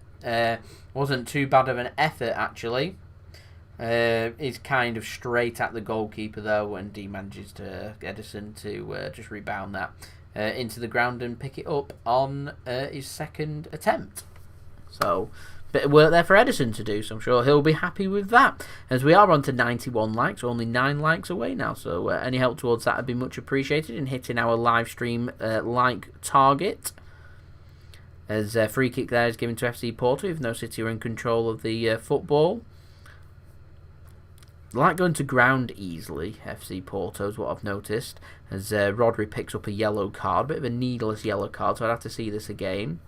wasn't too bad of an effort, actually. He's kind of straight at the goalkeeper, though, and he manages to Ederson to just rebound that into the ground and pick it up on his second attempt. So, bit of work there for Ederson to do, so I'm sure he'll be happy with that. As we are on to 91 likes, we're only 9 likes away now, so any help towards that would be much appreciated in hitting our live stream like target. As a free kick there is given to FC Porto, even though City are in control of the football. They like going to ground easily, FC Porto, is what I've noticed. As Rodri picks up a yellow card, a bit of a needless yellow card, so I'd have to see this again.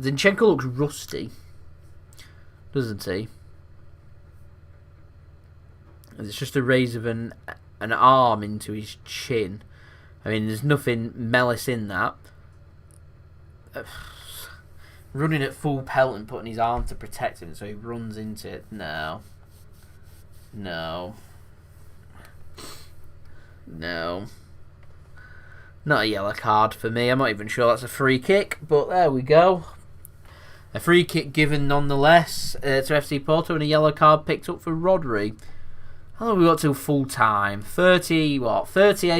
Zinchenko looks rusty, doesn't he? It's just a raise of an arm into his chin. I mean, there's nothing malice in that. Running at full pelt and putting his arm to protect him, so he runs into it. No. No. No. Not a yellow card for me. I'm not even sure that's a free kick, but there we go. A free kick given nonetheless to FC Porto, and a yellow card picked up for Rodri. How long have we got till full time? 38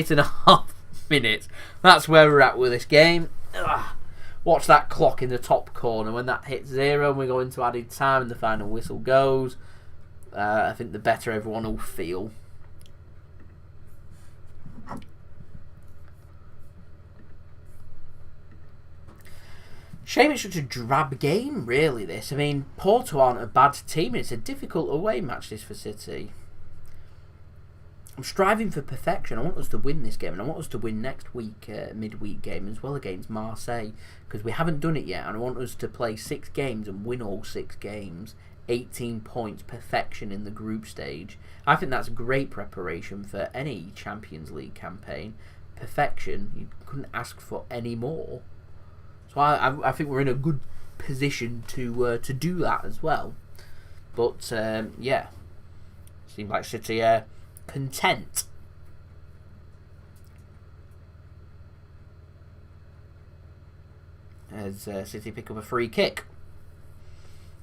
and a half minutes. That's where we're at with this game. Ugh. Watch that clock in the top corner. When that hits 0 and we go into added time and the final whistle goes, I think the better everyone will feel. Shame it's such a drab game, really, this. I mean, Porto aren't a bad team, and it's a difficult away match, this, for City. I'm striving for perfection. I want us to win this game, and I want us to win next week, midweek game as well against Marseille, because we haven't done it yet, and I want us to play 6 games and win all 6 games. 18 points, perfection in the group stage. I think that's great preparation for any Champions League campaign. Perfection, you couldn't ask for any more. So I think we're in a good position to do that as well. But yeah, seems like City are content. As City pick up a free kick.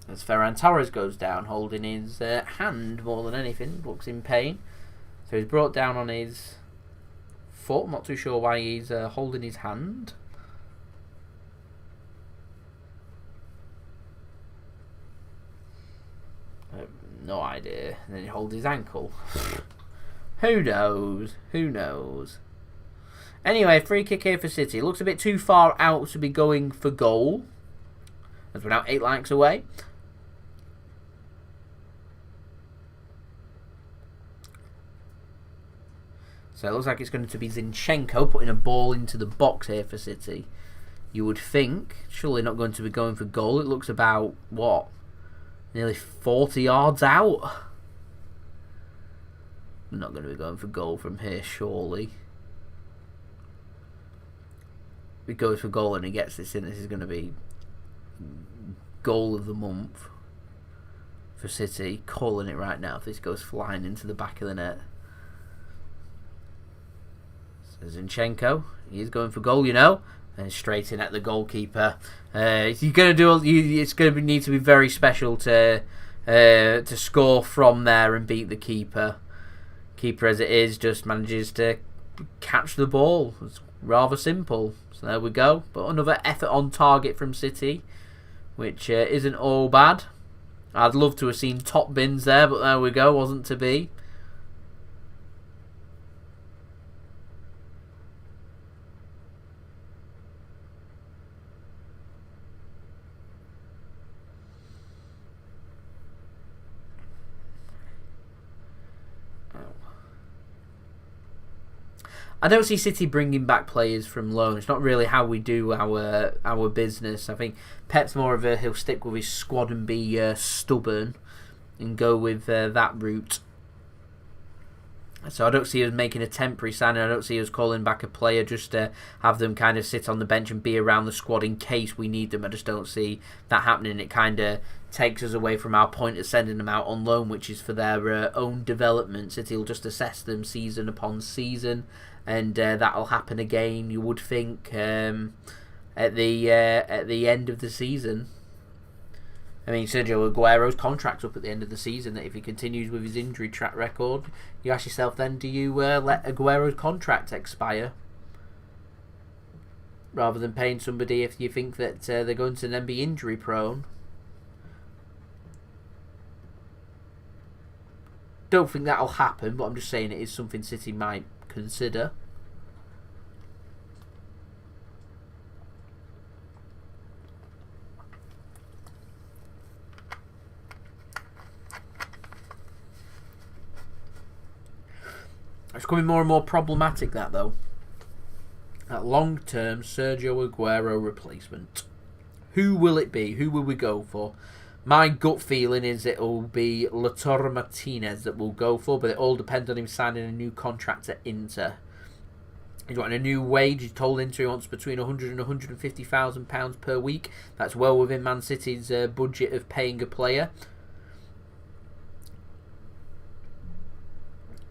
As Ferran Torres goes down, holding his hand more than anything, looks in pain. So he's brought down on his foot. I'm not too sure why he's holding his hand. No idea. And then he holds his ankle. Who knows? Who knows? Anyway, free kick here for City. Looks a bit too far out to be going for goal, as we're now 8 likes away. So it looks like it's going to be Zinchenko putting a ball into the box here for City. You would think, surely not going to be going for goal. It looks about, what, nearly 40 yards out? We're not going to be going for goal from here, surely. If he goes for goal and he gets this in, this is going to be goal of the month for City. Calling it right now if this goes flying into the back of the net. So Zinchenko, he's going for goal, you know, and straight in at the goalkeeper. You're going to do. It's going to need to be very special to score from there and beat the keeper. Keeper, as it is, just manages to catch the ball. It's rather simple. So there we go. But another effort on target from City, which isn't all bad. I'd love to have seen top bins there, but there we go. Wasn't to be. I don't see City bringing back players from loan. It's not really how we do our business. I think Pep's more of he'll stick with his squad and be stubborn and go with that route. So I don't see us making a temporary signing. I don't see us calling back a player just to have them kind of sit on the bench and be around the squad in case we need them. I just don't see that happening. It kind of takes us away from our point of sending them out on loan, which is for their own development. City will just assess them season upon season, and that'll happen again, you would think, at the end of the season. I mean, Sergio Aguero's contract's up at the end of the season. That if he continues with his injury track record, you ask yourself then, do you let Aguero's contract expire rather than paying somebody if you think that they're going to then be injury prone? Don't think that'll happen, but I'm just saying it is something City might consider. It's becoming more and more problematic, that, though. That long-term Sergio Aguero replacement. Who will it be? Who will we go for? My gut feeling is it will be Toni Martinez that we'll go for, but it all depends on him signing a new contract at Inter. He's wanting a new wage. He's told Inter he wants between £100,000 and £150,000 per week. That's well within Man City's budget of paying a player.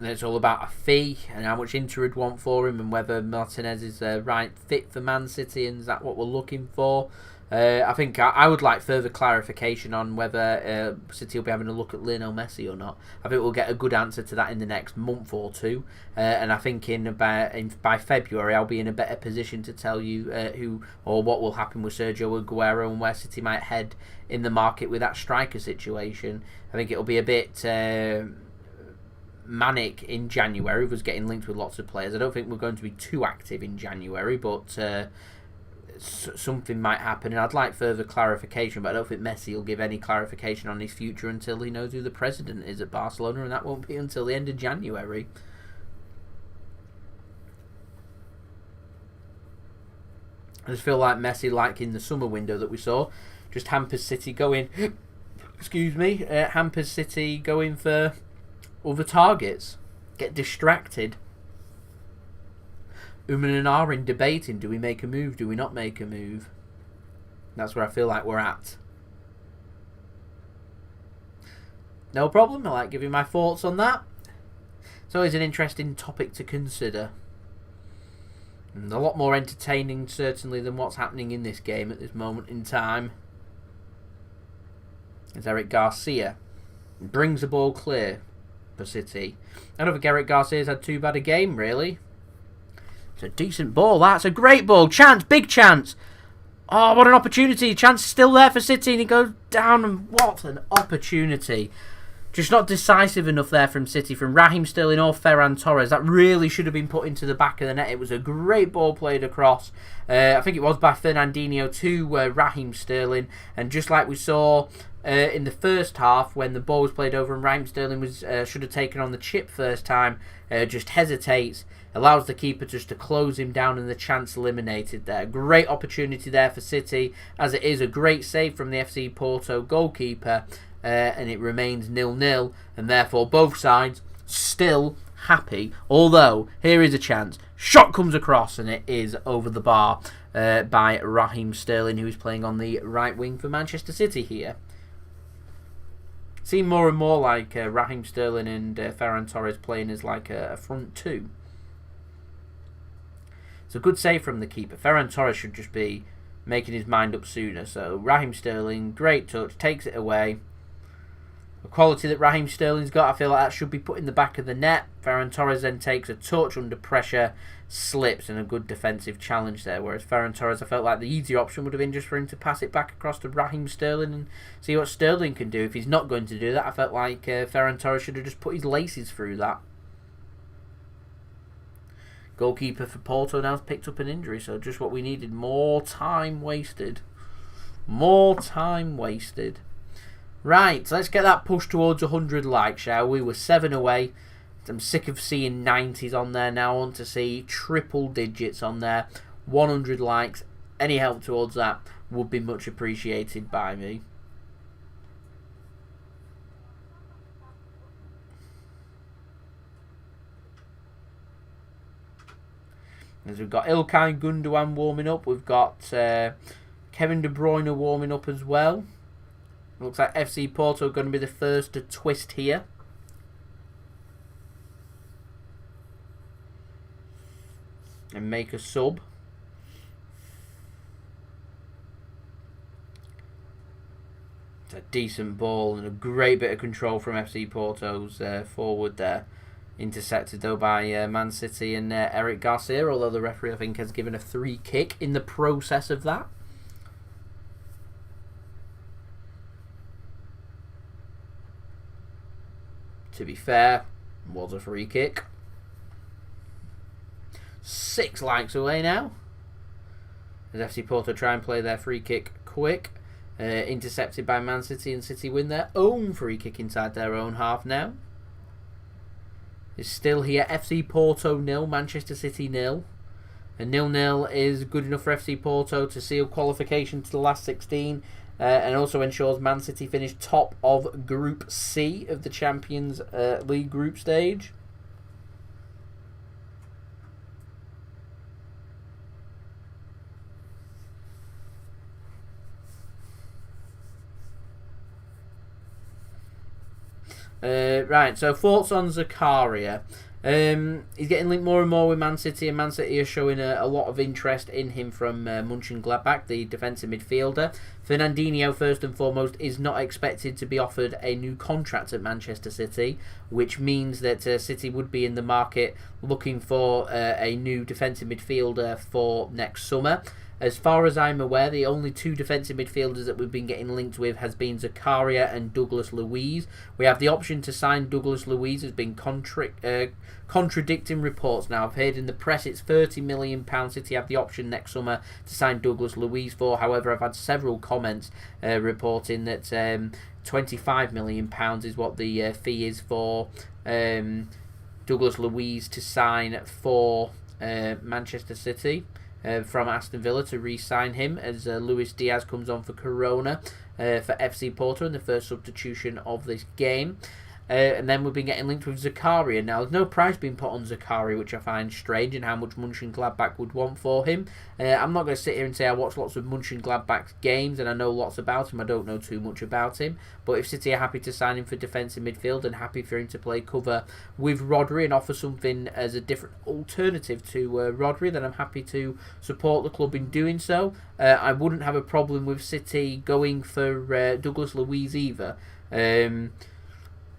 And it's all about a fee and how much Inter would want for him and whether Martinez is the right fit for Man City and is that what we're looking for. I think I would like further clarification on whether City will be having a look at Lionel Messi or not. I think we'll get a good answer to that in the next month or two. And I think by February I'll be in a better position to tell you who or what will happen with Sergio Aguero and where City might head in the market with that striker situation. I think it'll be a bit manic in January with us getting linked with lots of players. I don't think we're going to be too active in January, but something might happen, and I'd like further clarification, but I don't think Messi will give any clarification on his future until he knows who the president is at Barcelona, and that won't be until the end of January. I just feel like Messi, like in the summer window that we saw, just hampers City going hampers City going for other targets, get distracted. And Ahrin debating, do we make a move, do we not make a move? That's where I feel like we're at. No problem, I like giving my thoughts on that. It's always an interesting topic to consider. And a lot more entertaining, certainly, than what's happening in this game at this moment in time. It's Eric Garcia. He brings the ball clear for City. I don't think Eric Garcia's had too bad a game, really. It's a decent ball. That's a great ball. Chance. Big chance. Oh, what an opportunity. Chance is still there for City and he goes down. And what an opportunity. Just not decisive enough there from City, from Raheem Sterling or Ferran Torres. That really should have been put into the back of the net. It was a great ball played across. I think it was by Fernandinho to Raheem Sterling. And just like we saw in the first half when the ball was played over and Raheem Sterling should have taken on the chip first time, just hesitates. Allows the keeper just to close him down and the chance eliminated there. Great opportunity there for City, as it is a great save from the FC Porto goalkeeper, and it remains 0-0, and therefore both sides still happy. Although, here is a chance. Shot comes across and it is over the bar by Raheem Sterling, who is playing on the right wing for Manchester City here. Seem more and more like Raheem Sterling and Ferran Torres playing as like a front two. It's a good save from the keeper. Ferran Torres should just be making his mind up sooner. So Raheem Sterling, great touch, takes it away. The quality that Raheem Sterling's got, I feel like that should be put in the back of the net. Ferran Torres then takes a touch under pressure, slips, and a good defensive challenge there. Whereas Ferran Torres, I felt like the easier option would have been just for him to pass it back across to Raheem Sterling and see what Sterling can do. If he's not going to do that, I felt like Ferran Torres should have just put his laces through that. Goalkeeper for Porto now has picked up an injury, so just what we needed. More time wasted. More time wasted. Right, so let's get that push towards 100 likes, shall we? We're 7 away. I'm sick of seeing 90s on there now. I want to see triple digits on there. 100 likes. Any help towards that would be much appreciated by me. As we've got Ilkay Gundogan warming up. We've got Kevin De Bruyne warming up as well. Looks like FC Porto are going to be the first to twist here. And make a sub. It's a decent ball and a great bit of control from FC Porto's forward there. Intercepted though by Man City and Eric Garcia, although the referee I think has given a free kick in the process of that. To be fair, was a free kick. 6 likes away now. As FC Porto try and play their free kick quick. Intercepted by Man City, and City win their own free kick inside their own half now. is still here. FC Porto 0, Manchester City 0. And 0-0 is good enough for FC Porto to seal qualification to the last 16, and also ensures Man City finish top of Group C of the Champions League group stage. Right, so thoughts on Zakaria. He's getting linked more and more with Man City, and Man City are showing a lot of interest in him from Mönchengladbach, the defensive midfielder. Fernandinho, first and foremost, is not expected to be offered a new contract at Manchester City, which means that City would be in the market looking for a new defensive midfielder for next summer. As far as I'm aware, the only two defensive midfielders that we've been getting linked with has been Zakaria and Douglas Luiz. We have the option to sign Douglas Luiz. Has been contradicting reports now. I've heard in the press it's £30 million City have the option next summer to sign Douglas Luiz for. However, I've had several comments reporting that £25 million is what the fee is for Douglas Luiz to sign for Manchester City. From Aston Villa to re-sign him as Ruben Dias comes on for Corona for FC Porto in the first substitution of this game. And then we've been getting linked with Zakaria. Now, there's no price being put on Zakaria, which I find strange, and how much Mönchengladbach would want for him. I'm not going to sit here and say I watch lots of Mönchengladbach's games and I know lots about him. I don't know too much about him. But if City are happy to sign him for defensive midfield and happy for him to play cover with Rodri and offer something as a different alternative to Rodri, then I'm happy to support the club in doing so. I wouldn't have a problem with City going for Douglas Luiz either.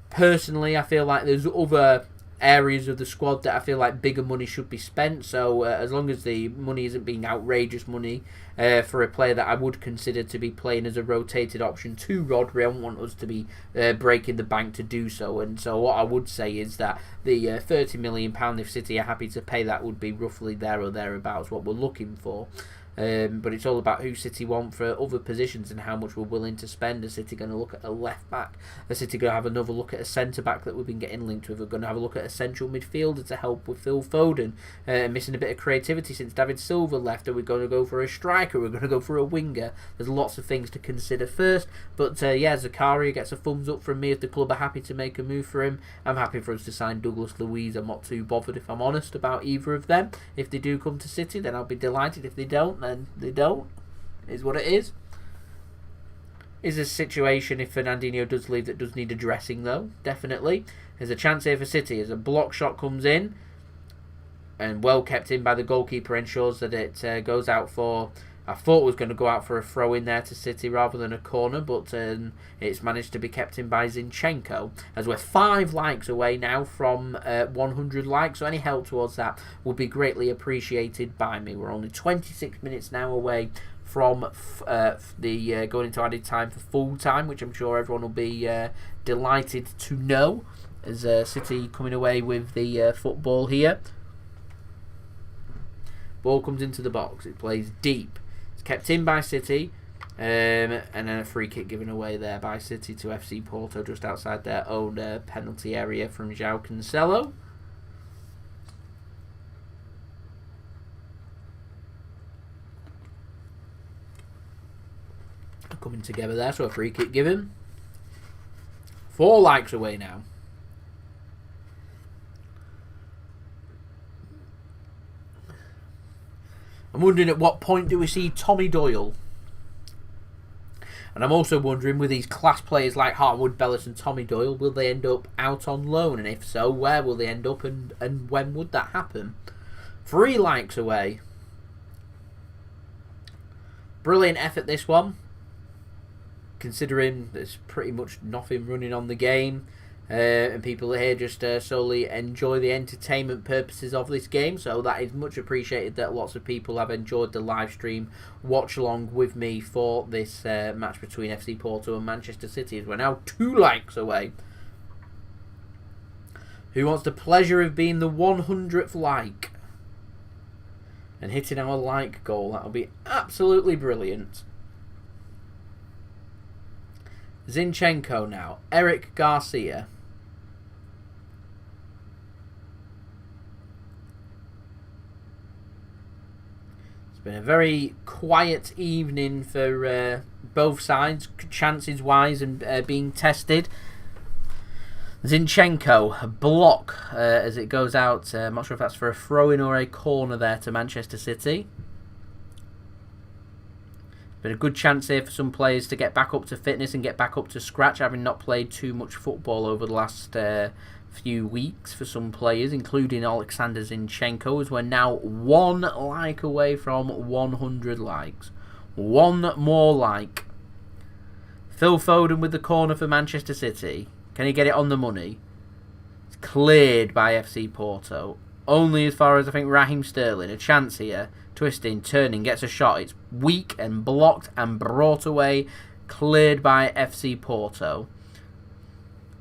Personally, I feel like there's other areas of the squad that I feel like bigger money should be spent. So as long as the money isn't being outrageous money for a player that I would consider to be playing as a rotated option to Rodri, I don't want us to be breaking the bank to do so. And so what I would say is that the £30 million, if City are happy to pay that, would be roughly there or thereabouts what we're looking for. But it's all about who City want for other positions and how much we're willing to spend. Is City going to look at a left back? Is City going to have another look at a centre back that we've been getting linked with? We're going to have a look at a central midfielder to help with Phil Foden, missing a bit of creativity since David Silva left. Are we going to go for a striker? We're going to go for a winger. There's lots of things to consider first. But yeah, Zakaria gets a thumbs up from me if the club are happy to make a move for him. I'm happy for us to sign Douglas Luiz. I'm not too bothered, if I'm honest, about either of them. If they do come to City, then I'll be delighted. If they don't, then they don't. Is what it is. Is a situation if Fernandinho does leave that does need addressing, though. Definitely. There's a chance here for City as a block shot comes in and well kept in by the goalkeeper, ensures that it goes out for, I thought it was going to go out for a throw in there to City rather than a corner, but it's managed to be kept in by Zinchenko, as we're 5 likes away now from 100 likes, so any help towards that would be greatly appreciated by me. We're only 26 minutes now away from the going into added time for full time, which I'm sure everyone will be delighted to know, as City coming away with the football here. Ball comes into the box, it plays deep. Kept in by City, and then a free kick given away there by City to FC Porto just outside their own penalty area from Joao Cancelo. Coming together there, so a free kick given. 4 likes away now. I'm wondering at what point do we see Tommy Doyle? And I'm also wondering, with these class players like Hartwood, Bellis and Tommy Doyle, will they end up out on loan? And if so, where will they end up and when would that happen? 3 likes away. Brilliant effort, this one. Considering there's pretty much nothing running on the game. And people here just solely enjoy the entertainment purposes of this game, so that is much appreciated that lots of people have enjoyed the live stream watch along with me for this match between FC Porto and Manchester City, as we're now 2 likes away. Who wants the pleasure of being the 100th like and hitting our like goal? That'll be absolutely brilliant. Zinchenko now, Eric Garcia. Been a very quiet evening for both sides, chances-wise, and being tested. Zinchenko, a block as it goes out. I'm not sure if that's for a throw-in or a corner there to Manchester City. Been a good chance here for some players to get back up to fitness and get back up to scratch, having not played too much football over the last few weeks for some players, including Oleksandr Zinchenko, as we're now 1 like away from 100 likes. One more like. Phil Foden with the corner for Manchester City. Can he get it on the money? It's cleared by FC Porto. Only as far as, I think, Raheem Sterling. A chance here. Twisting, turning, gets a shot. It's weak and blocked and brought away. Cleared by FC Porto.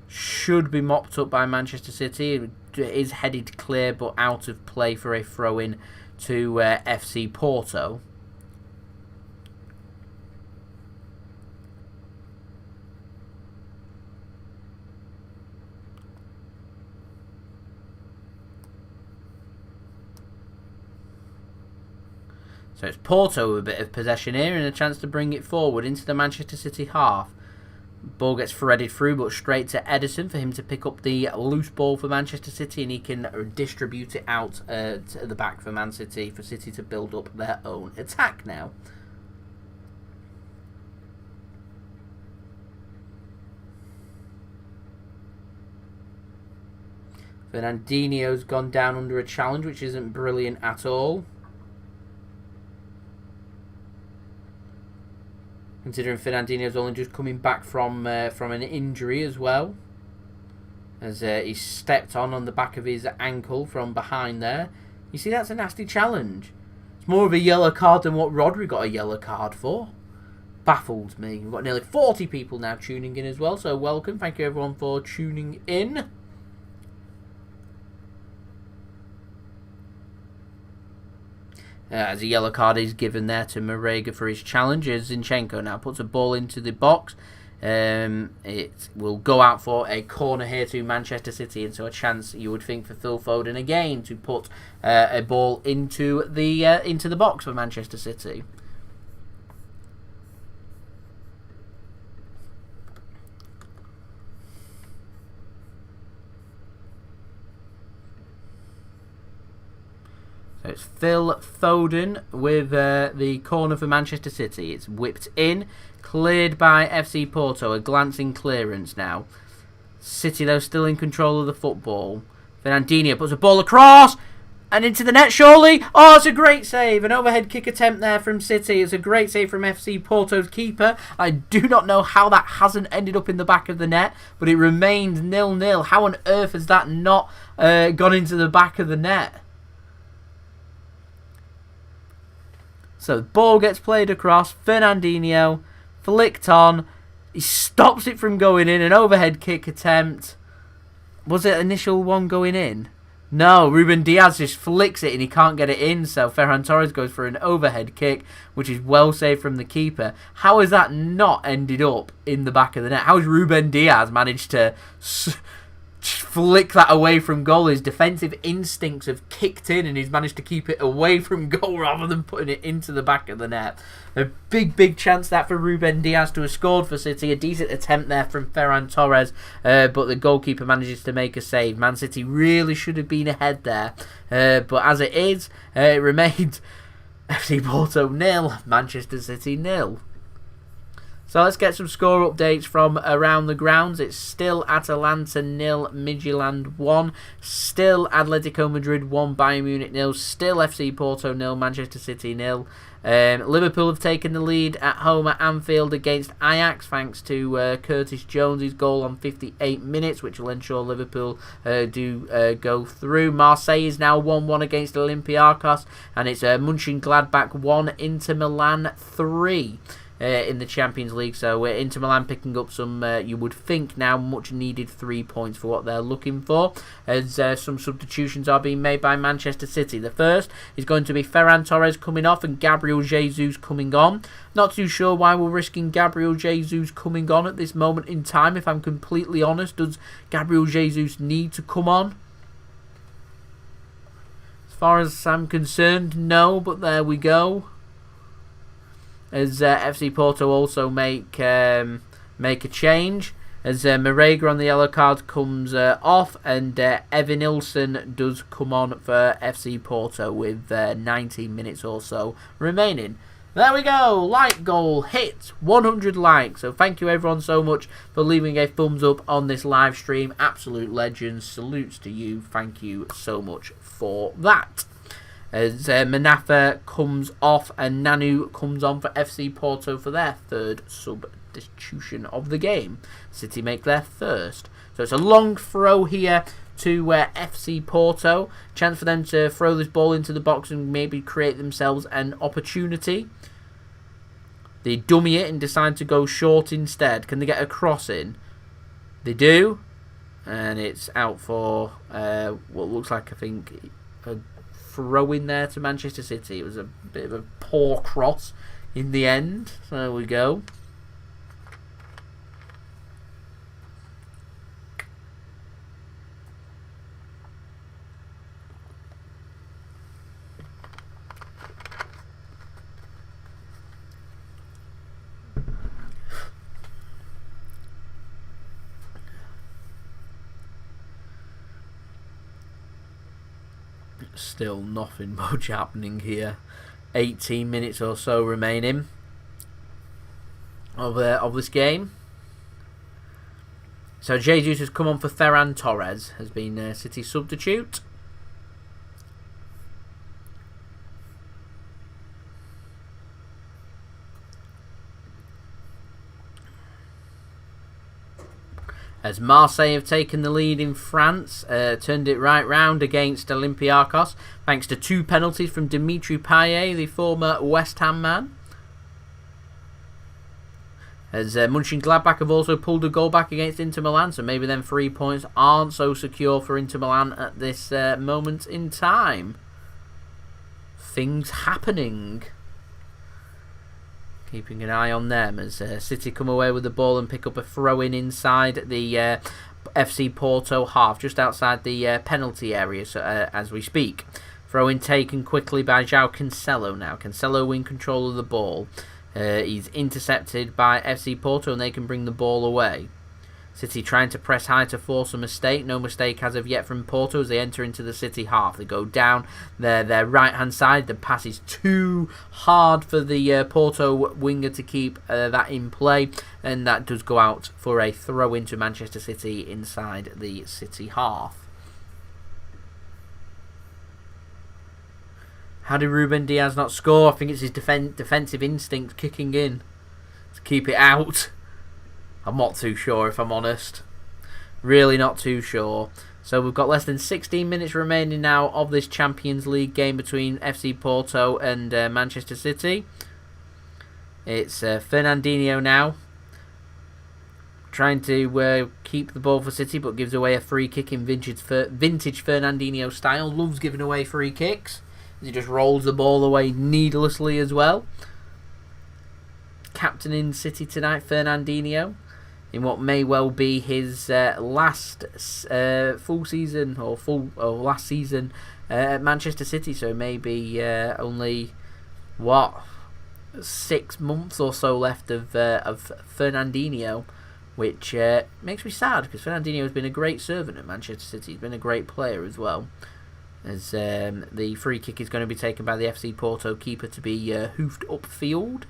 Should be mopped up by Manchester City. It is headed clear but out of play for a throw-in to FC Porto. So it's Porto with a bit of possession here and a chance to bring it forward into the Manchester City half. Ball gets threaded through, but straight to Ederson for him to pick up the loose ball for Manchester City, and he can distribute it out to the back for Man City, for City to build up their own attack now. Fernandinho's gone down under a challenge, which isn't brilliant at all. Considering Fernandinho's only just coming back from an injury as well. As he stepped on the back of his ankle from behind there. You see, that's a nasty challenge. It's more of a yellow card than what Rodri got a yellow card for. Baffles me. We've got nearly 40 people now tuning in as well, so welcome. Thank you everyone for tuning in. As a yellow card is given there to Marega for his challenge, as Zinchenko now puts a ball into the box. It will go out for a corner here to Manchester City, and so a chance, you would think, for Phil Foden again to put a ball into the box for Manchester City. So it's Phil Foden with the corner for Manchester City. It's whipped in, cleared by FC Porto. A glancing clearance now. City, though, still in control of the football. Fernandinho puts a ball across and into the net, surely. Oh, it's a great save. An overhead kick attempt there from City. It's a great save from FC Porto's keeper. I do not know how that hasn't ended up in the back of the net, but it remained 0-0. How on earth has that not gone into the back of the net? So the ball gets played across. Fernandinho flicked on. He stops it from going in. An overhead kick attempt. Was it initial one going in? No, Ruben Dias just flicks it and he can't get it in. So Ferran Torres goes for an overhead kick, which is well saved from the keeper. How has that not ended up in the back of the net? How has Ruben Dias managed to flick that away from goal? His defensive instincts have kicked in and he's managed to keep it away from goal rather than putting it into the back of the net. A big chance that for Ruben Dias to have scored for City. A decent attempt there from Ferran Torres, but the goalkeeper manages to make a save. Man City really should have been ahead there, but as it is, it remains FC Porto 0, Manchester City 0. So let's get some score updates from around the grounds. It's still Atalanta 0, Midtjylland 1. Still Atletico Madrid 1, Bayern Munich 0. Still FC Porto 0, Manchester City 0. Liverpool have taken the lead at home at Anfield against Ajax, thanks to Curtis Jones' goal on 58 minutes, which will ensure Liverpool do go through. Marseille is now 1-1 against Olympiacos, and it's Mönchengladbach 1, Inter Milan 3. In the Champions League, so Inter Milan picking up some, you would think now, much needed 3 points for what they're looking for, as some substitutions are being made by Manchester City. The first is going to be Ferran Torres coming off and Gabriel Jesus coming on. Not too sure why we're risking Gabriel Jesus coming on at this moment in time, if I'm completely honest. Does Gabriel Jesus need to come on? far as I'm concerned, no, but there we go. As FC Porto also make a change. As Marega on the yellow card comes off, and Evanilson does come on for FC Porto with 19 minutes or so remaining. There we go, like goal hit 100 likes. So thank you everyone so much for leaving a thumbs up on this live stream. Absolute legends, salutes to you. Thank you so much for that. As Manafa comes off and Nanu comes on for FC Porto for their third substitution of the game. City make their first. So it's a long throw here to FC Porto. Chance for them to throw this ball into the box and maybe create themselves an opportunity. They dummy it and decide to go short instead. Can they get a cross in? They do. And it's out for what looks like, I think, a throw in there to Manchester City. It was a bit of a poor cross in the end. So there we go. Still nothing much happening here. 18 minutes or so remaining of this game. So Jesus has come on for Ferran Torres, has been City substitute. As Marseille have taken the lead in France, turned it right round against Olympiacos, thanks to 2 penalties from Dimitri Payet, the former West Ham man. As Mönchengladbach have also pulled a goal back against Inter Milan, so maybe them 3 points aren't so secure for Inter Milan at this moment in time. Things happening. Keeping an eye on them as City come away with the ball and pick up a throw-in inside the FC Porto half, just outside the penalty area as we speak. Throw-in taken quickly by Joao Cancelo now. Cancelo in control of the ball. He's intercepted by FC Porto and they can bring the ball away. City trying to press high to force a mistake. No mistake as of yet from Porto as they enter into the City half. They go down their right-hand side. The pass is too hard for the Porto winger to keep that in play. And that does go out for a throw into Manchester City inside the City half. How did Ruben Dias not score? I think it's his defensive instinct kicking in to keep it out. I'm not too sure, if I'm honest. Really not too sure. So we've got less than 16 minutes remaining now of this Champions League game between FC Porto and Manchester City. It's Fernandinho now, trying to keep the ball for City, but gives away a free kick in vintage Fernandinho style. Loves giving away free kicks. He just rolls the ball away needlessly as well. Captain in City tonight, Fernandinho, in what may well be his last full season or last season at Manchester City. So maybe only 6 months or so left of Fernandinho, which makes me sad because Fernandinho has been a great servant at Manchester City. He's been a great player as well. As the free kick is going to be taken by the FC Porto keeper to be hoofed upfield.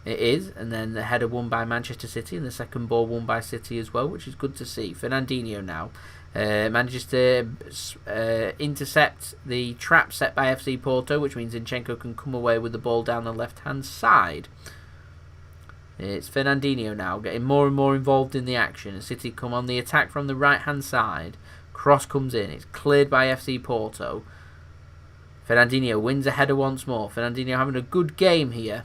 It is, and then the header won by Manchester City, and the second ball won by City as well, which is good to see. Fernandinho now manages to intercept the trap set by FC Porto, which means Zinchenko can come away with the ball down the left-hand side. It's Fernandinho now getting more and more involved in the action. City come on the attack from the right-hand side. Cross comes in. It's cleared by FC Porto. Fernandinho wins a header once more. Fernandinho having a good game here,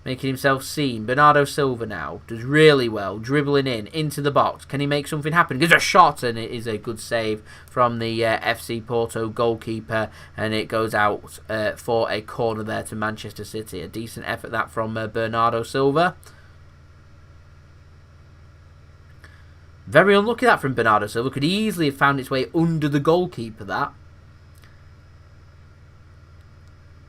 making himself seen. Bernardo Silva now does really well, dribbling into the box. Can he make something happen? Gives a shot, and it is a good save from the FC Porto goalkeeper, and it goes out for a corner there to Manchester City. A decent effort that from Bernardo Silva. Very unlucky that from Bernardo Silva. Could easily have found its way under the goalkeeper, that.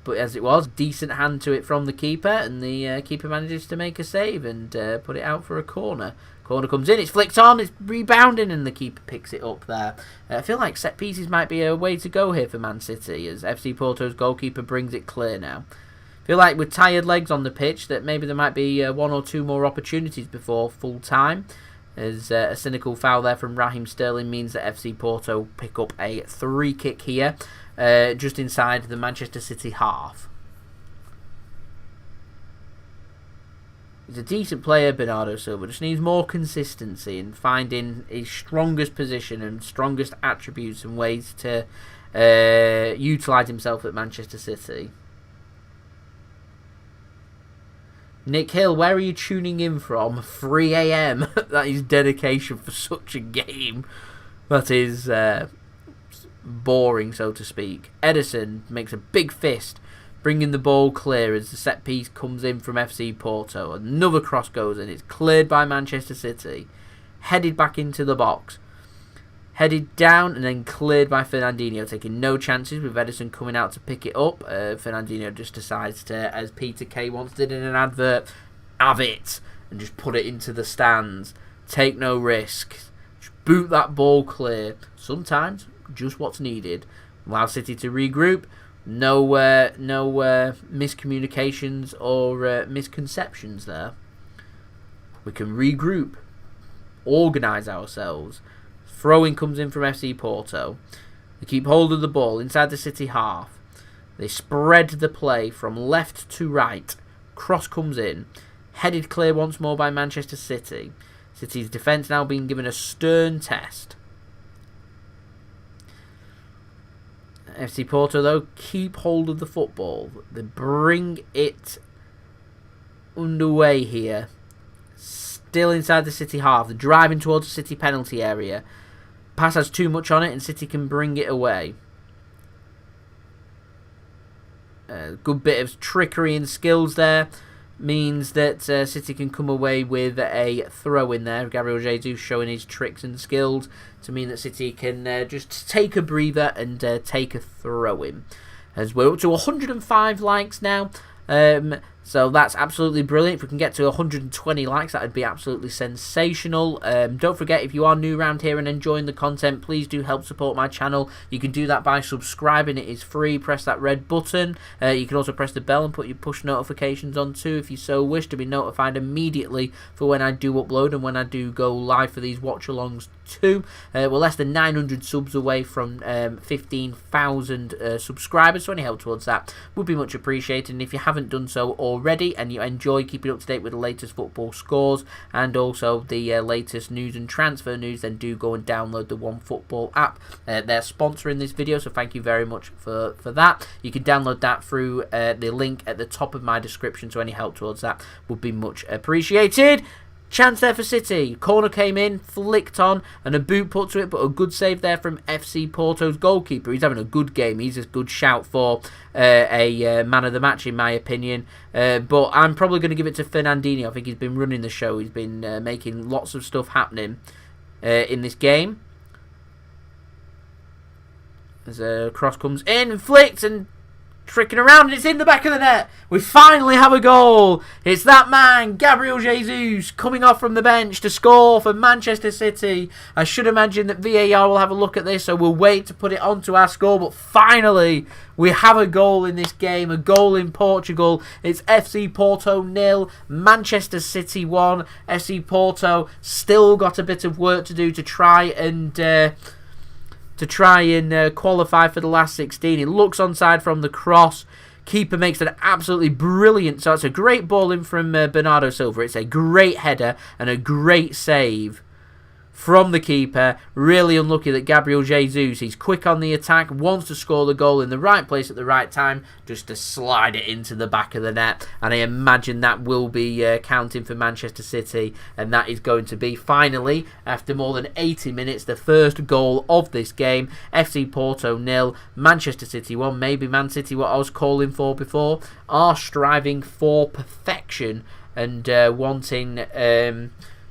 But as it was, decent hand to it from the keeper, and the keeper manages to make a save and put it out for a corner. Corner comes in, it's flicked on, it's rebounding, and the keeper picks it up there. I feel like set pieces might be a way to go here for Man City, as FC Porto's goalkeeper brings it clear now. I feel like with tired legs on the pitch that maybe there might be 1 or 2 more opportunities before full time, as a cynical foul there from Raheem Sterling means that FC Porto pick up a free kick here, just inside the Manchester City half. He's a decent player, Bernardo Silva, just needs more consistency in finding his strongest position and strongest attributes and ways to utilise himself at Manchester City. Nick Hill, where are you tuning in from? 3 AM. That is dedication for such a game. That is boring, so to speak. Ederson makes a big fist, bringing the ball clear as the set piece comes in from FC Porto. Another cross goes in. It's cleared by Manchester City. Headed back into the box. Headed down and then cleared by Fernandinho, taking no chances with Ederson coming out to pick it up. Fernandinho just decides to, as Peter Kay once did in an advert, have it and just put it into the stands. Take no risks. Just boot that ball clear. Sometimes just what's needed. Allow City to regroup. No miscommunications or misconceptions there. We can regroup. Organise ourselves. Throw-in comes in from FC Porto. They keep hold of the ball inside the City half. They spread the play from left to right. Cross comes in. Headed clear once more by Manchester City. City's defence now being given a stern test. FC Porto, though, keep hold of the football. They bring it underway here. Still inside the City half. They're driving towards the City penalty area. Pass has too much on it and City can bring it away. Good bit of trickery and skills there means that City can come away with a throw in there. Gabriel Jesus showing his tricks and skills to mean that City can just take a breather and take a throw in. As we're up to 105 likes now. So that's absolutely brilliant. If we can get to 120 likes, that would be absolutely sensational. Don't forget, if you are new around here and enjoying the content, please do help support my channel. You can do that by subscribing. It is free. Press that red button. You can also press the bell and put your push notifications on too if you so wish to be notified immediately for when I do upload and when I do go live for these watch-alongs too. We're less than 900 subs away from 15,000 subscribers, so any help towards that would be much appreciated. And if you haven't done so already and you enjoy keeping up to date with the latest football scores and also the latest news and transfer news, then do go and download the OneFootball app. They're sponsoring this video, so thank you very much for that. You can download that through the link at the top of my description, so any help towards that would be much appreciated. Chance there for City. Corner came in, flicked on, and a boot put to it, but a good save there from FC Porto's goalkeeper. He's having a good game. He's a good shout for a man of the match, in my opinion. But I'm probably going to give it to Fernandinho. I think he's been running the show. He's been making lots of stuff happening in this game. As a cross comes in, flicked, and tricking around, and it's in the back of the net. We finally have a goal. It's that man, Gabriel Jesus, coming off from the bench to score for Manchester City. I should imagine that VAR will have a look at this, so we'll wait to put it onto our score. But finally, we have a goal in this game, a goal in Portugal. It's FC Porto 0, Manchester City 1. FC Porto still got a bit of work to do to try and qualify for the last 16. It looks onside from the cross. Keeper makes an absolutely brilliant. So it's a great ball in from Bernardo Silva. It's a great header and a great save from the keeper. Really unlucky that Gabriel Jesus, he's quick on the attack, wants to score the goal in the right place at the right time, just to slide it into the back of the net. And I imagine that will be counting for Manchester City, and that is going to be finally, after more than 80 minutes, the first goal of this game. FC Porto 0, Manchester City 1. Maybe Man City, what I was calling for before, are striving for perfection and wanting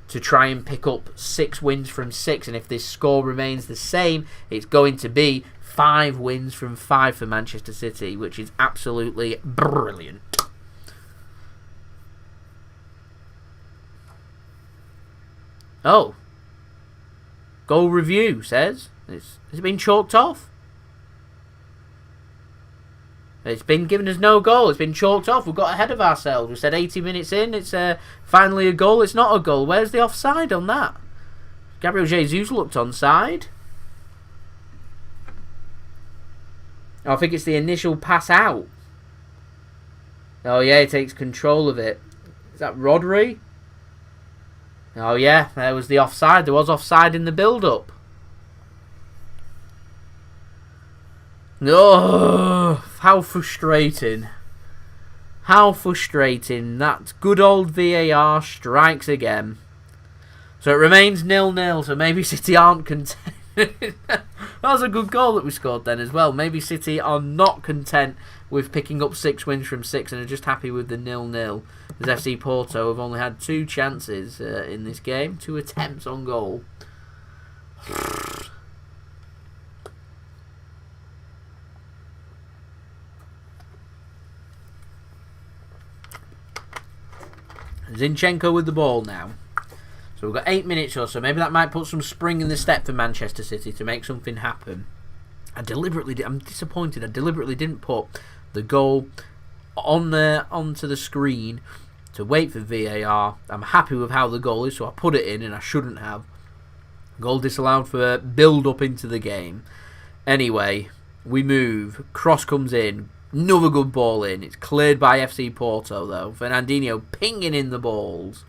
to try and pick up 6 wins from 6, and if this score remains the same, it's going to be 5 wins from 5 for Manchester City, which is absolutely brilliant. Oh. Goal review says. Has it been chalked off? It's been given as no goal. It's been chalked off. We've got ahead of ourselves. We said 80 minutes in. It's finally a goal. It's not a goal. Where's the offside on that? Gabriel Jesus looked onside. Oh, I think it's the initial pass out. Oh, yeah, he takes control of it. Is that Rodri? Oh, yeah, there was the offside. There was offside in the build-up. Oh, how frustrating. How frustrating. That good old VAR strikes again. So it remains 0-0, so maybe City aren't content. That was a good goal that we scored then as well. Maybe City are not content with picking up 6 wins from 6 and are just happy with the 0-0. As FC Porto have only had 2 chances in this game, 2 attempts on goal. Zinchenko with the ball now. So we've got 8 minutes or so. Maybe that might put some spring in the step for Manchester City to make something happen. I'm disappointed. I deliberately didn't put the goal onto the screen to wait for VAR. I'm happy with how the goal is, so I put it in, and I shouldn't have. Goal disallowed for build up into the game. Anyway, we move. Cross comes in. Another good ball in. It's cleared by FC Porto though. Fernandinho pinging in the balls.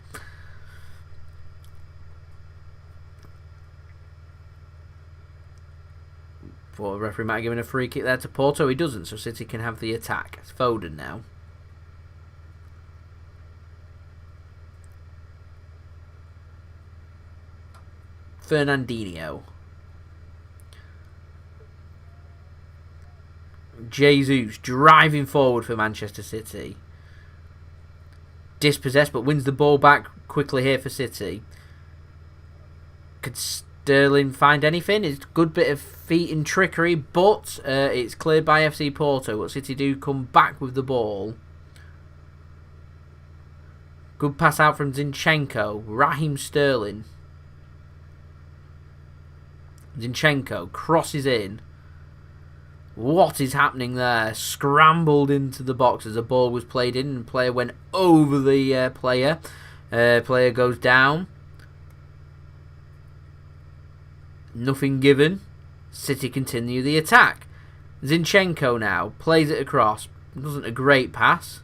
The referee might have given a free kick there to Porto. He doesn't, so City can have the attack. It's Foden now. Fernandinho. Jesus driving forward for Manchester City. Dispossessed, but wins the ball back quickly here for City. Could Sterling find anything? It's a good bit of feet and trickery, but it's cleared by FC Porto. What City do come back with the ball. Good pass out from Zinchenko. Raheem Sterling. Zinchenko crosses in. What is happening there? Scrambled into the box as the ball was played in, and the player went over the player. Player goes down. Nothing given. City continue the attack. Zinchenko now plays it across. Wasn't a great pass.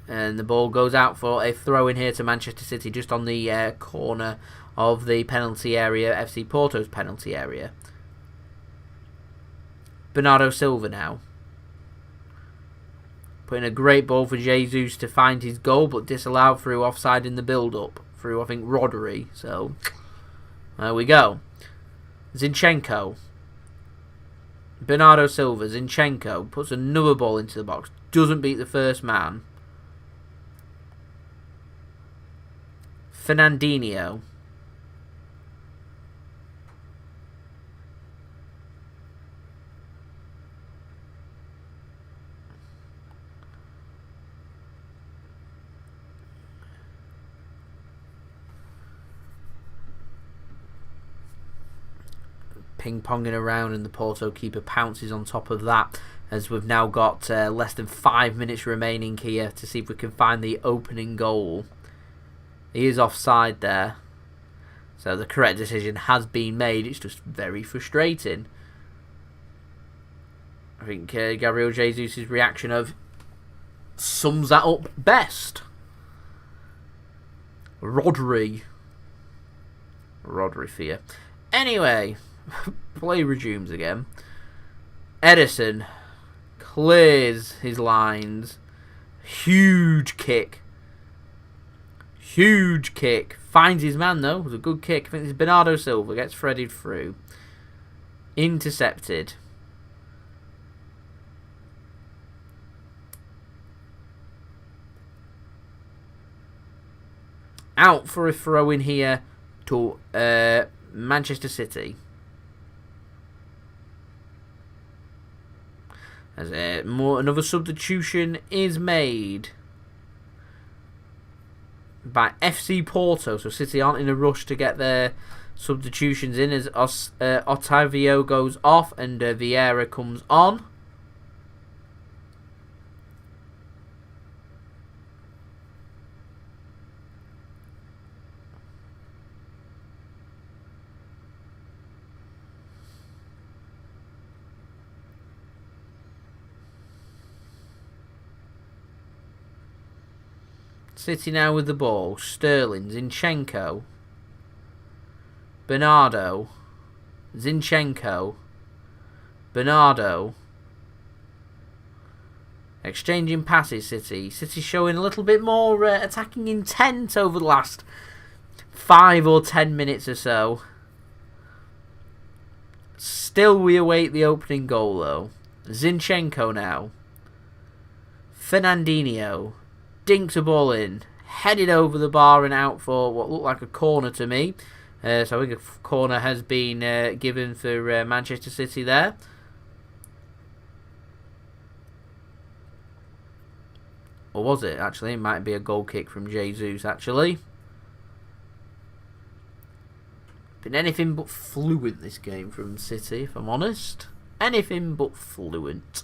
And the ball goes out for a throw in here to Manchester City, just on the corner of the penalty area, FC Porto's penalty area. Bernardo Silva now. Putting a great ball for Jesus to find his goal, but disallowed through offside in the build-up. Through, I think, Rodri. So, there we go. Zinchenko. Bernardo Silva. Zinchenko puts another ball into the box. Doesn't beat the first man. Fernandinho. Ping-ponging around, and the Porto keeper pounces on top of that, as we've now got less than 5 minutes remaining here to see if we can find the opening goal. He is offside there, so the correct decision has been made. It's just very frustrating. I think Gabriel Jesus' reaction of sums that up best. Rodri for you. Anyway, play resumes again. Ederson clears his lines. Huge kick. Huge kick. Finds his man though. It was a good kick. I think it's Bernardo Silva. Gets threaded through. Intercepted. Out for a throw in here to Manchester City. As another substitution is made by FC Porto. So City aren't in a rush to get their substitutions in, as Otavio goes off and Vieira comes on. City now with the ball. Sterling, Zinchenko, Bernardo, Zinchenko, Bernardo. Exchanging passes, City. City showing a little bit more attacking intent over the last 5 or 10 minutes or so. Still we await the opening goal though. Zinchenko now. Fernandinho. Dinks a ball in, headed over the bar and out for what looked like a corner to me. So I think a corner has been given for Manchester City there. Or was it actually? It might be a goal kick from Jesus actually. Been anything but fluent this game from City, if I'm honest. Anything but fluent.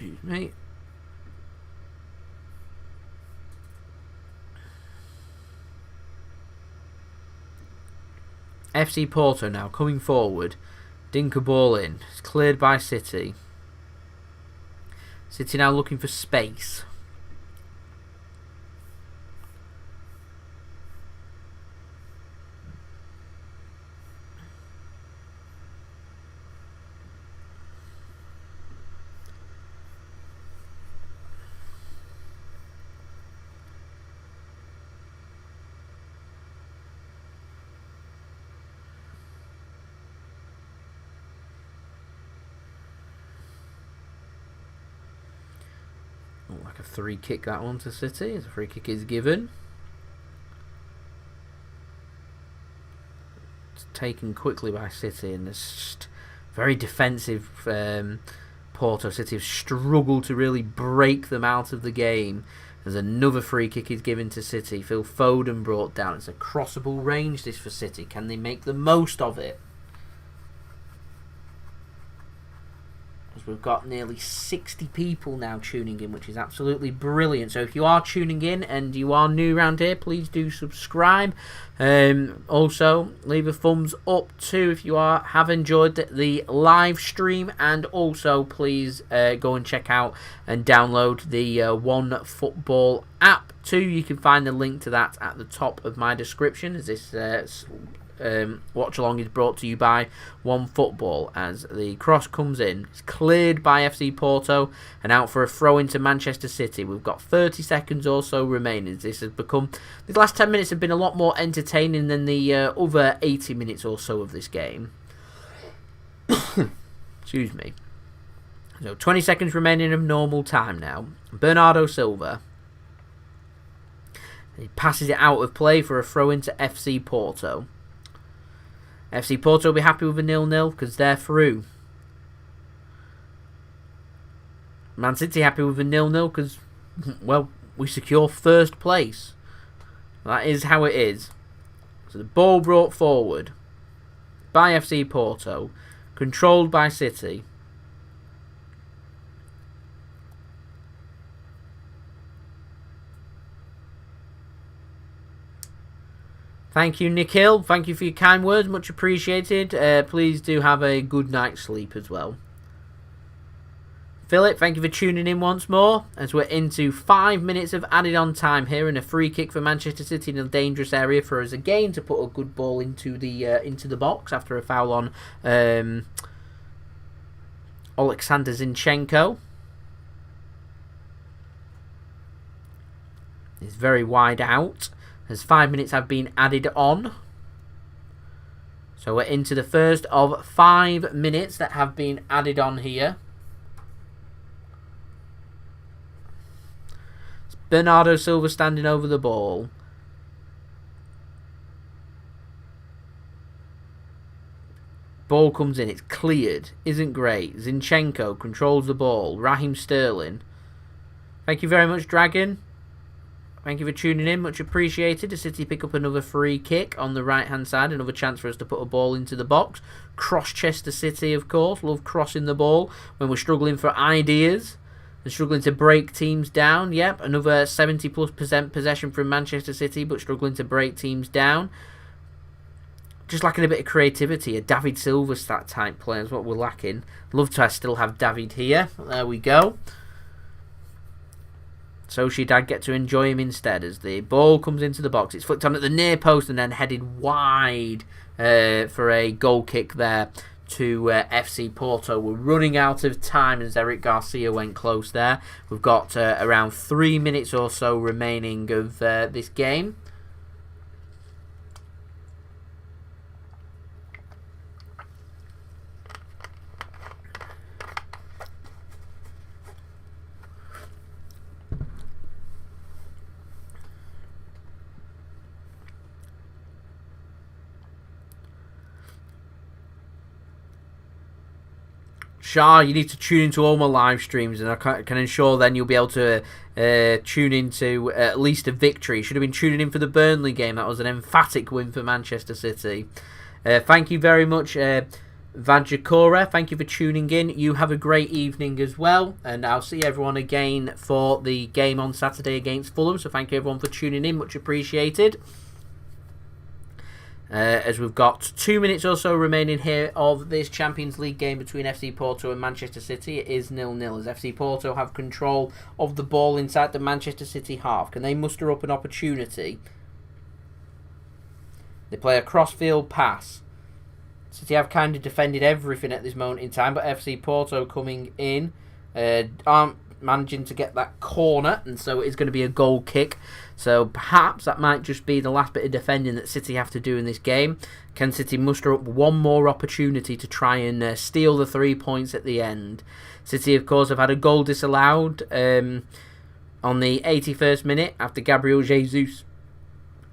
Excuse me. FC Porto now coming forward. Dink a ball in. It's cleared by City. City now looking for space. Like a free kick that one to City, as a free kick is given. It's taken quickly by City, and it's just very defensive. Porto City have struggled to really break them out of the game. As another free kick is given to City. Phil Foden brought down. It's a crossable range this for City. Can they make the most of it? We've got nearly 60 people now tuning in, which is absolutely brilliant. So if you are tuning in and you are new around here, please do subscribe. Also, leave a thumbs up too if you have enjoyed the live stream. And also, please go and check out and download the One Football app too. You can find the link to that at the top of my description, as this watch along is brought to you by One Football. As the cross comes in, it's cleared by FC Porto and out for a throw into Manchester City. We've got 30 seconds or so remaining. These last 10 minutes have been a lot more entertaining than the other 80 minutes or so of this game. Excuse me. So 20 seconds remaining of normal time now. Bernardo Silva. He passes it out of play for a throw into FC Porto. FC Porto will be happy with a 0-0 because they're through. Man City happy with a 0-0 because, well, we secure first place. That is how it is. So the ball brought forward by FC Porto, controlled by City. Thank you, Nikhil. Thank you for your kind words. Much appreciated. Please do have a good night's sleep as well. Philip, thank you for tuning in once more, as we're into 5 minutes of added on time here, and a free kick for Manchester City in a dangerous area for us again to put a good ball into the box after a foul on Oleksandr Zinchenko. He's very wide out, as 5 minutes have been added on. So we're into the first of 5 minutes that have been added on here. It's Bernardo Silva standing over the ball. Ball comes in, it's cleared, isn't great. Zinchenko controls the ball. Raheem Sterling. Thank you very much, Dragon. Thank you for tuning in, much appreciated. The City pick up another free kick on the right-hand side. Another chance for us to put a ball into the box. Cross-Chester City, of course. Love crossing the ball when we're struggling for ideas and struggling to break teams down. Yep, another 70+% possession from Manchester City, but struggling to break teams down. Just lacking a bit of creativity. A David Silva type player is what we're lacking. Love to still have David here. There we go. So Sociedad get to enjoy him instead as the ball comes into the box. It's flicked on at the near post and then headed wide for a goal kick there to FC Porto. We're running out of time as Eric Garcia went close there. We've got around 3 minutes or so remaining of this game. Shah, you need to tune into all my live streams, and I can ensure then you'll be able to tune into at least a victory. You should have been tuning in for the Burnley game. That was an emphatic win for Manchester City. Thank you very much, Vajakora. Thank you for tuning in. You have a great evening as well, and I'll see everyone again for the game on Saturday against Fulham. So thank you everyone for tuning in. Much appreciated. As we've got 2 minutes or so remaining here of this Champions League game between FC Porto and Manchester City. It is 0-0 as FC Porto have control of the ball inside the Manchester City half. Can they muster up an opportunity? They play a cross-field pass. City have kind of defended everything at this moment in time, but FC Porto coming in aren't managing to get that corner, and so it's going to be a goal kick. So perhaps that might just be the last bit of defending that City have to do in this game. Can City muster up one more opportunity to try and steal the 3 points at the end? City, of course, have had a goal disallowed on the 81st minute after Gabriel Jesus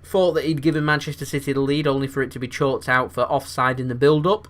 thought that he'd given Manchester City the lead, only for it to be chalked out for offside in the build-up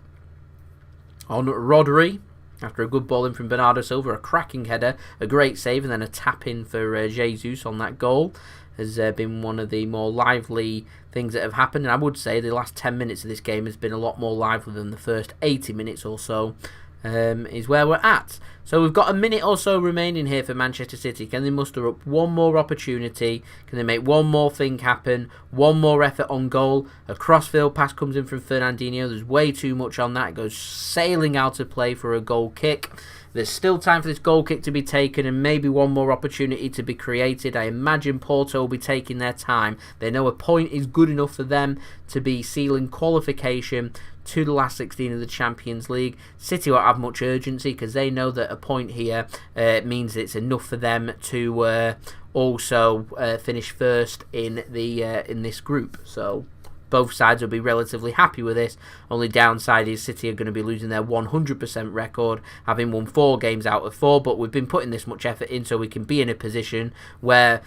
on Rodri. After a good ball in from Bernardo Silva, a cracking header, a great save, and then a tap-in for Jesus on that goal has been one of the more lively things that have happened. And I would say the last 10 minutes of this game has been a lot more lively than the first 80 minutes or so is where we're at. So we've got a minute or so remaining here for Manchester City. Can they muster up one more opportunity? Can they make one more thing happen? One more effort on goal? A crossfield pass comes in from Fernandinho. There's way too much on that. It goes sailing out of play for a goal kick. There's still time for this goal kick to be taken and maybe one more opportunity to be created. I imagine Porto will be taking their time. They know a point is good enough for them to be sealing qualification to the last 16 of the Champions League. City won't have much urgency because they know that a point here means it's enough for them to also finish first in this group. So both sides will be relatively happy with this. Only downside is City are going to be losing their 100% record, having won 4 games out of 4, but we've been putting this much effort in so we can be in a position where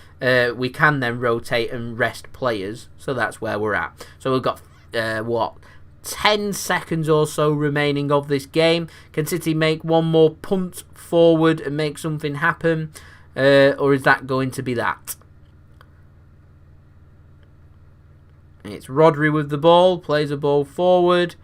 we can then rotate and rest players. So that's where we're at. So we've got, 10 seconds or so remaining of this game. Can City make one more punt forward and make something happen? Or is that going to be that? It's Rodri with the ball, plays the ball forward,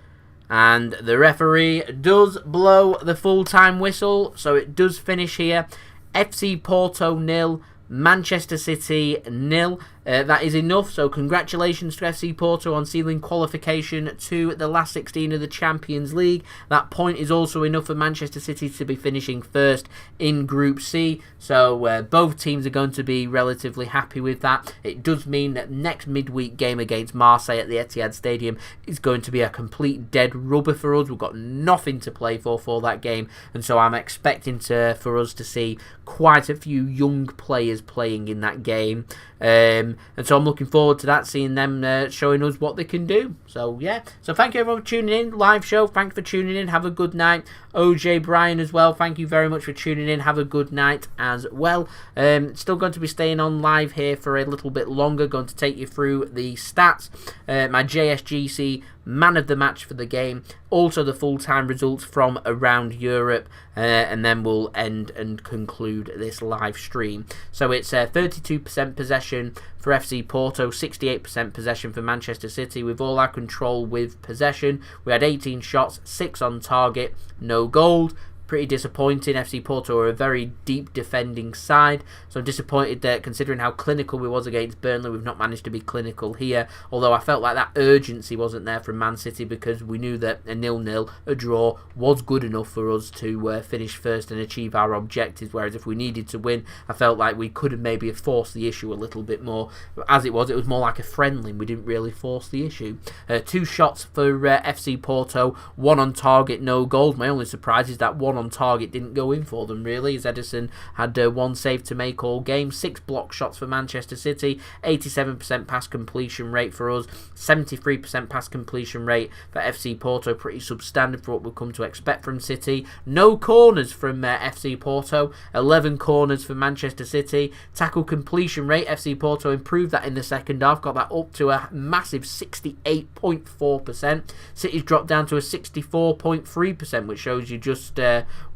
and the referee does blow the full-time whistle, so it does finish here. FC Porto 0, Manchester City 0. That is enough, so congratulations to FC Porto on sealing qualification to the last 16 of the Champions League. That point is also enough for Manchester City to be finishing first in Group C, so both teams are going to be relatively happy with that. It does mean that next midweek game against Marseille at the Etihad Stadium is going to be a complete dead rubber for us. We've got nothing to play for that game, and so I'm expecting for us to see quite a few young players playing in that game. And so I'm looking forward to that, seeing them showing us what they can do. So yeah, so thank you everyone for tuning in. Live show, thanks for tuning in. Have a good night. OJ Bryan as well, thank you very much for tuning in. Have a good night as well. Still going to be staying on live here for a little bit longer, going to take you through the stats, my JSGC man of the match for the game, also the full-time results from around Europe, and then we'll end and conclude this live stream. So it's 32% possession for FC Porto, 68% possession for Manchester City, with all our control with possession. We had 18 shots, 6 on target, no goals. Pretty disappointing. FC Porto are a very deep defending side, so I'm disappointed that, considering how clinical we was against Burnley, we've not managed to be clinical here, although I felt like that urgency wasn't there from Man City, because we knew that a 0-0, a draw, was good enough for us to finish first and achieve our objectives, whereas if we needed to win, I felt like we could have maybe forced the issue a little bit more. As it was more like a friendly, we didn't really force the issue. 2 shots for FC Porto, 1 on target, no goals. My only surprise is that 1 on target didn't go in for them, really, as Ederson had 1 save to make all game. 6 block shots for Manchester City, 87% pass completion rate for us, 73% pass completion rate for FC Porto, pretty substandard for what we've come to expect from City. No corners from FC Porto, 11 corners for Manchester City. Tackle completion rate, FC Porto improved that in the second half, got that up to a massive 68.4%. City's dropped down to a 64.3%, which shows you just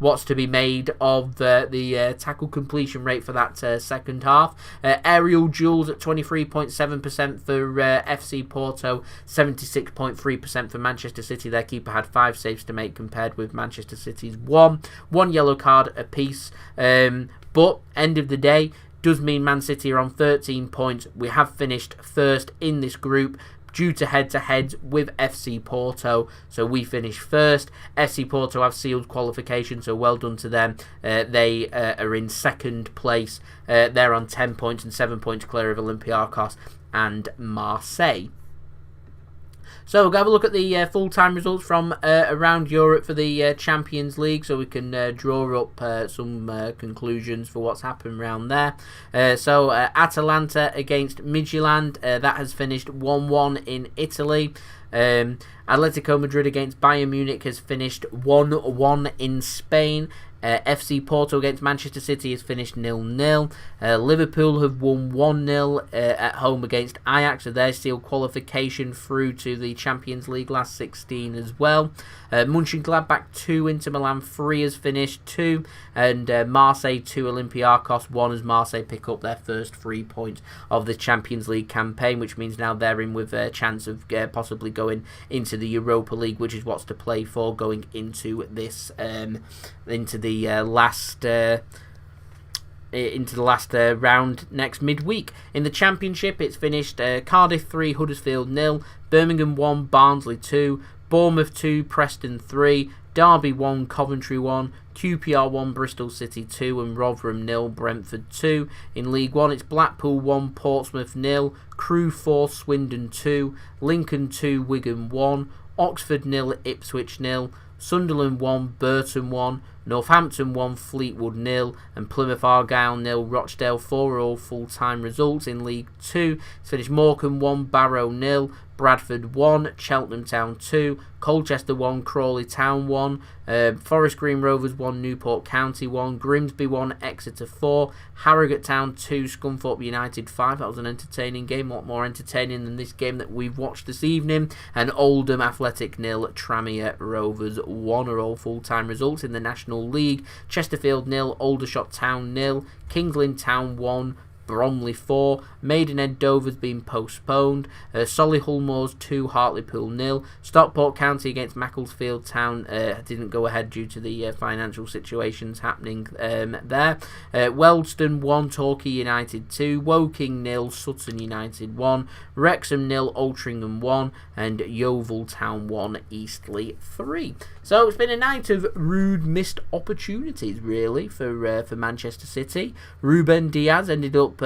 what's to be made of the tackle completion rate for that second half. Aerial duels at 23.7% for FC Porto, 76.3% for Manchester City. Their keeper had 5 saves to make, compared with Manchester City's 1 yellow card apiece. But end of the day, does mean Man City are on 13 points. We have finished first in this group due to head-to-heads with FC Porto, so we finished first. FC Porto have sealed qualification, so well done to them. They are in second place. They're on 10 points and 7 points clear of Olympiacos and Marseille. So we'll have a look at the full-time results from around Europe for the Champions League, so we can draw up some conclusions for what's happened around there. So Atalanta against Midtjylland, that has finished 1-1 in Italy. Atletico Madrid against Bayern Munich has finished 1-1 in Spain. FC Porto against Manchester City has finished 0-0. Liverpool have won 1-0 at home against Ajax, so they seal qualification through to the Champions League last 16 as well. Mönchengladbach 2, Inter Milan 3 has finished 2, and Marseille 2, Olympiacos 1, as Marseille pick up their first 3 points of the Champions League campaign, which means now they're in with a chance of possibly going into the Europa League, which is what's to play for going into this into the last round next midweek. In the Championship, it's finished Cardiff 3, Huddersfield 0, Birmingham 1, Barnsley 2, Bournemouth 2, Preston 3, Derby 1, Coventry 1, QPR 1, Bristol City 2, and Rotherham 0, Brentford 2. In League 1, it's Blackpool 1, Portsmouth 0, Crewe 4, Swindon 2, Lincoln 2, Wigan 1, Oxford 0, Ipswich 0, Sunderland 1, Burton 1, Northampton 1, Fleetwood 0, and Plymouth Argyle 0, Rochdale 4 are all full-time results. In League 2, it's finished Morecambe 1, Barrow 0, Bradford 1, Cheltenham Town 2, Colchester 1, Crawley Town 1, Forest Green Rovers 1, Newport County 1, Grimsby 1, Exeter 4, Harrogate Town 2, Scunthorpe United 5. That was an entertaining game, a lot more entertaining than this game that we've watched this evening. And Oldham Athletic 0, Tranmere Rovers 1 are all full-time results. In the National League, Chesterfield 0, Aldershot Town 0, Kings Lynn Town 1, Bromley 4, Maidenhead Dover's been postponed, Solihull Moors 2, Hartlepool 0, Stockport County against Macclesfield Town didn't go ahead due to the financial situations happening there. Wealdstone 1, Torquay United 2, Woking 0, Sutton United 1, Wrexham 0, Altrincham 1, and Yeovil Town 1, Eastleigh 3. So it's been a night of rude missed opportunities, really, for Manchester City. Ruben Dias ended up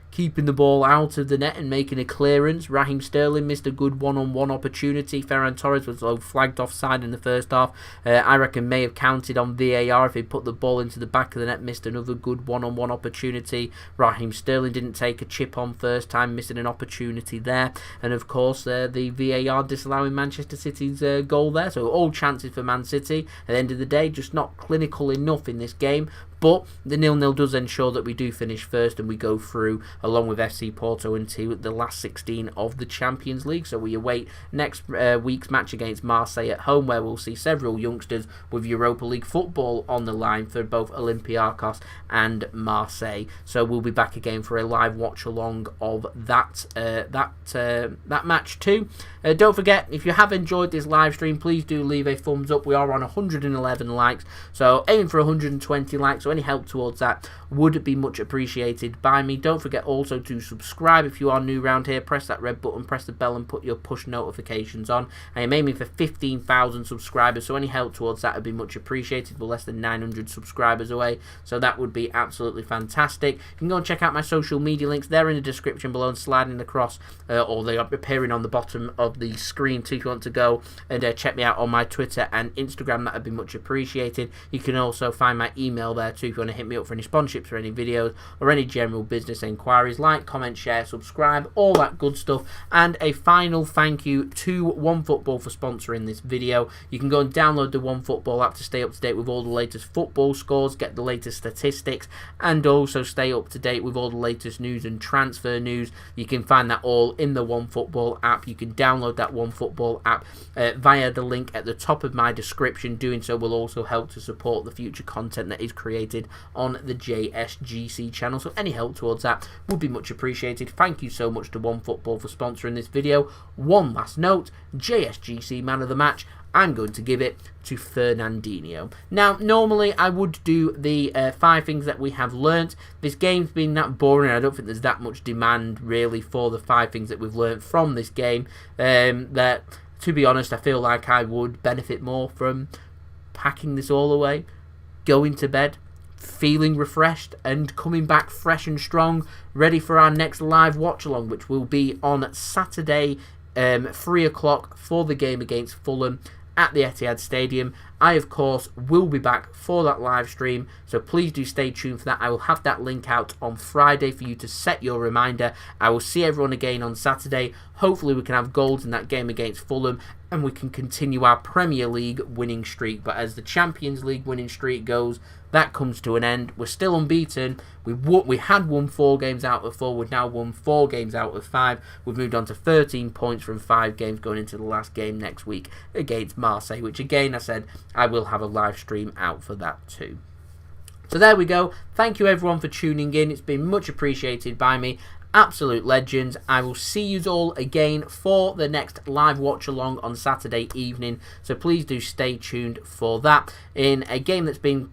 keeping the ball out of the net and making a clearance. Raheem Sterling missed a good one-on-one opportunity. Ferran Torres was flagged offside in the first half. I reckon may have counted on VAR if he put the ball into the back of the net, missed another good one-on-one opportunity. Raheem Sterling didn't take a chip on first time, missing an opportunity there. And of course, the VAR disallowing Manchester City's goal there. So all chances for Man City. At the end of the day, just not clinical enough in this game. But the 0-0 does ensure that we do finish first and we go through along with FC Porto into the last 16 of the Champions League. So we await next week's match against Marseille at home, where we'll see several youngsters with Europa League football on the line for both Olympiacos and Marseille. So we'll be back again for a live watch along of that match too. Don't forget, if you have enjoyed this live stream, please do leave a thumbs up. We are on 111 likes, so aiming for 120 likes. So any help towards that would be much appreciated by me. Don't forget also to subscribe if you are new around here. Press that red button, press the bell and put your push notifications on. I am aiming for 15,000 subscribers, so any help towards that would be much appreciated. We're less than 900 subscribers away, so that would be absolutely fantastic. You can go and check out my social media links. They're in the description below and sliding across, or they are appearing on the bottom of the screen too if you want to go and check me out on my Twitter and Instagram. That would be much appreciated. You can also find my email there too if you want to hit me up for any sponsorships or any videos or any general business inquiries. Like, comment, share, subscribe, all that good stuff. And a final thank you to OneFootball for sponsoring this video. You can go and download the OneFootball app to stay up to date with all the latest football scores, get the latest statistics, and also stay up to date with all the latest news and transfer news. You can find that all in the OneFootball app. You can download that OneFootball app via the link at the top of my description. Doing so will also help to support the future content that is created on the JSGC channel, so any help towards that would be much appreciated. Thank you so much to OneFootball for sponsoring this video. One last note, JSGC man of the match, I'm going to give it to Fernandinho. Now, normally I would do the 5 things that we have learnt. This game's been that boring, I don't think there's that much demand really for the 5 things that we've learnt from this game. That, to be honest, I feel like I would benefit more from packing this all away, going to bed, feeling refreshed and coming back fresh and strong, ready for our next live watch along, which will be on Saturday 3 o'clock for the game against Fulham at the Etihad Stadium. I, of course, will be back for that live stream, so please do stay tuned for that. I will have that link out on Friday for you to set your reminder. I will see everyone again on Saturday. Hopefully we can have goals in that game against Fulham and we can continue our Premier League winning streak. But as the Champions League winning streak goes, that comes to an end. We're still unbeaten. We had won 4 games out of 4. We've now won 4 games out of 5. We've moved on to 13 points from 5 games going into the last game next week against Marseille, which again, I said, I will have a live stream out for that too. So there we go. Thank you everyone for tuning in. It's been much appreciated by me. Absolute legends. I will see you all again for the next live watch along on Saturday evening, so please do stay tuned for that, in a game that's been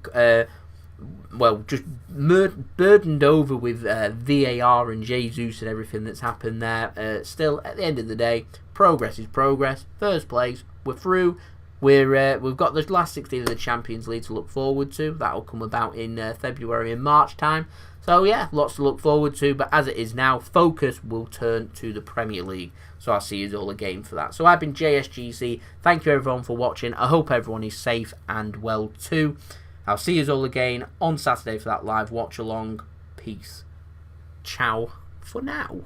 well, just burdened over with VAR and Jesus and everything that's happened there. Still, at the end of the day, progress is progress. First place, we're through. We've got the last 16 of the Champions League to look forward to. That'll come about in February and March time. So yeah, lots to look forward to. But as it is now, focus will turn to the Premier League. So I'll see you all again for that. So I've been JSGC. Thank you everyone for watching. I hope everyone is safe and well too. I'll see you all again on Saturday for that live watch along. Peace. Ciao for now.